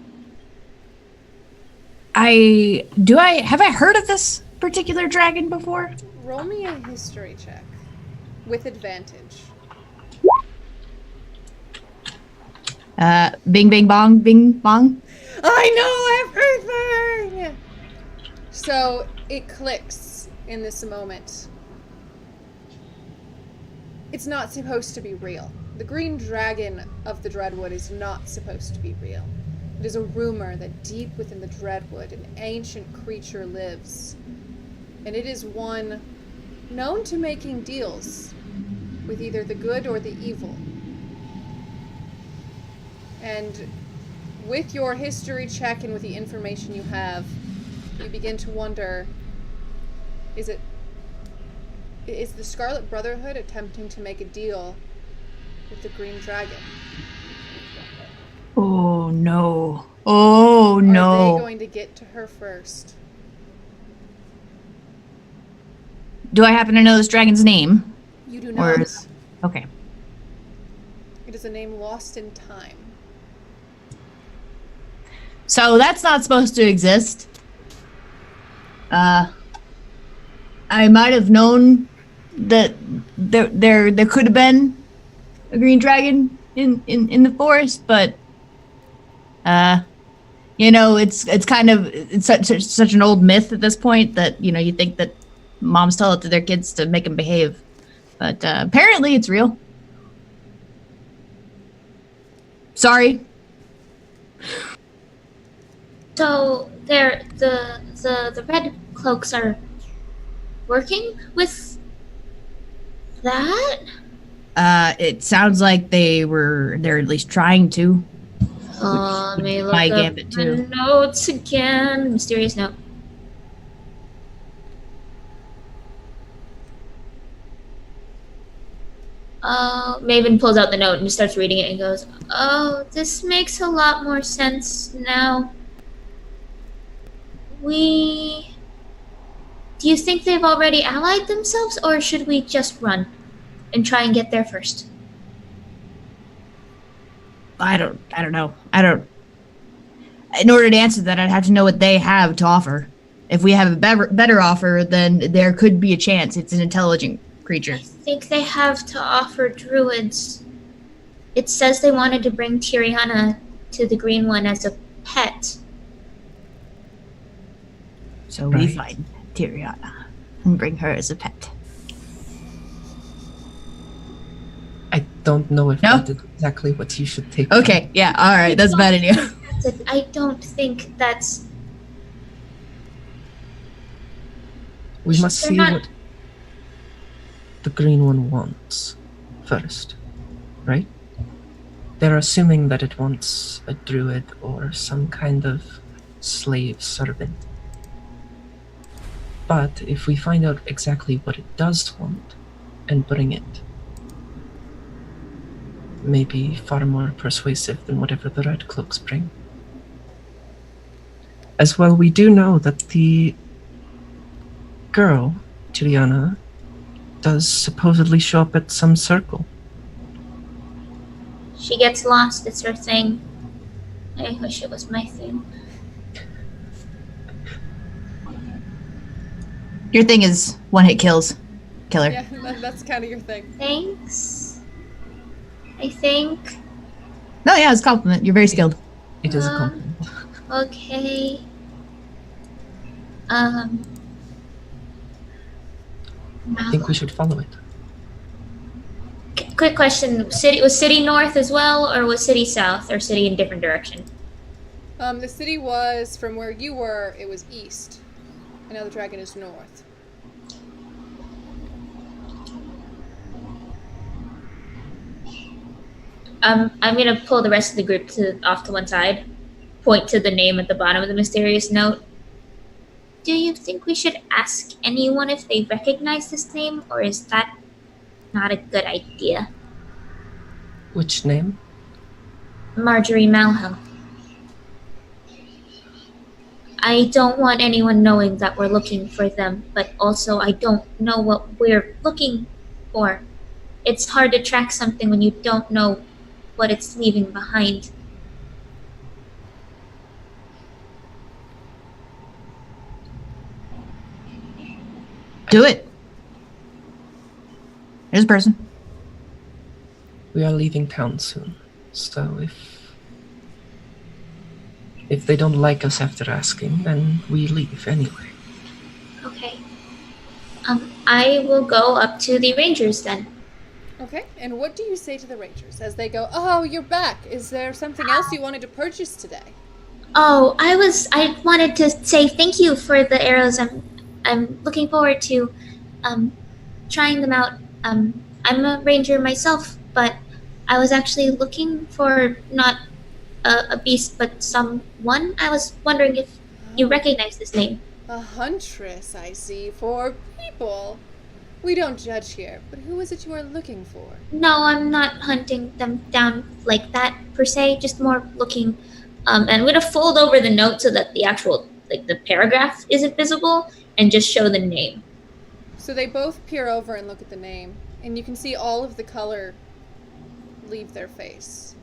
Have I heard of this particular dragon before? Roll me a history check. With advantage. Bing, bing, bong, bing, bong. I know everything! So, it clicks in this moment. It's not supposed to be real. The green dragon of the Dreadwood is not supposed to be real. It is a rumor that deep within the Dreadwood, an ancient creature lives. And it is one known to making deals with either the good or the evil. And with your history check and with the information you have, you begin to wonder, is the Scarlet Brotherhood attempting to make a deal with the Green Dragon? Oh no. Oh Are no. they going to get to her first? Do I happen to know this dragon's name? You do Or not. is- Okay. It is a name lost in time. So that's not supposed to exist. I might have known that there could have been a green dragon in the forest, but it's such an old myth at this point that you think that moms tell it to their kids to make them behave, but apparently it's real. Sorry. So the red cloaks are working with that? It sounds like they're at least trying to. Let me look my up gambit, the too. notes again. Mysterious note. Maven pulls out the note and starts reading it and goes, "Oh, this makes a lot more sense now. Do you think they've already allied themselves, or should we just run and try and get there first?" I don't know. In order to answer that, I'd have to know what they have to offer. If we have a better offer, then there could be a chance. It's an intelligent creature. I think they have to offer druids. It says they wanted to bring Tiriana to the Green One as a pet. So we Right. find Tiriana and bring her as a pet. I don't know if No? that is exactly what you should take. Okay, yeah, all right, that's bad in you. I don't think that's. We must They're see not- what the Green One wants first, right? They're assuming that it wants a druid or some kind of slave servant. But if we find out exactly what it does want and bring it, maybe far more persuasive than whatever the Red Cloaks bring. As well, we do know that the girl, Tiriana, does supposedly show up at some circle. She gets lost, it's her thing. I wish it was my thing. Your thing is one-hit kills. Killer. Yeah, that's kind of your thing. Thanks. I think. No, yeah, it's a compliment. You're very skilled. It is a compliment. Okay. I think we should follow it. Quick question: was city north as well, or was city south, or city in different direction? The city was from where you were. It was east, and now the dragon is north. I'm gonna pull the rest of the group off to one side, point to the name at the bottom of the mysterious note. Do you think we should ask anyone if they recognize this name, or is that not a good idea? Which name? Marjorie Malham. I don't want anyone knowing that we're looking for them, but also I don't know what we're looking for. It's hard to track something when you don't know what it's leaving behind. Do it. There's a person. We are leaving town soon, so if they don't like us after asking, then we leave anyway. Okay. I will go up to the rangers then. Okay, and what do you say to the rangers as they go, "Oh, you're back. Is there something else you wanted to purchase today?" Oh, I wanted to say thank you for the arrows. I'm looking forward to trying them out. I'm a ranger myself, but I was actually looking for not a beast, but someone. I was wondering if you recognize this name. A huntress, I see, for people. We don't judge here, but who is it you are looking for? No, I'm not hunting them down like that per se. Just more looking. And I'm gonna fold over the note so that the actual the paragraph isn't visible, and just show the name. So they both peer over and look at the name, and you can see all of the color leave their face.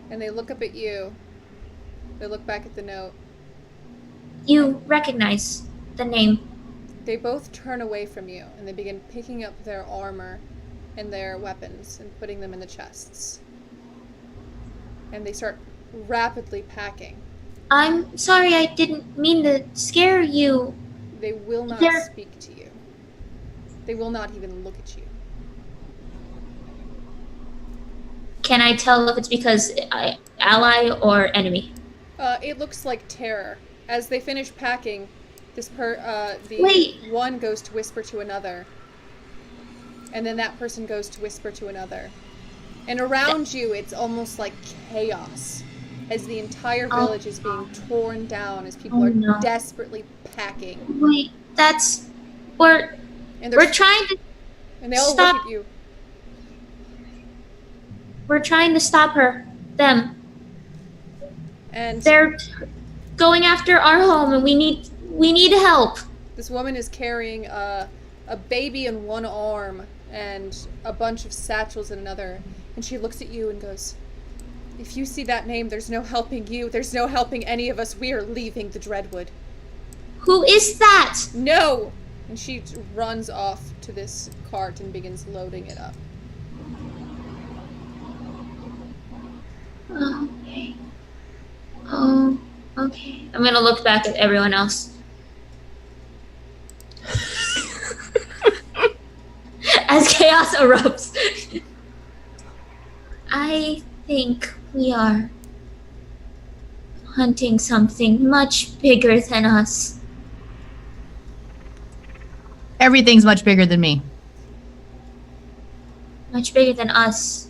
And they look up at you. They look back at the note. You recognize the name. They both turn away from you, and they begin picking up their armor and their weapons and putting them in the chests. And they start rapidly packing. I'm sorry, I didn't mean to scare you. They will not They're- speak to you. They will not even look at you. Can I tell if it's because ally or enemy? It looks like terror. As they finish packing, Wait. one goes to whisper to another. And then that person goes to whisper to another. And around you, it's almost like chaos. As the entire village is being torn down, as people are desperately packing. Wait, And we're trying to And they all stop. look at you. We're trying to stop her. Them. And They're going after our home, and we need help. this woman is carrying a baby in one arm and a bunch of satchels in another. And she looks at you and goes, "If you see that name, there's no helping you. There's no helping any of us. We are leaving the Dreadwood." Who is that? No! And she runs off to this cart and begins loading it up. Okay. Oh, okay. I'm gonna look back at everyone else. As chaos erupts. I think we are hunting something much bigger than us. Everything's much bigger than me. Much bigger than us.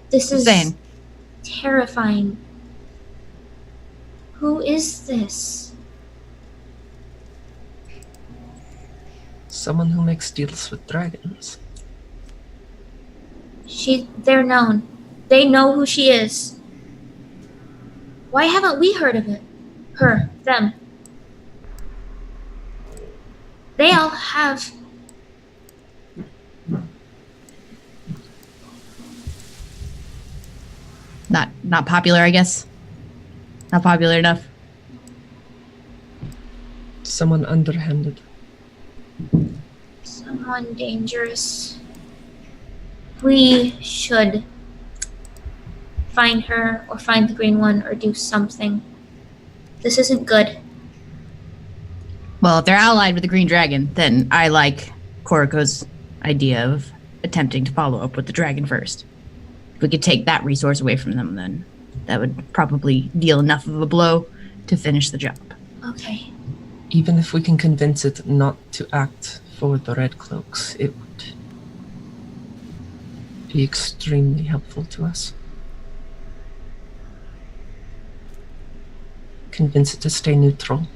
This is Insane. terrifying. Who is this? Someone who makes deals with dragons. They're known. They know who she is. Why haven't we heard of it? Her, them. They all have. Not popular, I guess. Not popular enough. Someone underhanded. Someone dangerous. We should find her or find the green one or do something. This isn't good. Well, if they're allied with the Green Dragon, then I like Koriko's idea of attempting to follow up with the dragon first. If we could take that resource away from them, then that would probably deal enough of a blow to finish the job. Okay. Even if we can convince it not to act for the Red Cloaks, it would be extremely helpful to us. Convince it to stay neutral.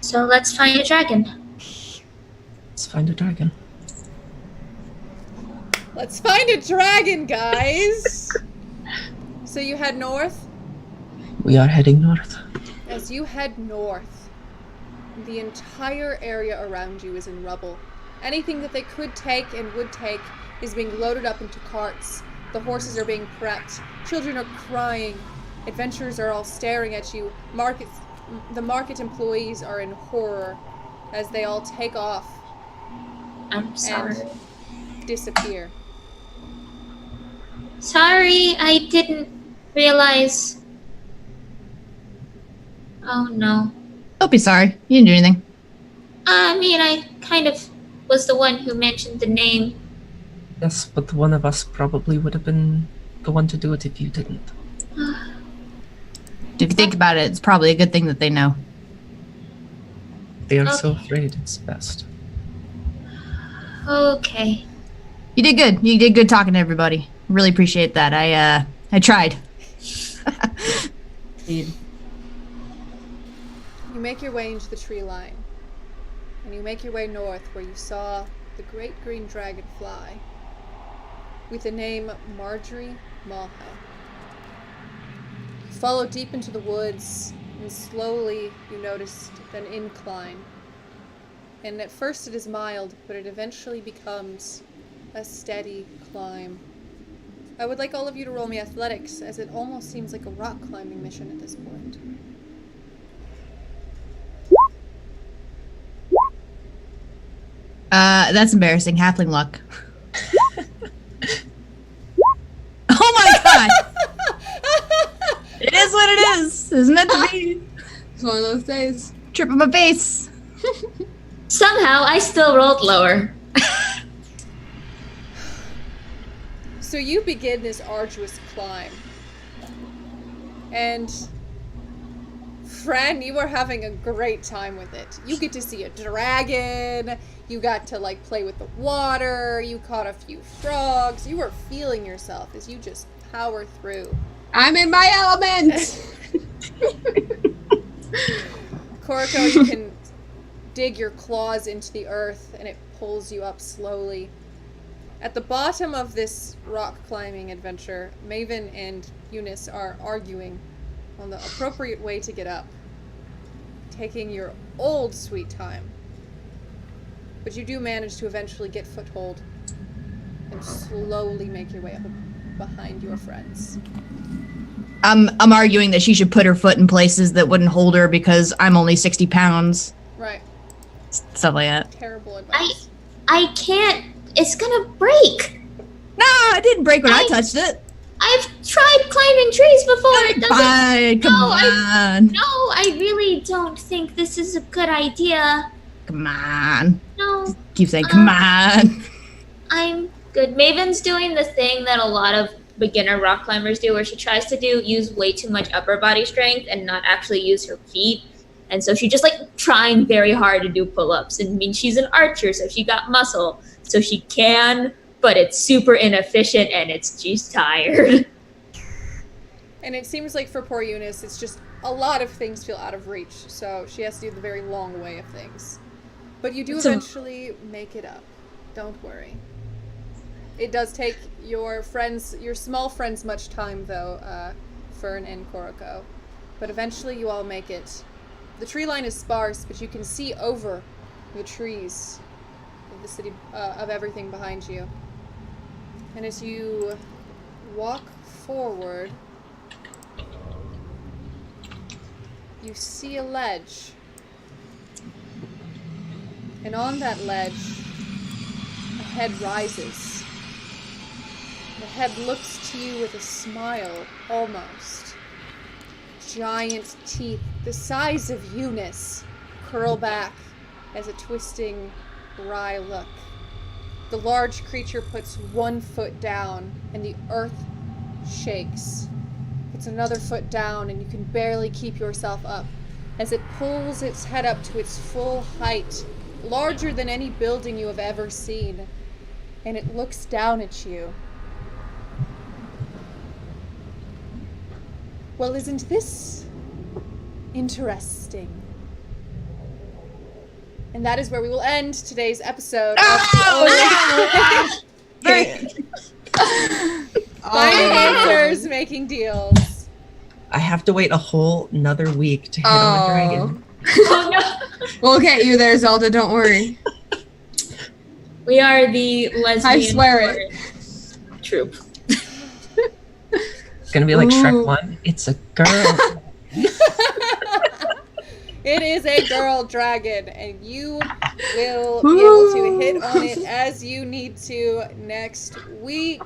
So let's find a dragon. Let's find a dragon. Let's find a dragon, guys! So you head north? We are heading north. As you head north, the entire area around you is in rubble. Anything that they could take and would take is being loaded up into carts. The horses are being prepped. Children are crying. Adventurers are all staring at you. The market employees are in horror as they all take off I'm sorry. and disappear. Sorry, I didn't realize. Oh no. Don't be sorry. You didn't do anything. I mean, I kind of was the one who mentioned the name. Yes, but one of us probably would have been the one to do it if you didn't. If you think about it, it's probably a good thing that they know. They are so Okay. afraid it's best. Okay. You did good. You did good talking to everybody. Really appreciate that. I tried. You make your way into the tree line, and you make your way north where you saw the great green dragon fly with the name Marjorie Maha. You follow deep into the woods, and slowly you noticed an incline. And at first it is mild, but it eventually becomes a steady climb. I would like all of you to roll me athletics, as it almost seems like a rock climbing mission at this point. That's embarrassing. Halfling luck. Oh my god! It is what it is. It's meant to be. It's one of those days. Trip on my face. Somehow, I still rolled lower. So you begin this arduous climb, and friend, you are having a great time with it. You get to see a dragon. You got to like play with the water. You caught a few frogs. You were feeling yourself as you just power through. I'm in my element. Koroko, you can dig your claws into the earth and it pulls you up slowly. At the bottom of this rock climbing adventure, Maven and Eunice are arguing on the appropriate way to get up, taking your old sweet time. But you do manage to eventually get foothold and slowly make your way up behind your friends. I'm arguing that she should put her foot in places that wouldn't hold her because I'm only 60 pounds. Right. Stuff like that. Terrible advice. I can't. It's gonna break. No, it didn't break when I touched it. I've tried climbing trees before. It doesn't. Fine, come No, on. No, I really don't think this is a good idea. Come on. No, Keep saying, come on. I'm good. Maven's doing the thing that a lot of beginner rock climbers do, where she tries to use way too much upper body strength and not actually use her feet. And so she's just like trying very hard to do pull-ups. And I mean, she's an archer, so she got muscle, so she can, but it's super inefficient and she's tired. And it seems like for poor Eunice, it's just a lot of things feel out of reach, so she has to do the very long way of things. But you do eventually make it up. Don't worry. It does take your small friends, much time, though, Fern and Koroko. But eventually you all make it. The tree line is sparse, but you can see over the trees of the city, of everything behind you. And as you walk forward, you see a ledge. And on that ledge, a head rises. The head looks to you with a smile, almost. Giant teeth, the size of Eunice, curl back as a twisting, wry look. The large creature puts one foot down, and the earth shakes. It's another foot down, and you can barely keep yourself up as it pulls its head up to its full height, larger than any building you have ever seen, and it looks down at you. Well, isn't this interesting? And that is where we will end today's episode of Finding answers, making deals. I have to wait a whole another week to hit on a dragon. Oh no! We'll get you there, Zelda. Don't worry. We are the lesbian I swear it. troop. It's gonna be like Shrek 1. It's a girl. It is a girl dragon, and you will be able to hit on it as you need to next week.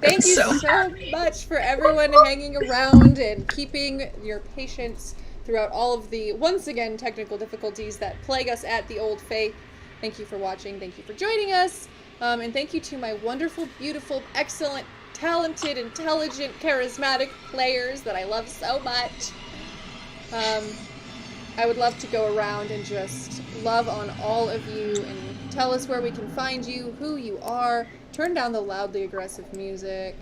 Thank you so much for everyone hanging around and keeping your patience throughout all of the, once again, technical difficulties that plague us at the Old Faith. Thank you for watching. Thank you for joining us. And thank you to my wonderful, beautiful, excellent, talented, intelligent, charismatic players that I love so much. I would love to go around and just love on all of you and tell us where we can find you, who you are. Turn down the loudly aggressive music.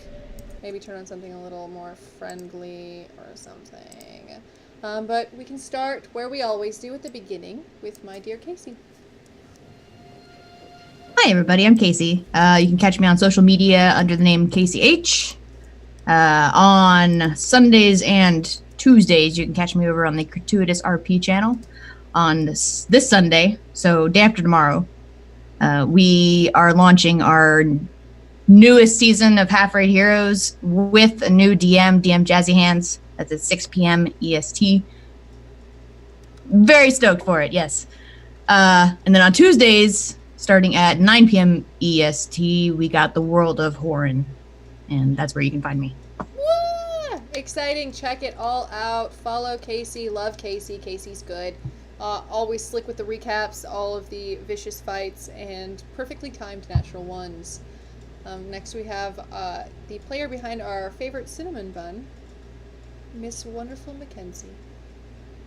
Maybe turn on something a little more friendly or something. But we can start where we always do at the beginning with my dear Casey. Hi, everybody. I'm Casey. You can catch me on social media under the name Casey H. On Sundays and Tuesdays, you can catch me over on the Gratuitous RP channel on this Sunday, so day after tomorrow. We are launching our newest season of Half Rate Heroes with a new DM Jazzy Hands. That's at 6 p.m. EST. Very stoked for it, yes. And then on Tuesdays, starting at 9 p.m. EST, we got the World of Horin, and that's where you can find me. Woo! Exciting. Check it all out. Follow Casey. Love Casey. Casey's good. Always slick with the recaps, all of the vicious fights, and perfectly timed natural ones. Next we have the player behind our favorite cinnamon bun, Miss Wonderful Mackenzie.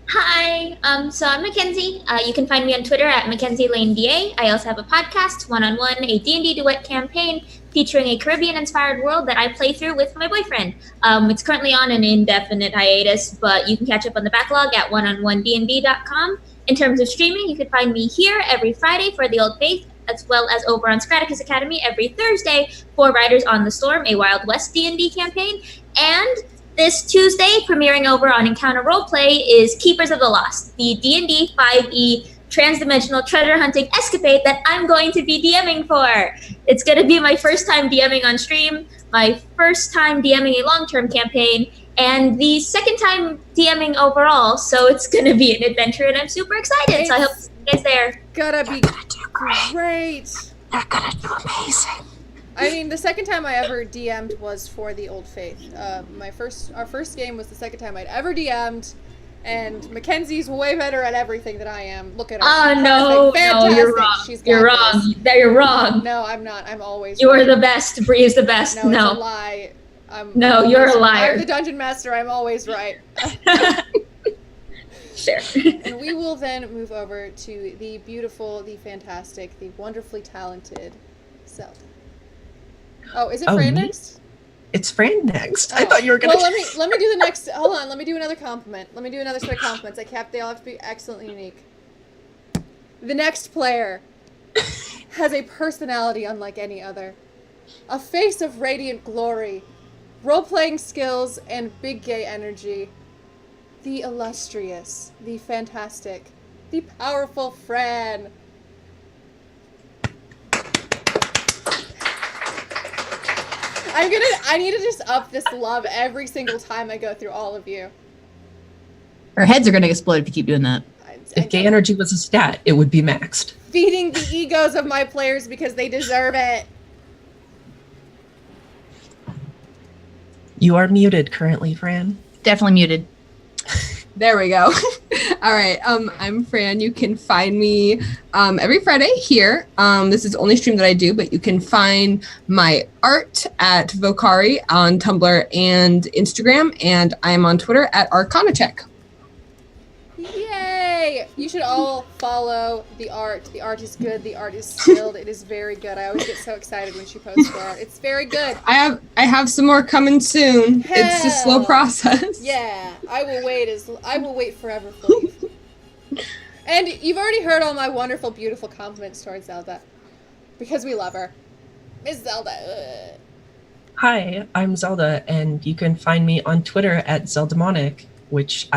Hi, so I'm Mackenzie. You can find me on Twitter at Mackenzie Lane DA. I also have a podcast, One-on-One, a D&D duet campaign featuring a Caribbean-inspired world that I play through with my boyfriend. It's currently on an indefinite hiatus, but you can catch up on the backlog at oneononednd.com. In terms of streaming, you can find me here every Friday for The Old Faith, as well as over on Scraticus Academy every Thursday for Riders on the Storm, a Wild West D&D campaign. And this Tuesday, premiering over on Encounter Roleplay, is Keepers of the Lost, the D&D 5e trans-dimensional treasure hunting escapade that I'm going to be DMing for. It's going to be my first time DMing on stream, my first time DMing a long-term campaign, and the second time DMing overall, so it's going to be an adventure, and I'm super excited, so I hope to see you guys there. Gonna be great. They're gonna do amazing. I mean, the second time I ever DM'd was for the Old Faith. Our first game was the second time I'd ever DM'd, and Mackenzie's way better at everything than I am. Look at her. Oh, no, Fantastic. you're wrong. She's got You're this. wrong. You're wrong. No, I'm not. I'm always You are right. the best. Bree is the best. No, No. it's a lie. No, you're a liar. I'm the dungeon master. I'm always right. Sure. And we will then move over to the beautiful, the fantastic, the wonderfully talented Zelda. Oh, is it Oh, Fran me? next? It's Fran next. I Oh. thought you were gonna. Well, let me do the next. Hold on. Let me do another compliment. Let me do another set of compliments. They all have to be excellently unique. The next player has a personality unlike any other, a face of radiant glory, role-playing skills, and big gay energy. The illustrious, the fantastic, the powerful Fran. I need to just up this love every single time I go through all of you. Our heads are gonna explode if you keep doing that. If gay energy was a stat, it would be maxed. Feeding the egos of my players because they deserve it. You are muted currently, Fran. Definitely muted. There we go. All right. I'm Fran. You can find me every Friday here. This is the only stream that I do, but you can find my art at Vocari on Tumblr and Instagram, and I'm on Twitter at Arcanacheck. Yay! You should all follow the art. The art is good. The art is skilled. It is very good. I always get so excited when she posts her art. It's very good. I have some more coming soon. It's a slow Hell. process. Yeah, I will wait forever for you. And you've already heard all my wonderful, beautiful compliments towards Zelda, because we love her. Miss Zelda. Ugh. Hi, I'm Zelda, and you can find me on Twitter at Zeldemonic, which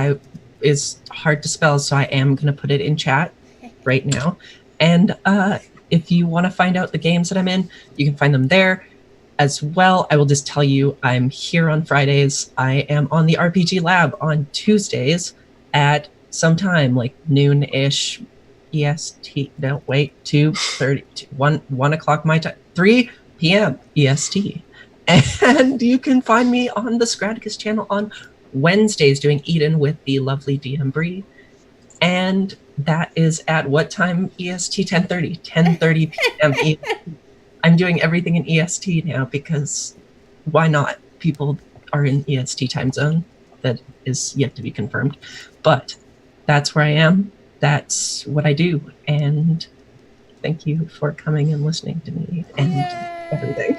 is hard to spell, so I am going to put it in chat right now. And if you want to find out the games that I'm in, you can find them there as well. I will just tell you, I'm here on Fridays. I am on the RPG Lab on Tuesdays at some time, like noon-ish EST. No, wait, 2:30, 1 o'clock my time, 3 p.m. EST. And you can find me on the Scraticus channel on Wednesdays doing Eden with the lovely DM Bree. And that is at what time EST? 10:30 p.m. EST. I'm doing everything in EST now because why not? People are in EST time zone. That is yet to be confirmed. But that's where I am. That's what I do. And thank you for coming and listening to me and everything.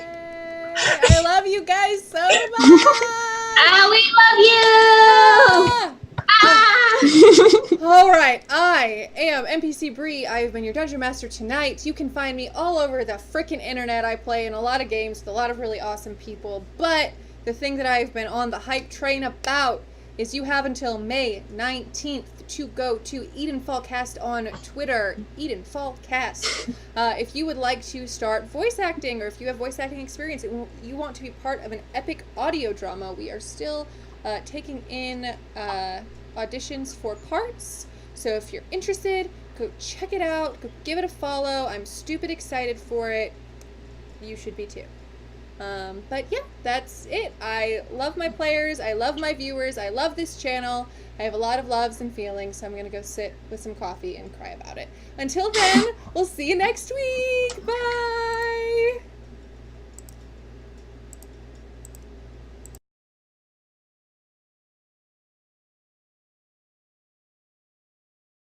I love you guys so much. We love you! All right, I am NPC Bree. I've been your Dungeon Master tonight. You can find me all over the frickin' internet. I play in a lot of games with a lot of really awesome people, but the thing that I've been on the hype train about is you have until May 19th to go to Edenfallcast on Twitter, Edenfallcast. If you would like to start voice acting, or if you have voice acting experience and you want to be part of an epic audio drama, we are still taking in auditions for parts. So if you're interested, go check it out, go give it a follow. I'm stupid excited for it. You should be too. But yeah, that's it. I love my players, I love my viewers, I love this channel. I have a lot of loves and feelings, so I'm gonna go sit with some coffee and cry about it. Until then, we'll see you next week. Bye!